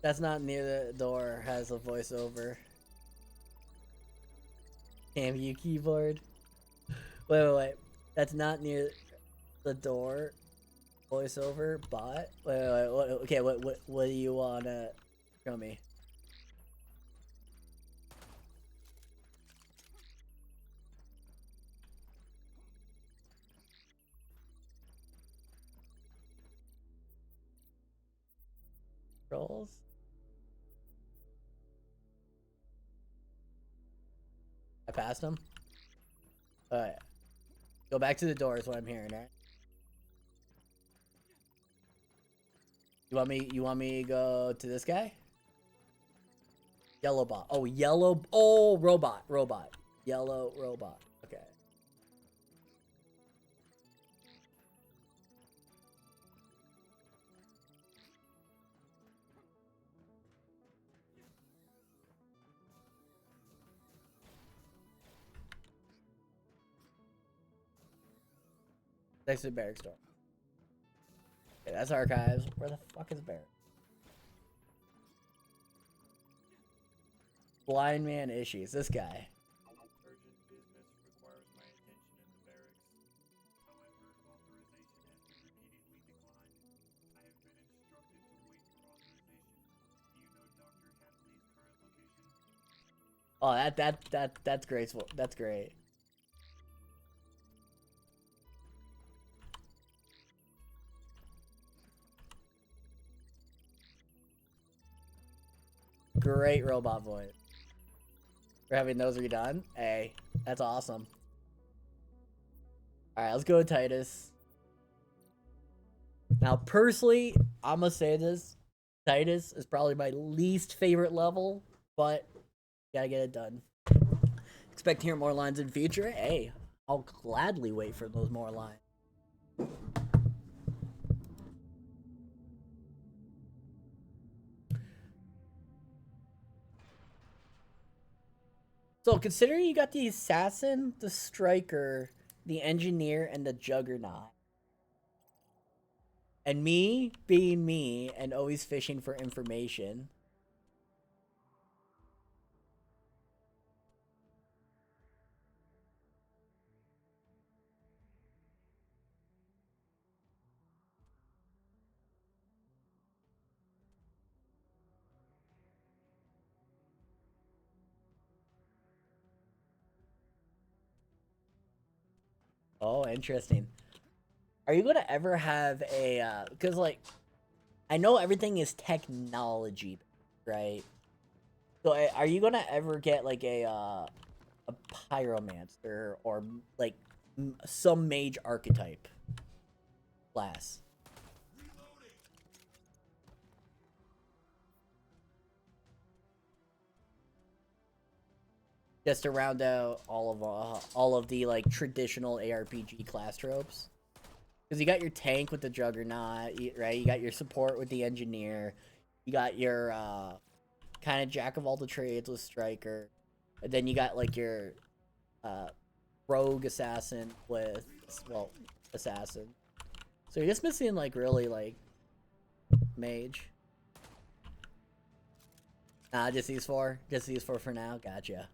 That's not near the door, has a voiceover. Damn you, keyboard. Wait. That's not near the door. Voiceover bot. Wait. Okay, what do you wanna show me? Controls. I passed him. Alright. Go back to the door is what I'm hearing, right? You want me to go to this guy? Yellow bot. Oh, yellow. Oh, robot. Yellow robot. Okay. Next to the barracks door. Okay, that's archives. Where the fuck is barracks? Blind man issues. This guy. Urgent business requires my attention in the barracks. However, authorization has been repeatedly declined. I have been instructed to wait for authorization. Do you know Dr. Hadley's current location? Oh, that's graceful. That's great. Great robot voice. For having those redone. Hey, that's awesome. Alright, let's go to Titus. Now, personally, I'm gonna say this. Titus is probably my least favorite level, but gotta get it done. Expect to hear more lines in future? Hey, I'll gladly wait for those more lines. So considering you got the assassin, the striker, the engineer, and the juggernaut, and me being me and always fishing for information. Oh, interesting. Are you gonna ever have a because like I know everything is technology, right? So are you gonna ever get like a pyromancer or like some mage archetype class? Just to round out all of the like traditional ARPG class tropes. Because you got your tank with the juggernaut, right? You got your support with the engineer. You got your kind of jack of all the trades with striker. And then you got like your rogue assassin with, well, assassin. So you're just missing like really like mage. Nah, just these four? Just these four for now? Gotcha.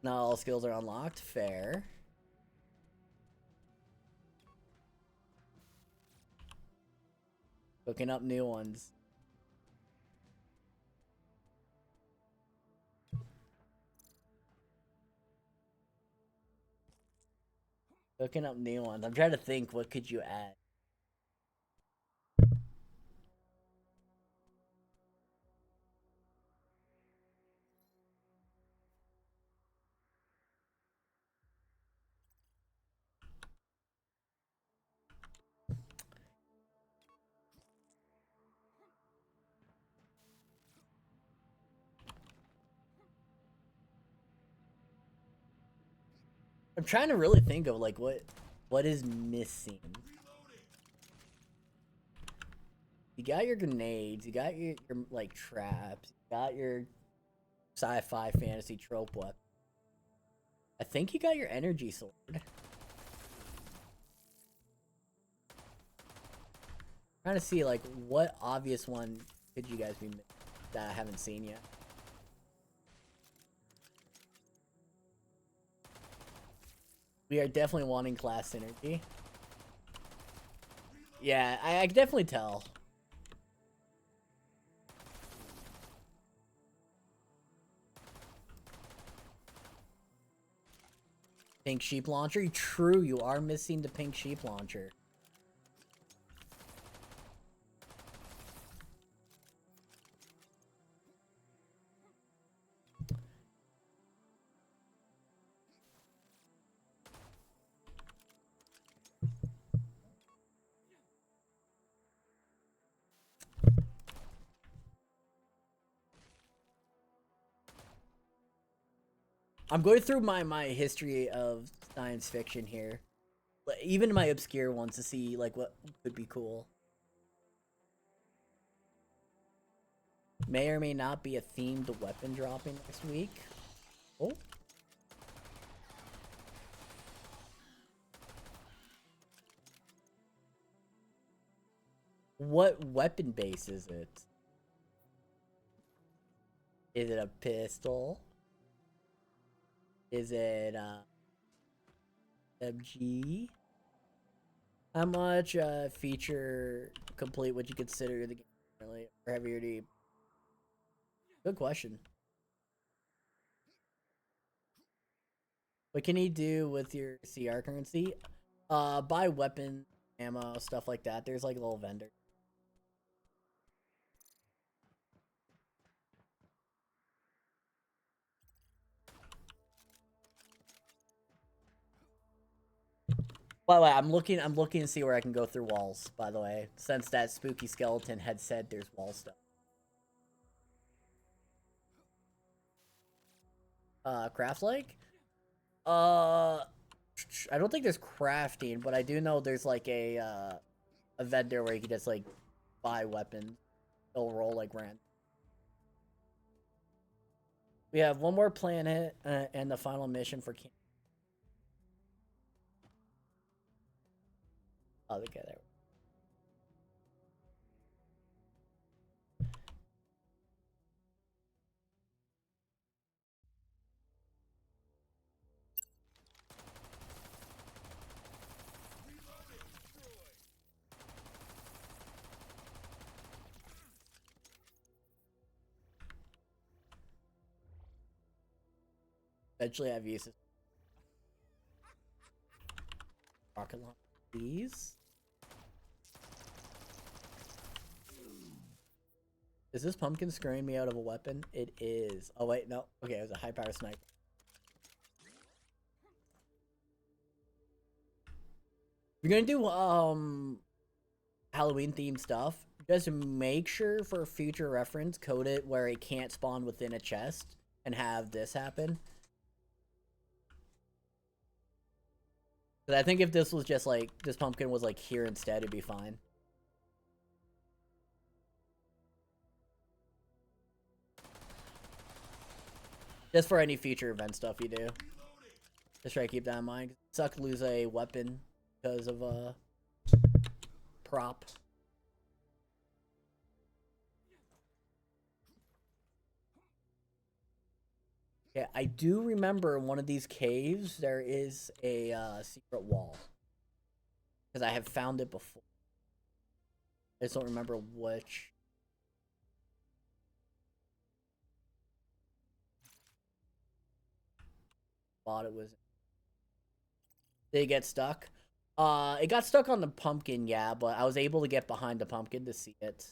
Not all skills are unlocked. Fair. Cooking up new ones. Cooking up new ones. I'm trying to think, what could you add? I'm trying to really think of like what is missing. You got your grenades, you got your like traps, you got your sci-fi fantasy trope weapon. I think you got your energy sword. Trying to see like what obvious one could you guys be that I haven't seen yet. We are definitely wanting class synergy. Yeah, I can definitely tell. Pink sheep launcher? True, you are missing the pink sheep launcher. I'm going through my history of science fiction here. Even my obscure ones to see like what could be cool. May or may not be a themed weapon dropping next week. Oh. What weapon base is it? Is it a pistol? Is it MG? How much feature complete would you consider the game really, or heavier deep? Good question. What can you do with your CR currency? Buy weapon, ammo, stuff like that. There's like a little vendor. By the way, I'm looking to see where I can go through walls, by the way. Since that spooky skeleton had said there's wall stuff. Craft like? I don't think there's crafting, but I do know there's like a a vendor where you can just like buy weapons. They'll roll like random. We have one more planet and the final mission for King. Oh, okay, there. Eventually, I've used this rocket launcher. Please. Is this pumpkin scaring me out of a weapon? It is. Oh wait, no. Okay, it was a high power sniper. If you're gonna do Halloween themed stuff, just make sure for future reference code it where it can't spawn within a chest and have this happen. But I think if this was just like this pumpkin was like here instead, it'd be fine. Just for any future event stuff you do. Just try to keep that in mind. Suck to lose a weapon because of prop. Yeah, I do remember in one of these caves there is a secret wall. Because I have found it before. I just don't remember which. Thought it was. Did it get stuck? It got stuck on the pumpkin, yeah, but I was able to get behind the pumpkin to see it.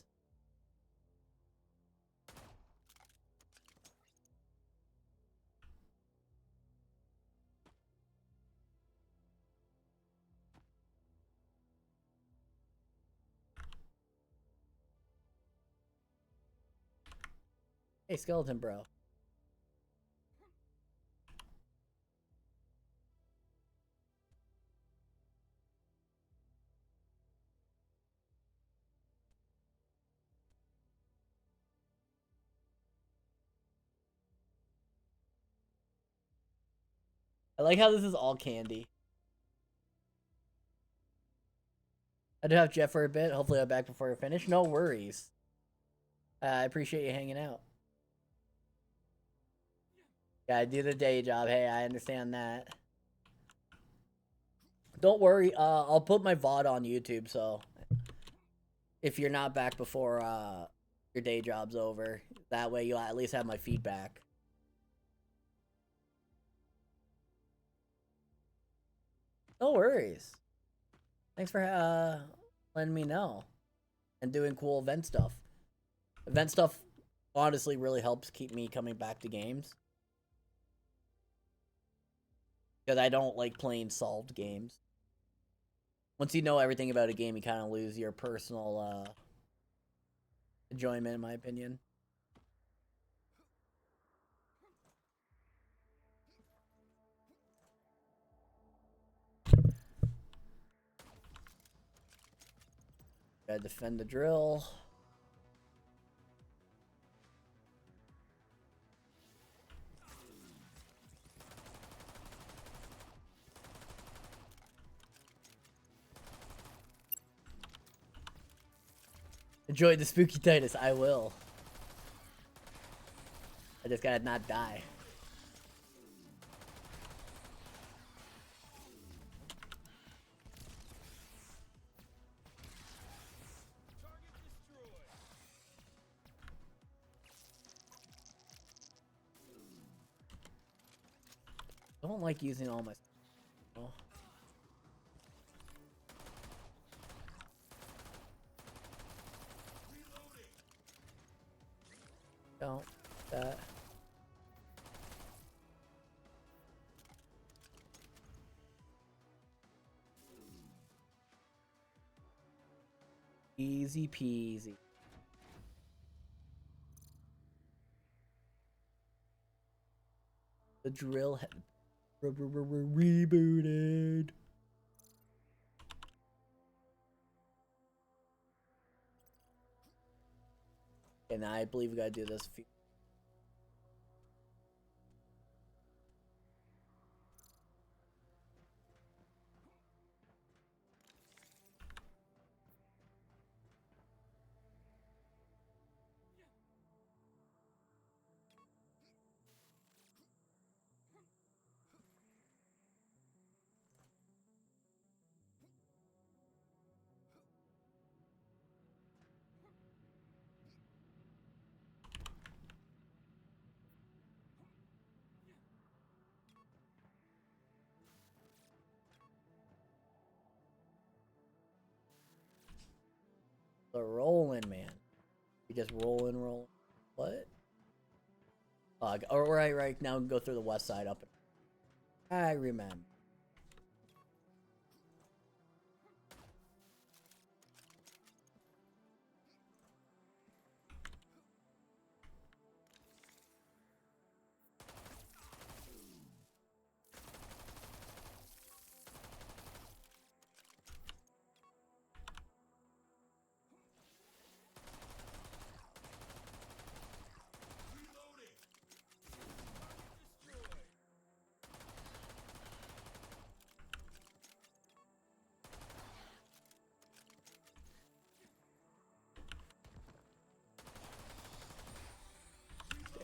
Hey, skeleton bro. I like how this is all candy. I do have Jeff for a bit. Hopefully I'm back before you're finished. No worries. I appreciate you hanging out. Yeah, I do the day job. Hey, I understand that. Don't worry. I'll put my VOD on YouTube, so if you're not back before your day job's over, that way you'll at least have my feedback. No worries. Thanks for letting me know and doing cool event stuff. Event stuff honestly really helps keep me coming back to games. Because I don't like playing solved games. Once you know everything about a game, you kind of lose your personal enjoyment, in my opinion. Gotta defend the drill. Enjoy the spooky Titus. I will. I just gotta not die. I don't like using all my. Oh. Don't that. Easy peasy. The drill had rebooted. And I believe we gotta do this. The rolling, man. We just roll. What? Right now go through the west side up. I remember.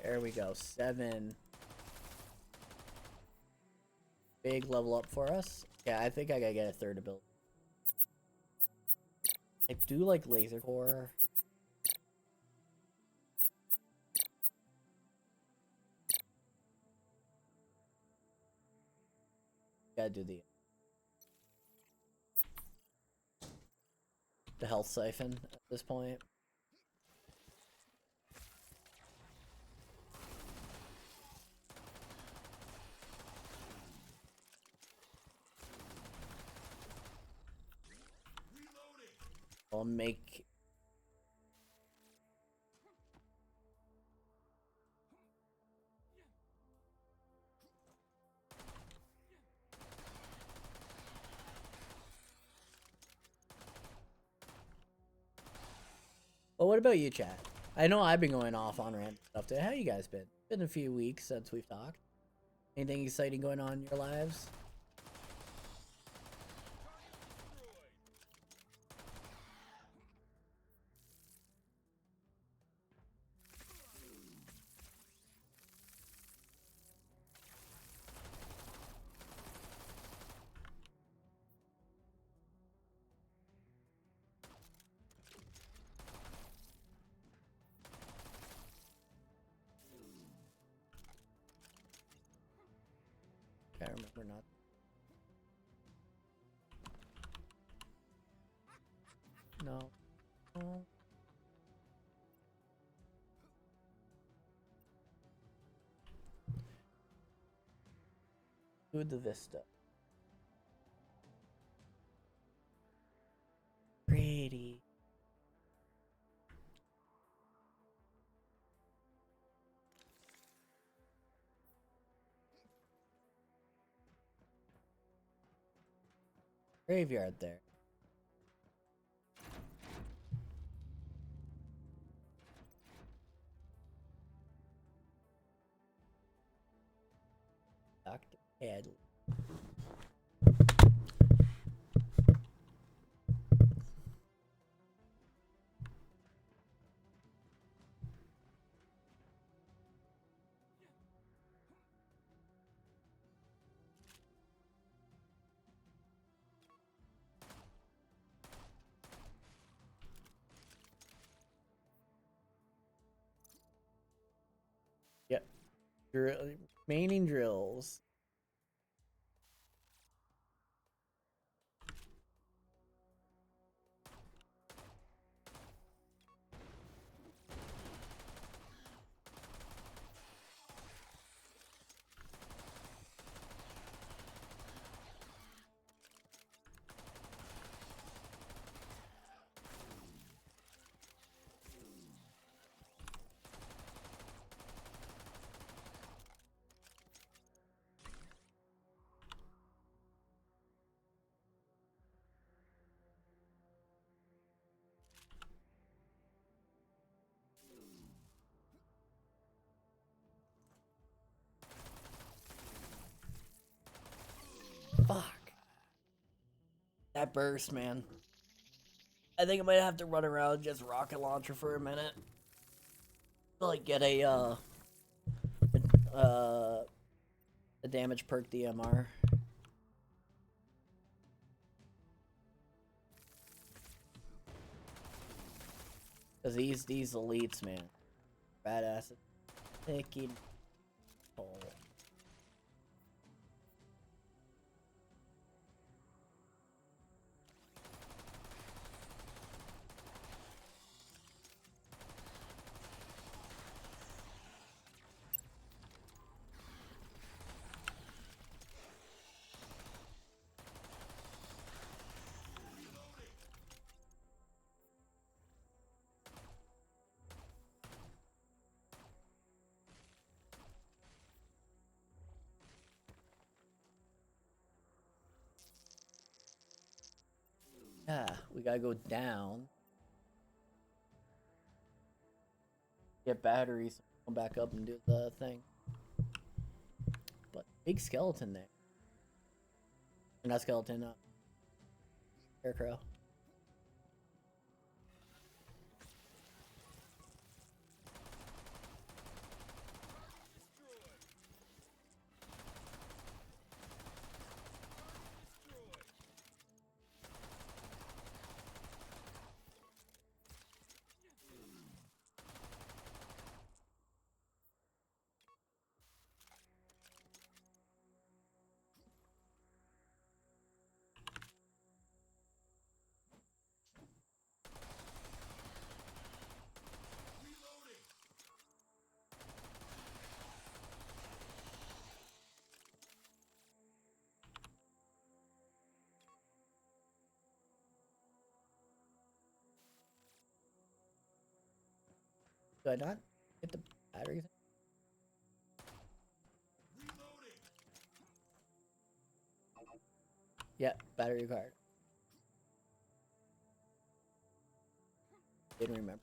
There we go. 7. Big level up for us. Yeah, I think I gotta get a 3rd ability. I do like laser core. Gotta do the health siphon at this point. I'll make Well, what about you, chat? I know I've been going off on random stuff today. How you guys been? Been a few weeks since we've talked. Anything exciting going on in your lives? I remember not. No. Oh. Do the Vista. Pretty. Graveyard there. Dr. Hadley. Yep. Remaining drills. Fuck. That burst, man. I think I might have to run around just rocket launcher for a minute. Like get a damage perk DMR. Cause these elites, man, badass. Taking toll. Yeah, we gotta go down. Get batteries, come back up and do the thing. But big skeleton there. Not skeleton, scarecrow. Do I not get the batteries? Yeah, battery card. Didn't remember.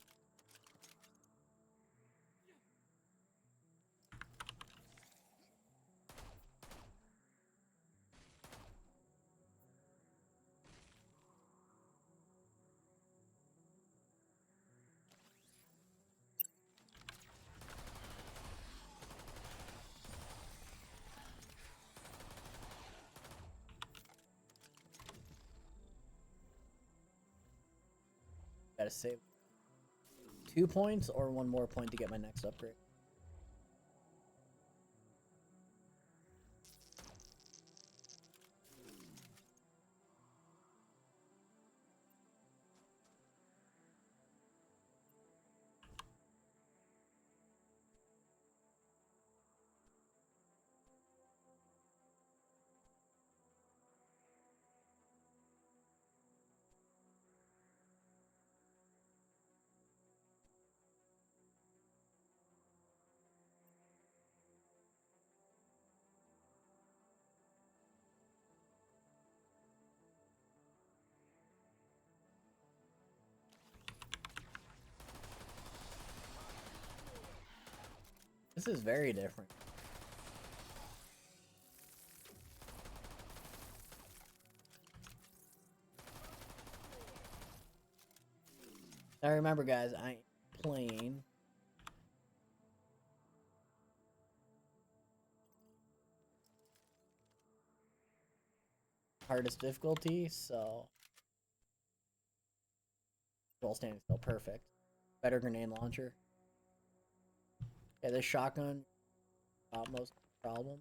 Gotta save 2 points or 1 more point to get my next upgrade. This is very different. Now remember, guys, I ain't playing hardest difficulty, so roll standing still perfect. Better grenade launcher. Yeah, this shotgun most problem.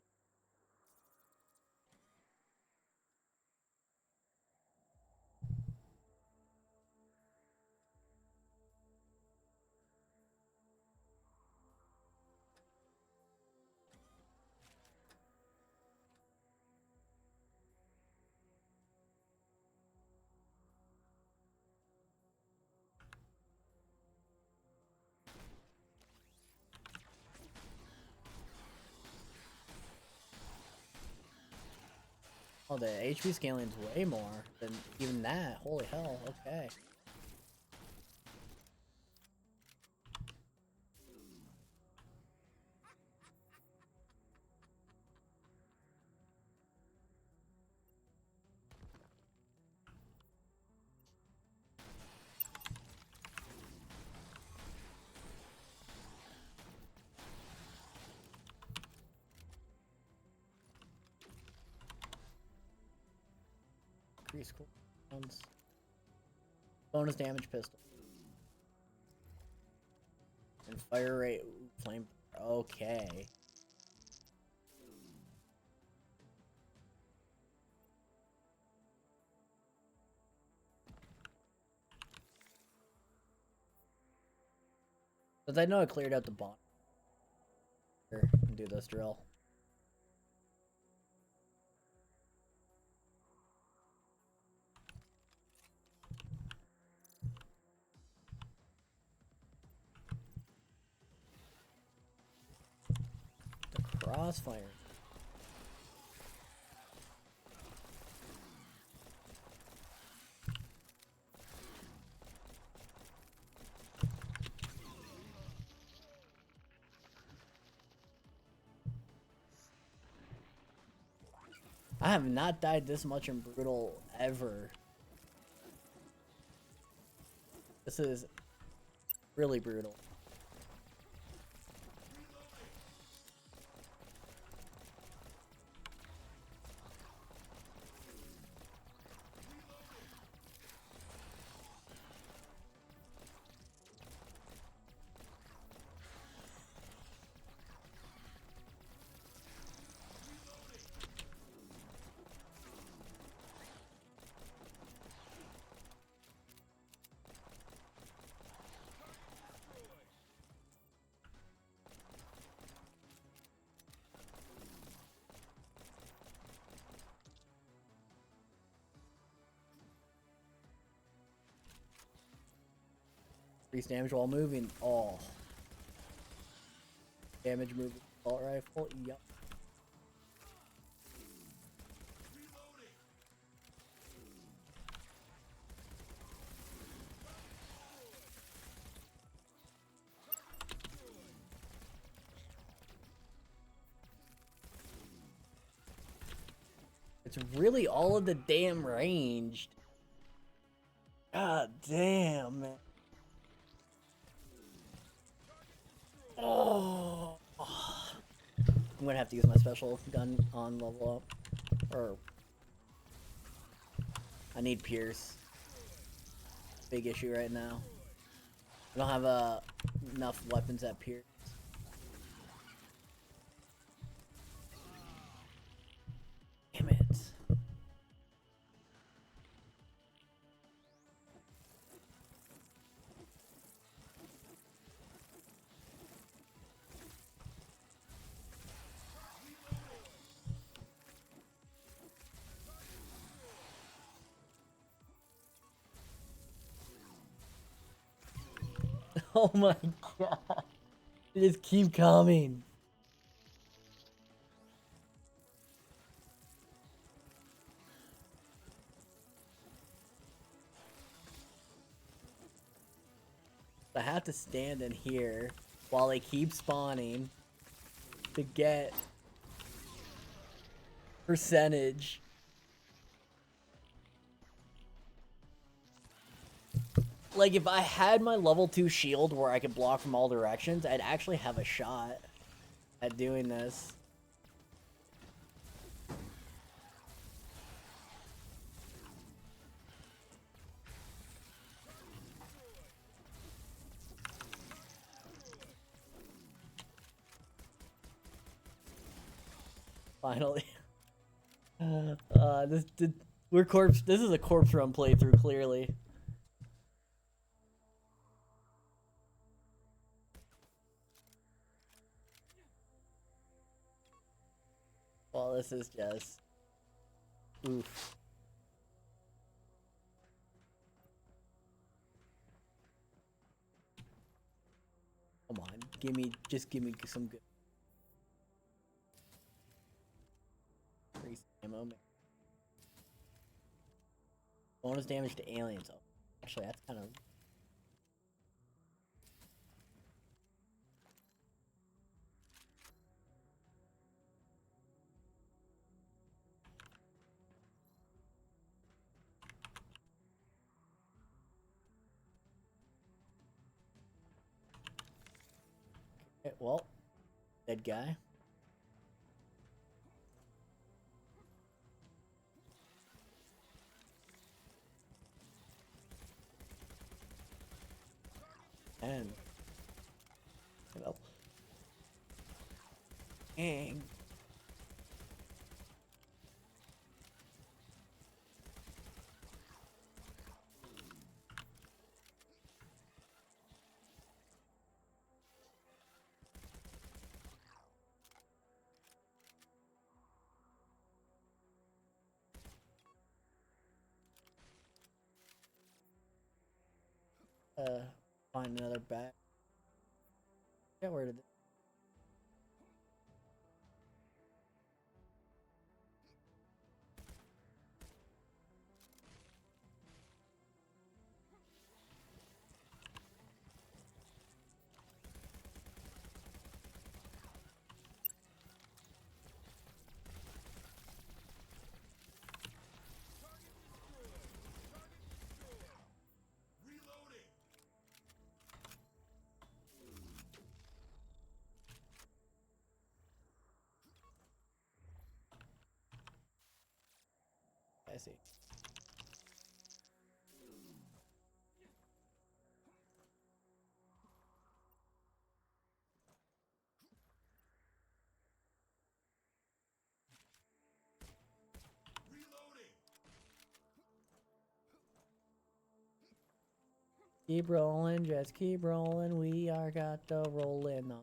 Oh, the HP scaling's way more than even that. Holy hell, okay. Increase cooldowns. Bonus damage pistol. And fire rate. Flame. Okay. Since I know I cleared out the bot. Here, and do this drill. The crossfire. I have not died this much in Brutal ever. This is really brutal. Increase damage while moving. Oh. Damage moving. Assault rifle. Yup. It's really all of the damn ranged. God damn, man. Oh. I'm gonna have to use my special gun on level up. Or I need Pierce. Big issue right now. I don't have enough weapons at Pierce. Damn it. Oh my god. They just keep coming. I have to stand in here while they keep spawning to get percentage. Like, if I had my level 2 shield where I could block from all directions, I'd actually have a shot at doing this. Finally. This is a corpse run playthrough, clearly. Well, this is just... oof. Come on, just give me some good... ammo. Bonus damage to aliens. Oh, actually, that's kind of... okay, well, dead guy. 10. Well, dang. Find another bat. Yeah, where did it? I see. Keep rolling, just keep rolling. We are got the rolling on.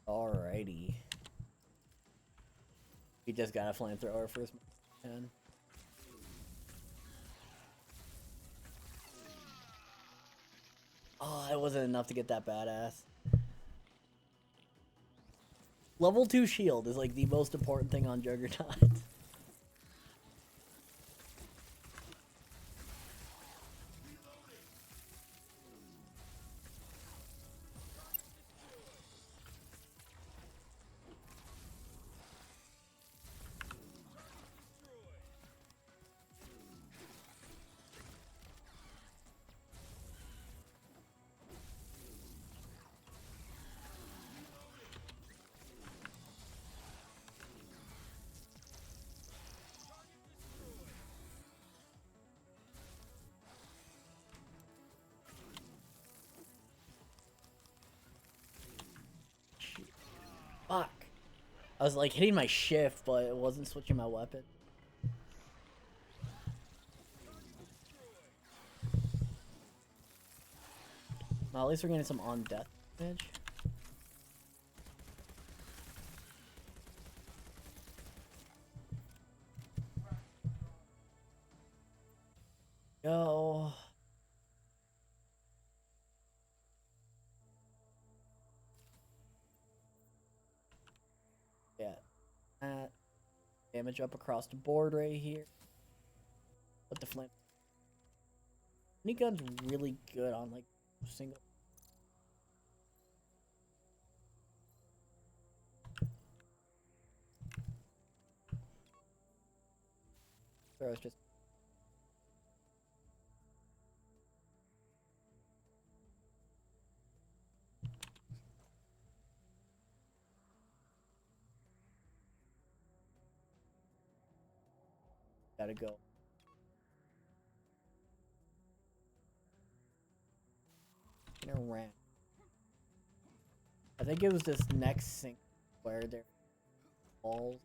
Alrighty. He just got a flamethrower for his man. Oh, it wasn't enough to get that badass. Level 2 shield is like the most important thing on Juggernaut. Fuck. I was like hitting my shift, but it wasn't switching my weapon. Well, at least we're getting some on death damage. Go. Yeah. Damage up across the board right here. With the flame. Gun's really good on like single. So it's just. Gotta go. Around. I think it was this next sync where they're balls.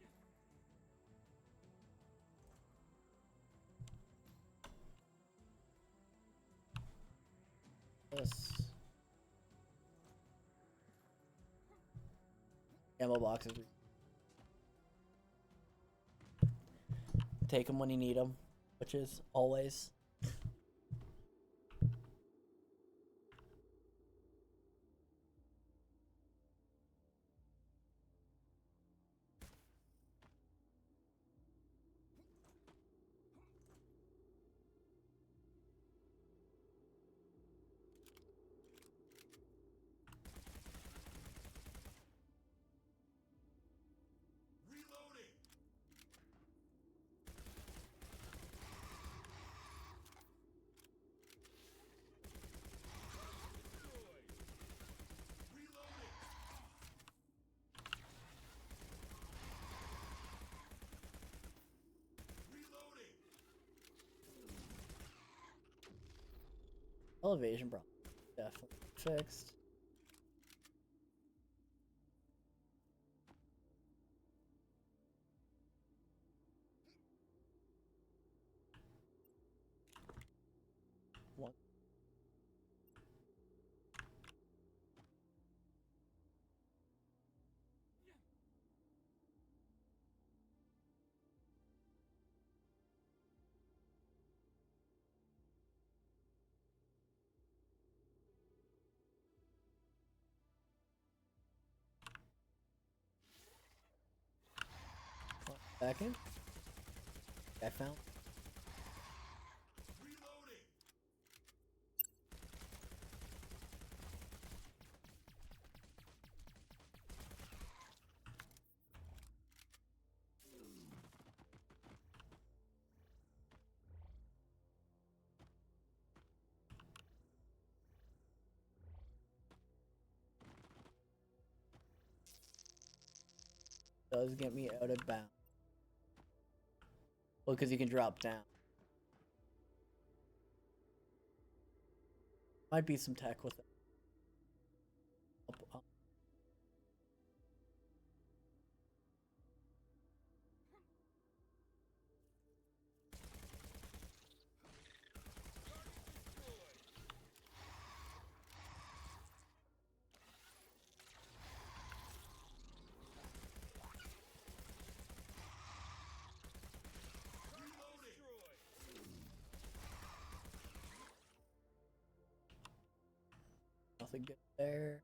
This ammo boxes. Take them when you need them, which is always. Elevation problem definitely fixed. One. Second. I found. Does get me out of bounds. Well, because you can drop down. Might be some tech with it. Up. Nothing good there.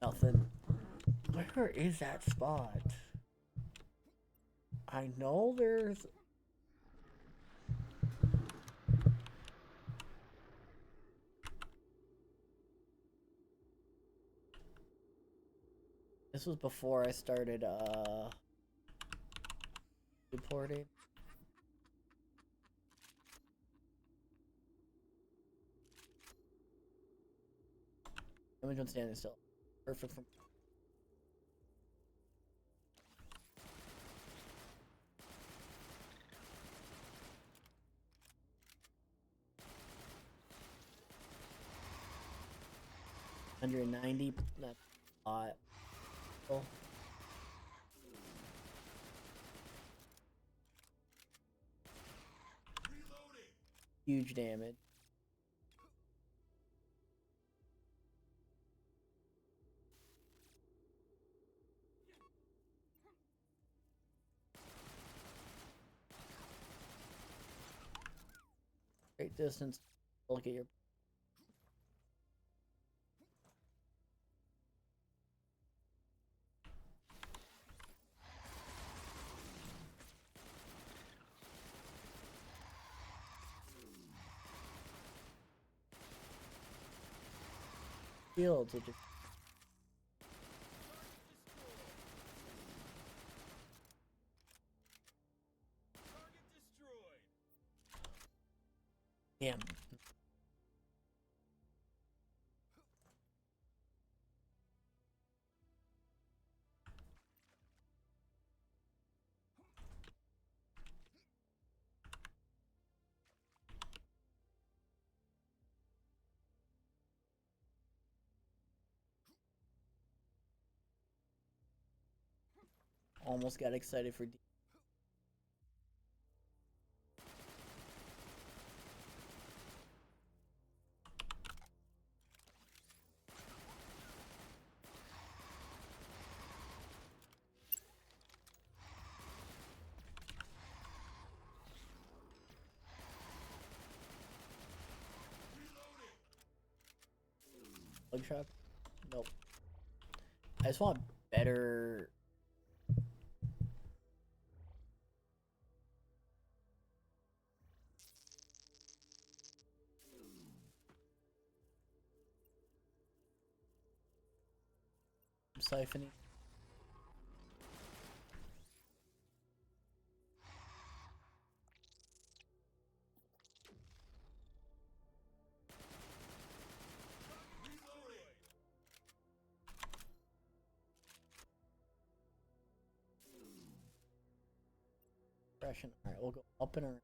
Nothing. Where is that spot? I know there's... This was before I started, reporting. Damage on standing still. Perfect for... $190, that's a lot. Oh. Huge damage. Great distance. Look at your... Fields, which is... Damn. Almost got excited for... Bug shot? Nope. I just want better... Siphoning. Expression. Alright, we'll go up and around.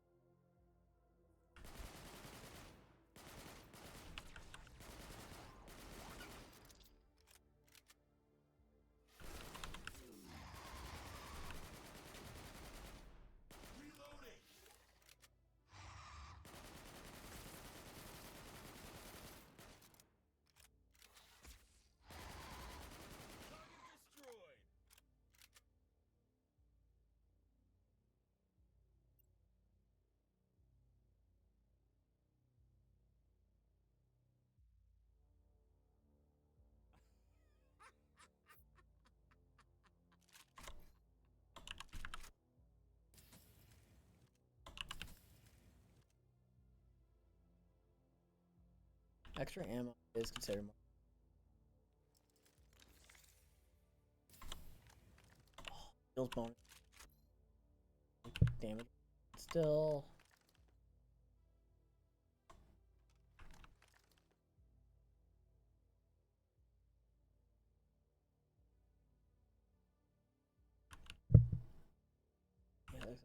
Extra ammo is considered more. Oh, heals bonus. Damage. Still. Yeah, that's...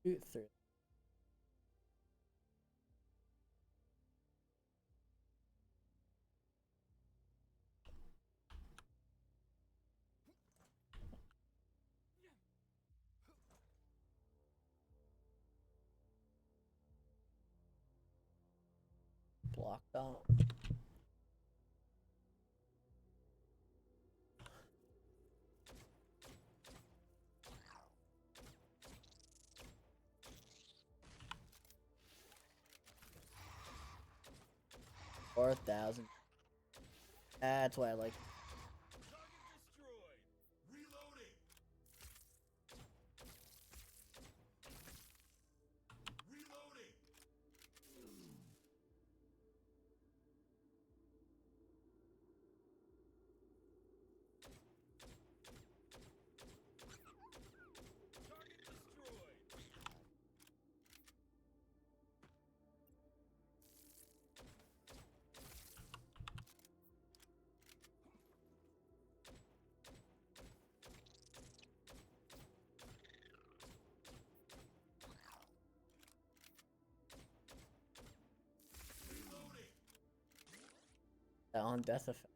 Shoot through. Blocked out. $4,000. That's why I like. That on death effect.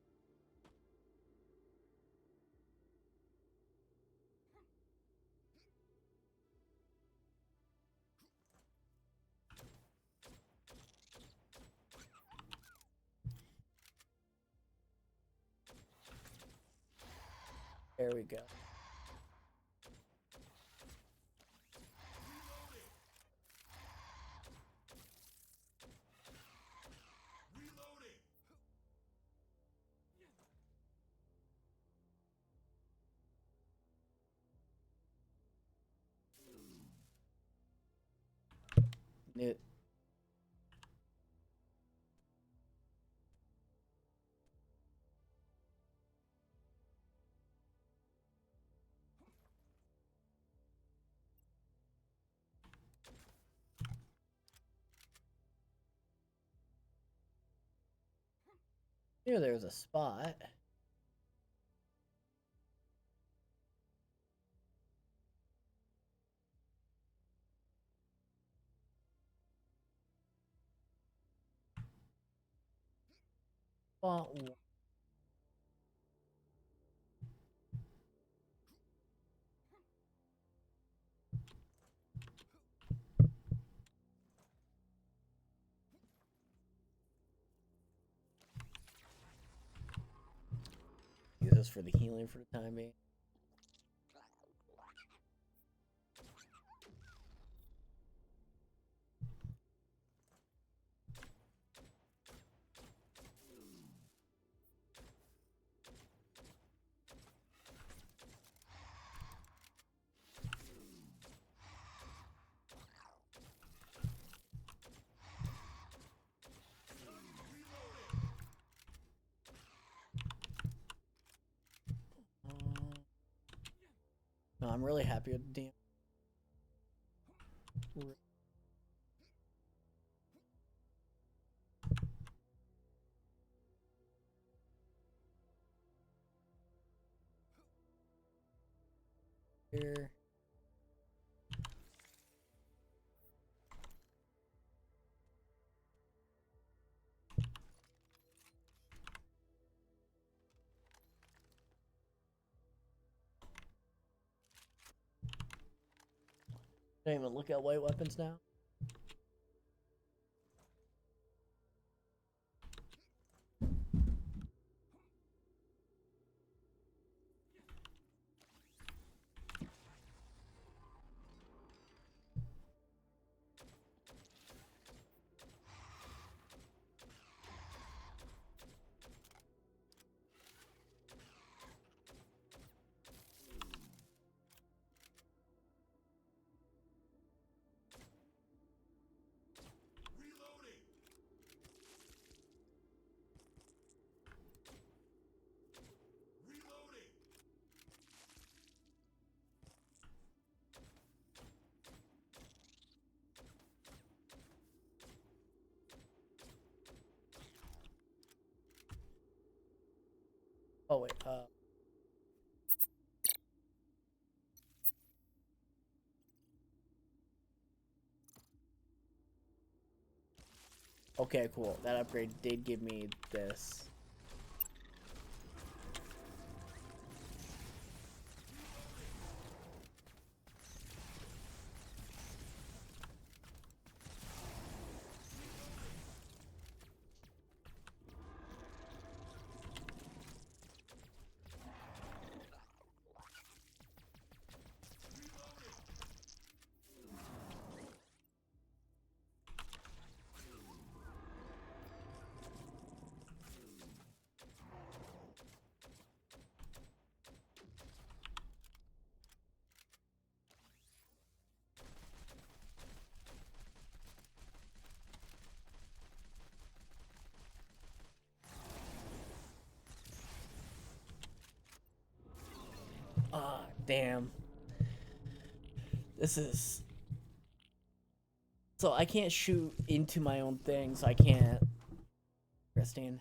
There we go. It. Here there's a spot. Spot one. Use this for the healing for the time being. No, I'm really happy with the DM. Here. Don't even look at white weapons now. Oh wait, okay, cool. That upgrade did give me this. Ah, damn. This is... So I can't shoot into my own thing, so I can't... Interesting.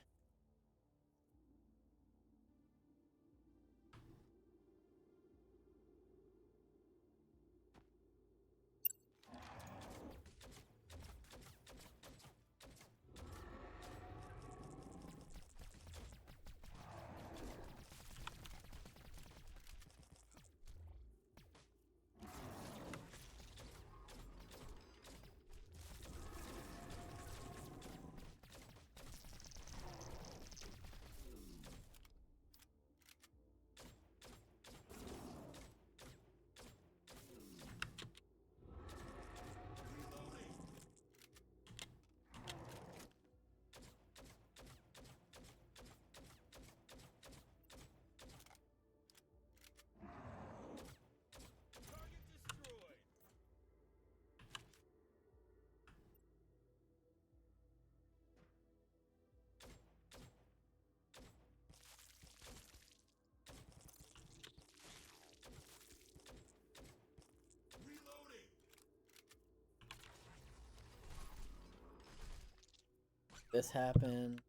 This happened.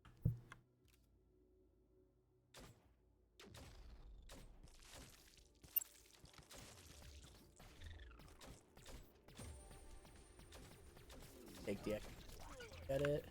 Take the... Get it.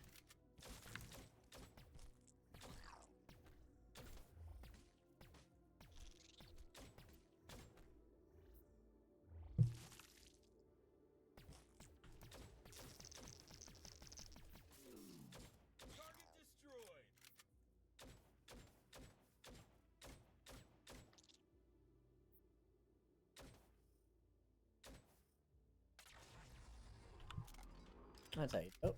That's how you... Oh.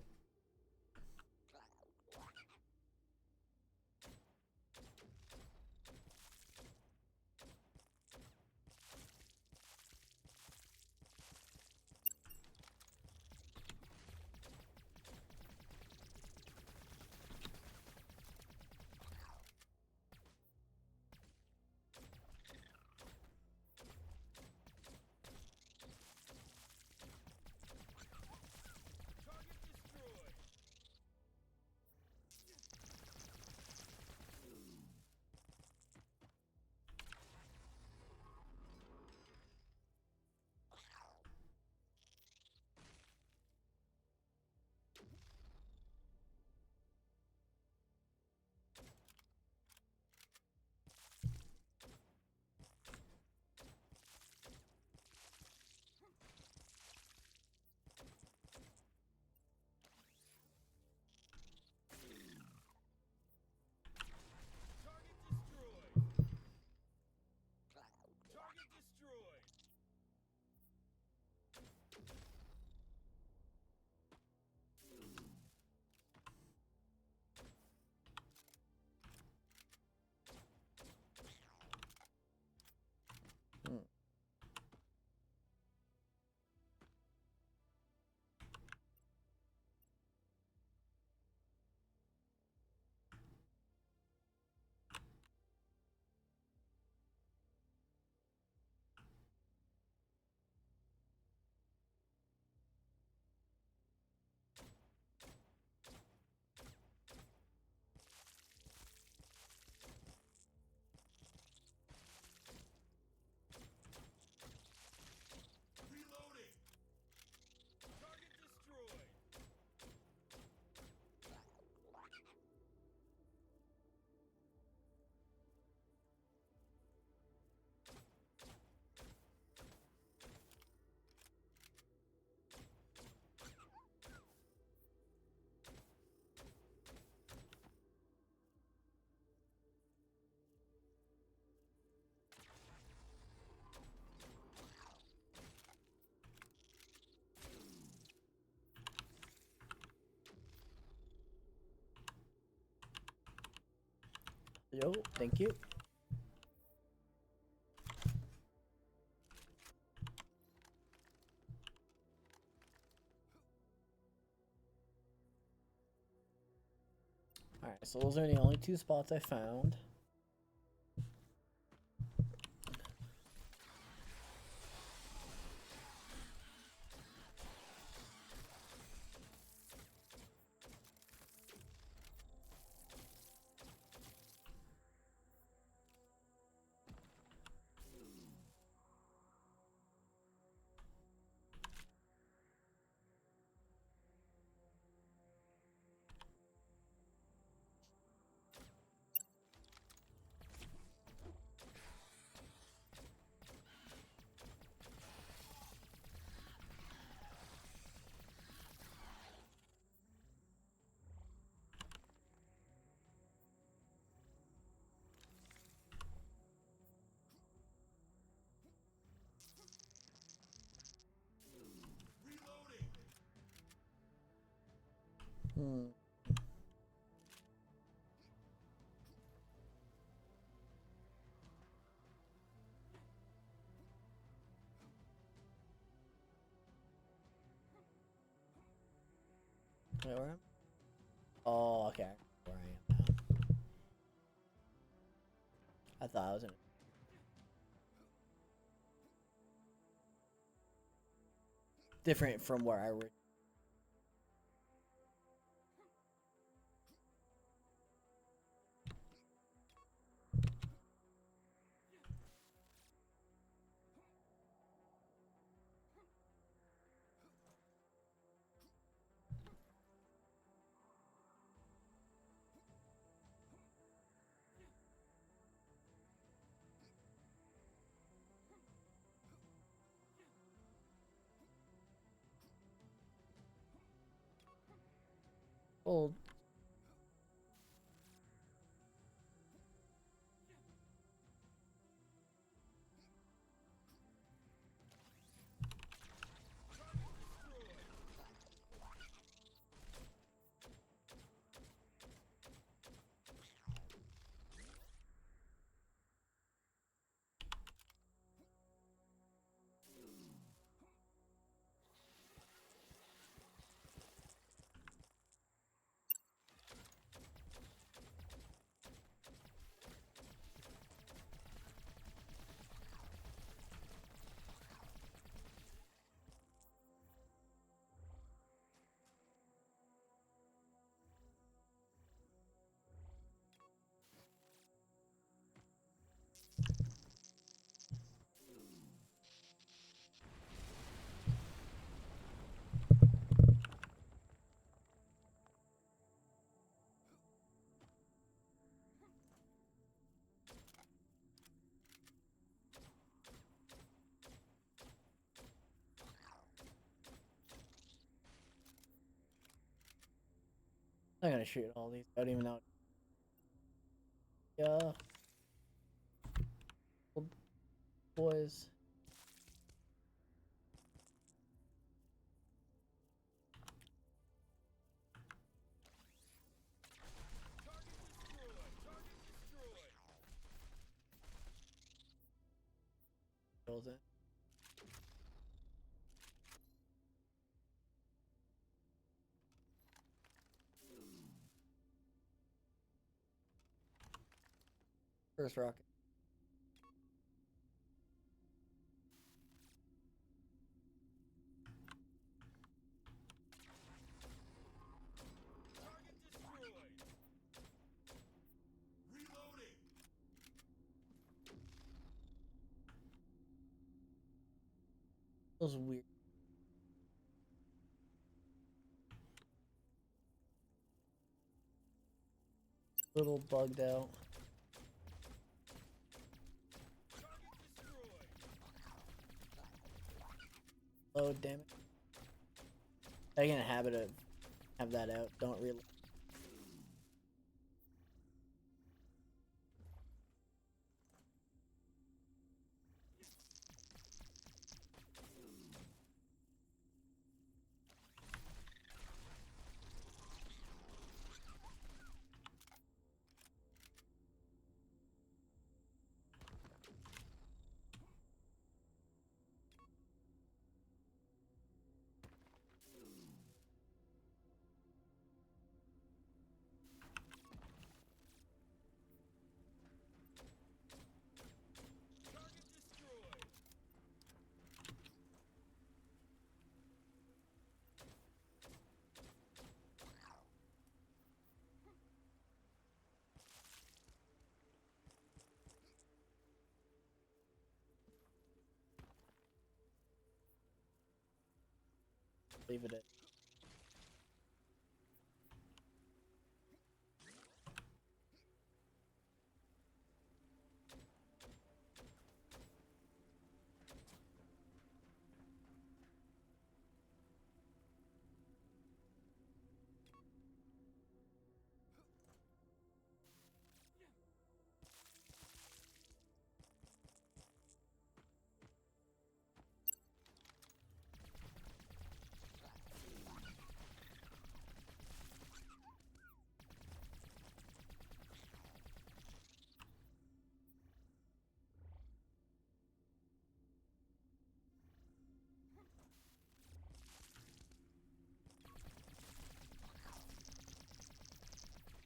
Yo, thank you. Alright, so those are the only two spots I found. Hmm. Wait, where am I? Oh, okay. Where I am now. I thought I was in. Different from where I were. Old. I'm gonna shoot all these. I don't even know. Yeah. Old boys. Kills it. First rocket. Feels weird. Little bugged out. Oh damn it! I get in a habit of have that out. Don't really. leave it at.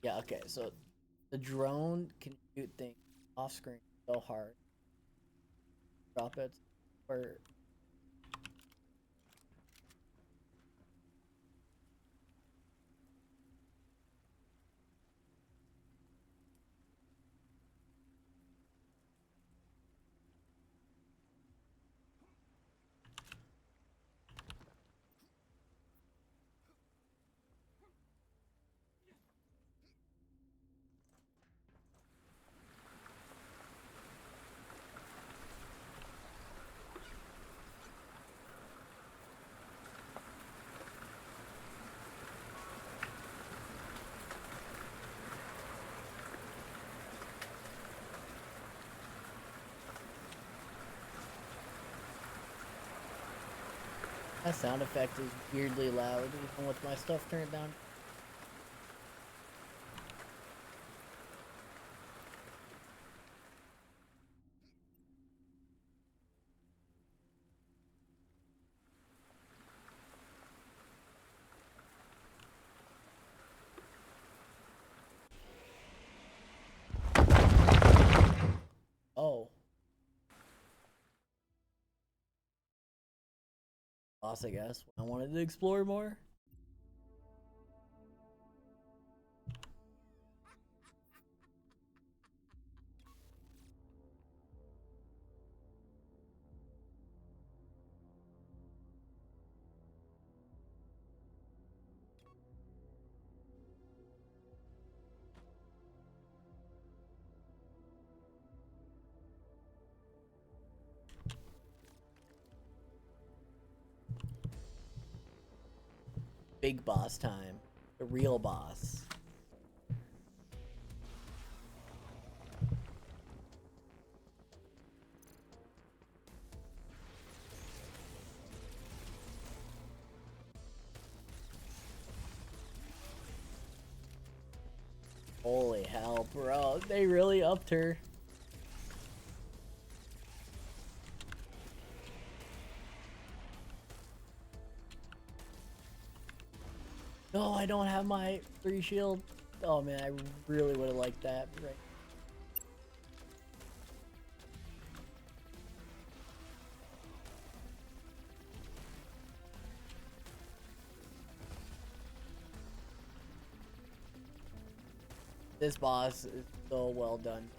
Yeah, okay, so the drone can shoot things off screen so hard. Drop it. Or that sound effect is weirdly loud even with my stuff turned down. Oh. Boss, I guess. I wanted to explore more. Big boss time. The real boss. Holy hell, bro. They really upped her. No, I don't have my free shield. Oh man, I really would have liked that. Right. This boss is so well done.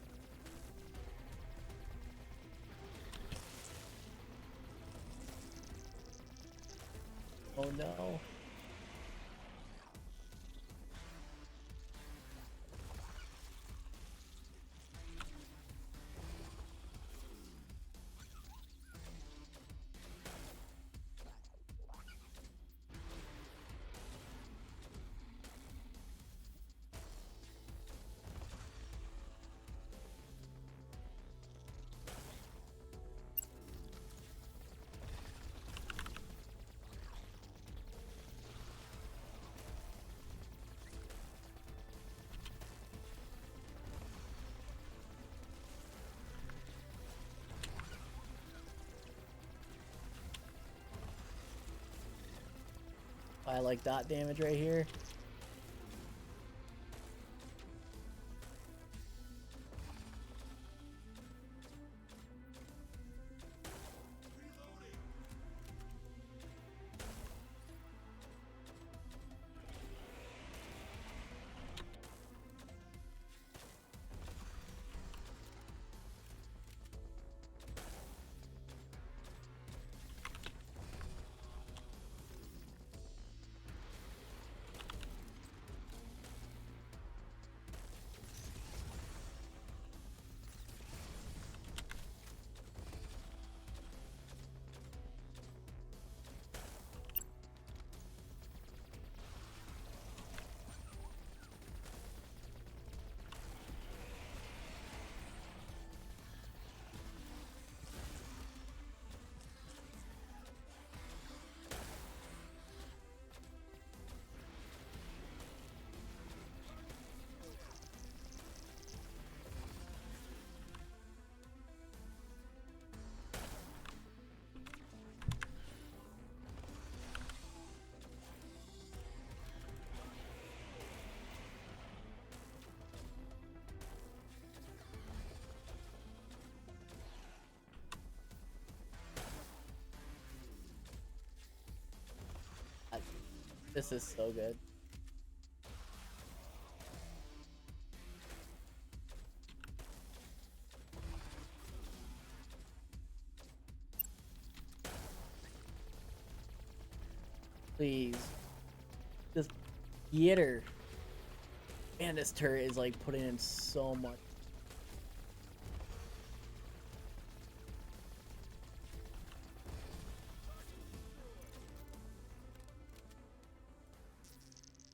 Oh no. I like dot damage right here. This is so good. Please. This theater. Man, this turret is like putting in so much.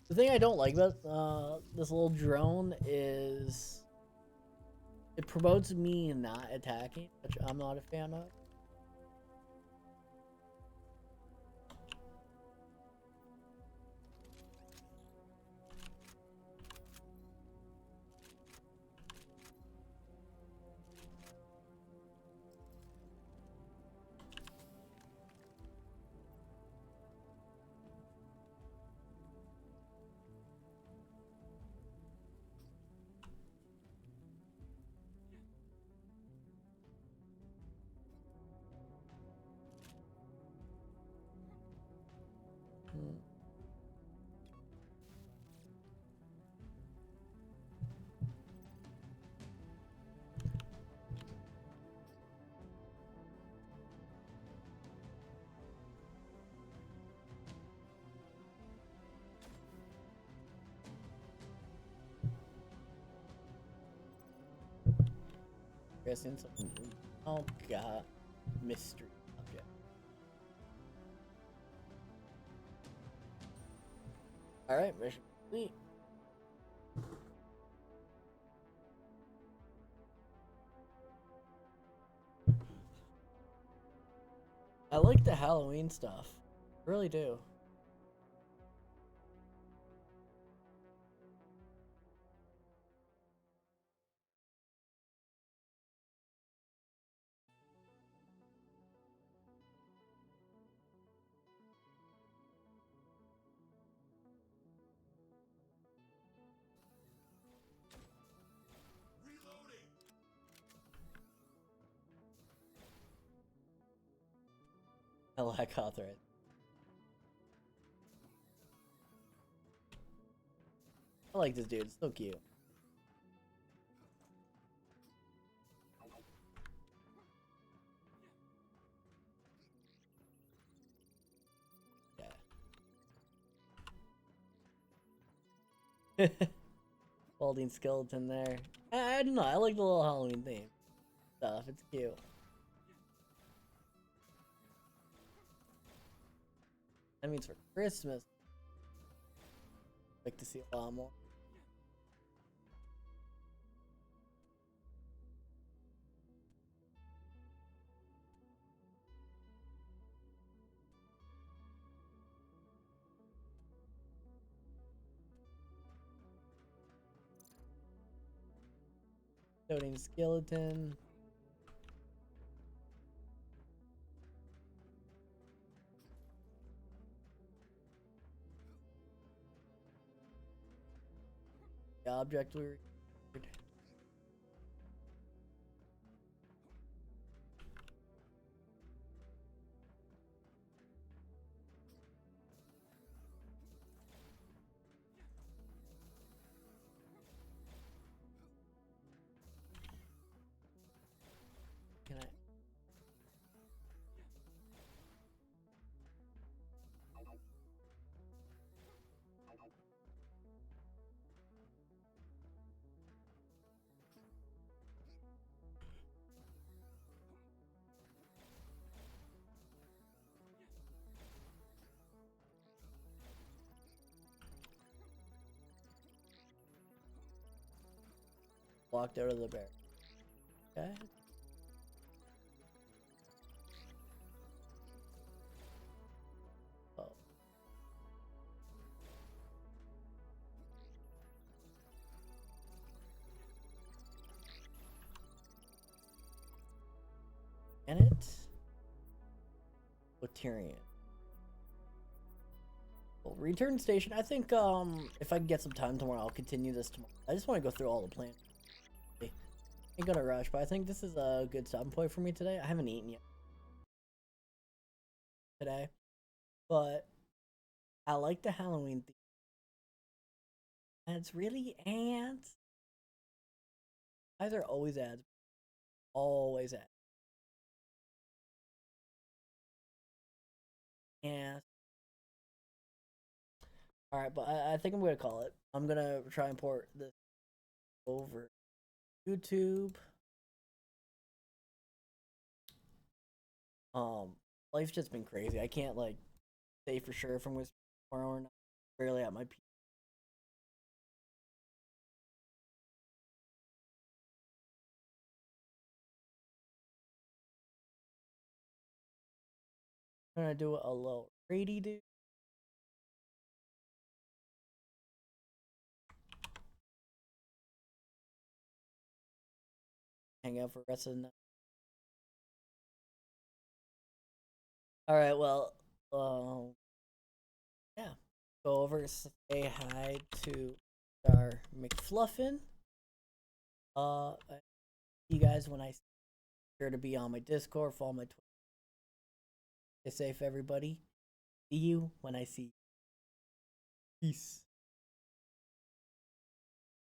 The thing I don't like about this little drone is it promotes me not attacking, which I'm not a fan of. Guessing something. Oh god, mystery object. All right, mission complete. I like the Halloween stuff. I really do. I like Hawthorne. I like this dude. It's so cute. Yeah. Balding skeleton there. I don't know. I like the little Halloween theme stuff. It's cute. That means for Christmas, I like to see a lot more. Loading skeleton. The object we required. Can I? Walked out of the bear. Okay. Oh. And it. Laterian. Well, return station. I think if I can get some time tomorrow, I'll continue this tomorrow. I just want to go through all the plans. Ain't gonna rush, but I think this is a good stopping point for me today. I haven't eaten yet today, but I like the Halloween theme. Ads, really? Ads? Guys are always ads. Always ads. Yeah. Alright, but I think I'm gonna call it. I'm gonna try and port this over YouTube. Life's just been crazy. I can't like say for sure if I'm gonna tomorrow or not. Barely at my peak. I'm gonna do a little Brady do. Hang out for the rest of the night. Alright, well, yeah. Go over, say hi to our McFluffin. You guys when I sure to be on my Discord, follow my Twitter. Stay safe, everybody. See you when I see you. Peace.